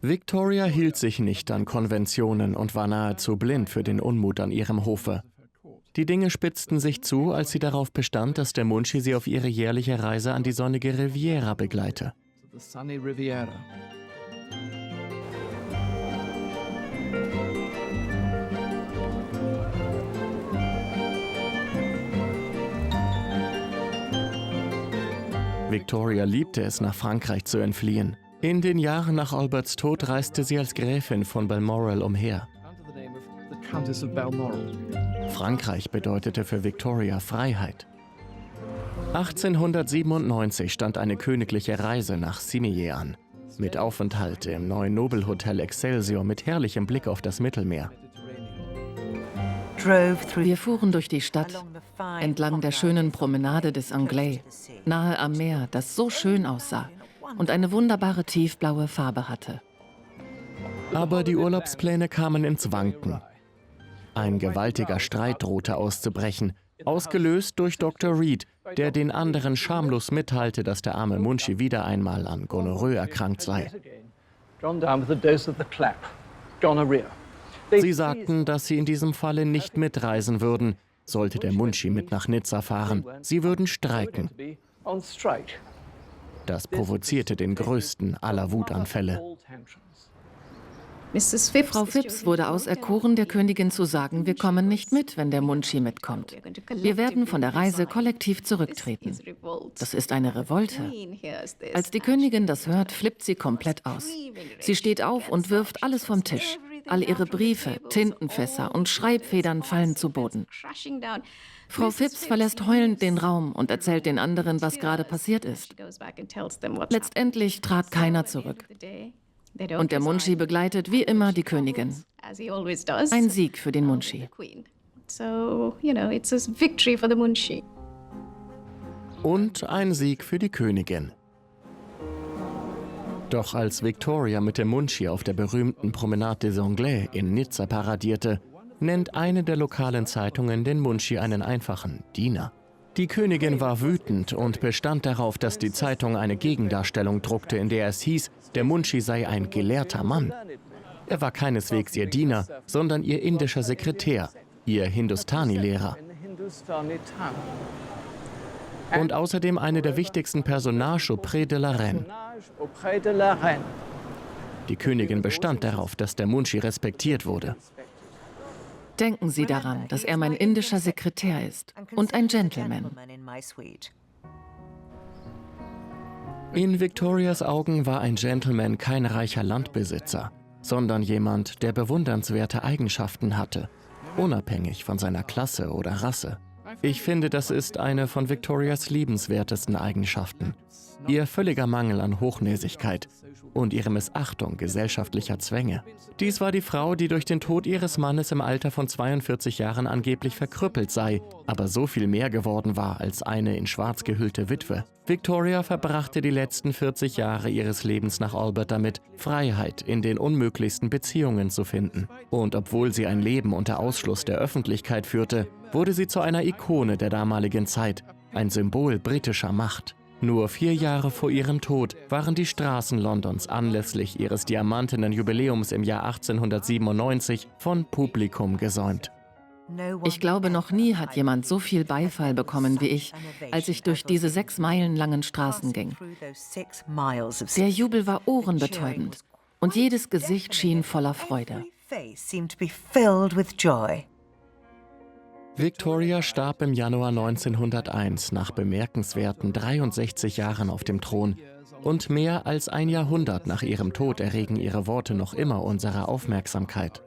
Victoria hielt sich nicht an Konventionen und war nahezu blind für den Unmut an ihrem Hofe. Die Dinge spitzten sich zu, als sie darauf bestand, dass der Munshi sie auf ihre jährliche Reise an die sonnige Riviera begleite. Victoria liebte es, nach Frankreich zu entfliehen. In den Jahren nach Alberts Tod reiste sie als Gräfin von Balmoral umher. Frankreich bedeutete für Victoria Freiheit. 1897 stand eine königliche Reise nach Cimiez an, mit Aufenthalt im neuen Nobelhotel Excelsior mit herrlichem Blick auf das Mittelmeer. Wir fuhren durch die Stadt, entlang der schönen Promenade des Anglais, nahe am Meer, das so schön aussah und eine wunderbare tiefblaue Farbe hatte. Aber die Urlaubspläne kamen ins Wanken. Ein gewaltiger Streit drohte auszubrechen, ausgelöst durch Dr. Reed, der den anderen schamlos mitteilte, dass der arme Munshi wieder einmal an Gonorrhoe erkrankt sei. Sie sagten, dass sie in diesem Falle nicht mitreisen würden, sollte der Munshi mit nach Nizza fahren. Sie würden streiken. Das provozierte den größten aller Wutanfälle. Frau Phipps wurde auserkoren, der Königin zu sagen, wir kommen nicht mit, wenn der Munshi mitkommt. Wir werden von der Reise kollektiv zurücktreten. Das ist eine Revolte. Als die Königin das hört, flippt sie komplett aus. Sie steht auf und wirft alles vom Tisch. All ihre Briefe, Tintenfässer und Schreibfedern fallen zu Boden. Frau Phipps verlässt heulend den Raum und erzählt den anderen, was gerade passiert ist. Letztendlich trat keiner zurück. Und der Munshi begleitet wie immer die Königin. Ein Sieg für den Munshi. Und ein Sieg für die Königin. Doch als Victoria mit dem Munshi auf der berühmten Promenade des Anglais in Nizza paradierte, nennt eine der lokalen Zeitungen den Munshi einen einfachen Diener. Die Königin war wütend und bestand darauf, dass die Zeitung eine Gegendarstellung druckte, in der es hieß, der Munshi sei ein gelehrter Mann. Er war keineswegs ihr Diener, sondern ihr indischer Sekretär, ihr Hindustani-Lehrer. Und außerdem eine der wichtigsten Personages auprès de la Reine. Die Königin bestand darauf, dass der Munshi respektiert wurde. Denken Sie daran, dass er mein indischer Sekretär ist und ein Gentleman. In Victorias Augen war ein Gentleman kein reicher Landbesitzer, sondern jemand, der bewundernswerte Eigenschaften hatte, unabhängig von seiner Klasse oder Rasse. Ich finde, das ist eine von Victorias liebenswertesten Eigenschaften. Ihr völliger Mangel an Hochnäsigkeit und ihre Missachtung gesellschaftlicher Zwänge. Dies war die Frau, die durch den Tod ihres Mannes im Alter von 42 Jahren angeblich verkrüppelt sei, aber so viel mehr geworden war als eine in schwarz gehüllte Witwe. Victoria verbrachte die letzten 40 Jahre ihres Lebens nach Albert damit, Freiheit in den unmöglichsten Beziehungen zu finden. Und obwohl sie ein Leben unter Ausschluss der Öffentlichkeit führte, wurde sie zu einer Ikone der damaligen Zeit, ein Symbol britischer Macht. Nur 4 Jahre vor ihrem Tod waren die Straßen Londons anlässlich ihres diamantenen Jubiläums im Jahr 1897 von Publikum gesäumt. Ich glaube, noch nie hat jemand so viel Beifall bekommen wie ich, als ich durch diese 6 Meilen langen Straßen ging. Der Jubel war ohrenbetäubend und jedes Gesicht schien voller Freude. Victoria starb im Januar 1901 nach bemerkenswerten 63 Jahren auf dem Thron. Und mehr als ein Jahrhundert nach ihrem Tod erregen ihre Worte noch immer unsere Aufmerksamkeit.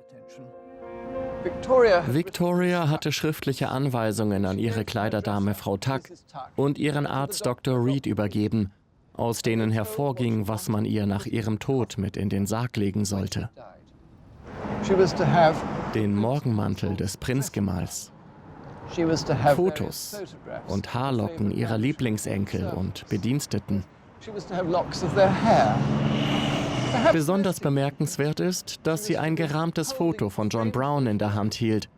Victoria hatte schriftliche Anweisungen an ihre Kleiderdame Frau Tuck und ihren Arzt Dr. Reed übergeben, aus denen hervorging, was man ihr nach ihrem Tod mit in den Sarg legen sollte. Den Morgenmantel des Prinzgemahls, Fotos und Haarlocken ihrer Lieblingsenkel und Bediensteten. Besonders bemerkenswert ist, dass sie ein gerahmtes Foto von John Brown in der Hand hielt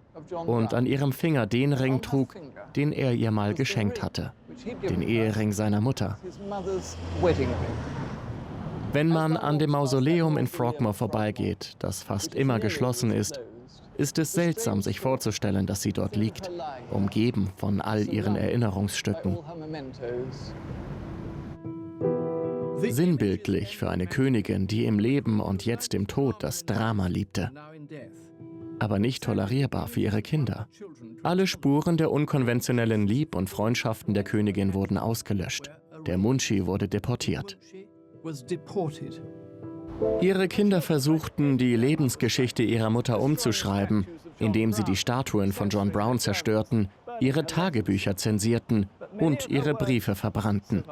und an ihrem Finger den Ring trug, den er ihr mal geschenkt hatte, den Ehering seiner Mutter. Wenn man an dem Mausoleum in Frogmore vorbeigeht, das fast immer geschlossen ist es seltsam, sich vorzustellen, dass sie dort liegt, umgeben von all ihren Erinnerungsstücken. Sinnbildlich für eine Königin, die im Leben und jetzt im Tod das Drama liebte. Aber nicht tolerierbar für ihre Kinder. Alle Spuren der unkonventionellen Lieb- und Freundschaften der Königin wurden ausgelöscht. Der Munshi wurde deportiert. Ihre Kinder versuchten, die Lebensgeschichte ihrer Mutter umzuschreiben, indem sie die Statuen von John Brown zerstörten, ihre Tagebücher zensierten und ihre Briefe verbrannten.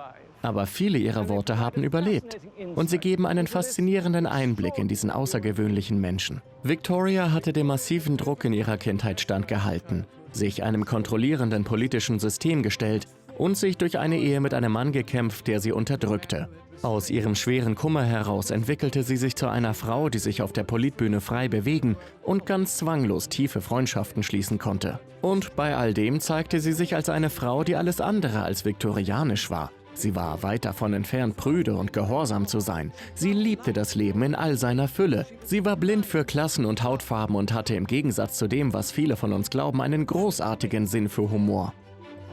Aber viele ihrer Worte haben überlebt. und sie geben einen faszinierenden Einblick in diesen außergewöhnlichen Menschen. Victoria hatte dem massiven Druck in ihrer Kindheit standgehalten, sich einem kontrollierenden politischen System gestellt und sich durch eine Ehe mit einem Mann gekämpft, der sie unterdrückte. Aus ihrem schweren Kummer heraus entwickelte sie sich zu einer Frau, die sich auf der Politbühne frei bewegen und ganz zwanglos tiefe Freundschaften schließen konnte. Und bei all dem zeigte sie sich als eine Frau, die alles andere als viktorianisch war. Sie war weit davon entfernt, prüde und gehorsam zu sein. Sie liebte das Leben in all seiner Fülle. Sie war blind für Klassen und Hautfarben und hatte im Gegensatz zu dem, was viele von uns glauben, einen großartigen Sinn für Humor.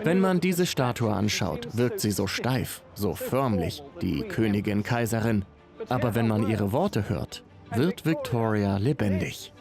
Wenn man diese Statue anschaut, wirkt sie so steif, so förmlich, die Königin, Kaiserin. Aber wenn man ihre Worte hört, wird Victoria lebendig.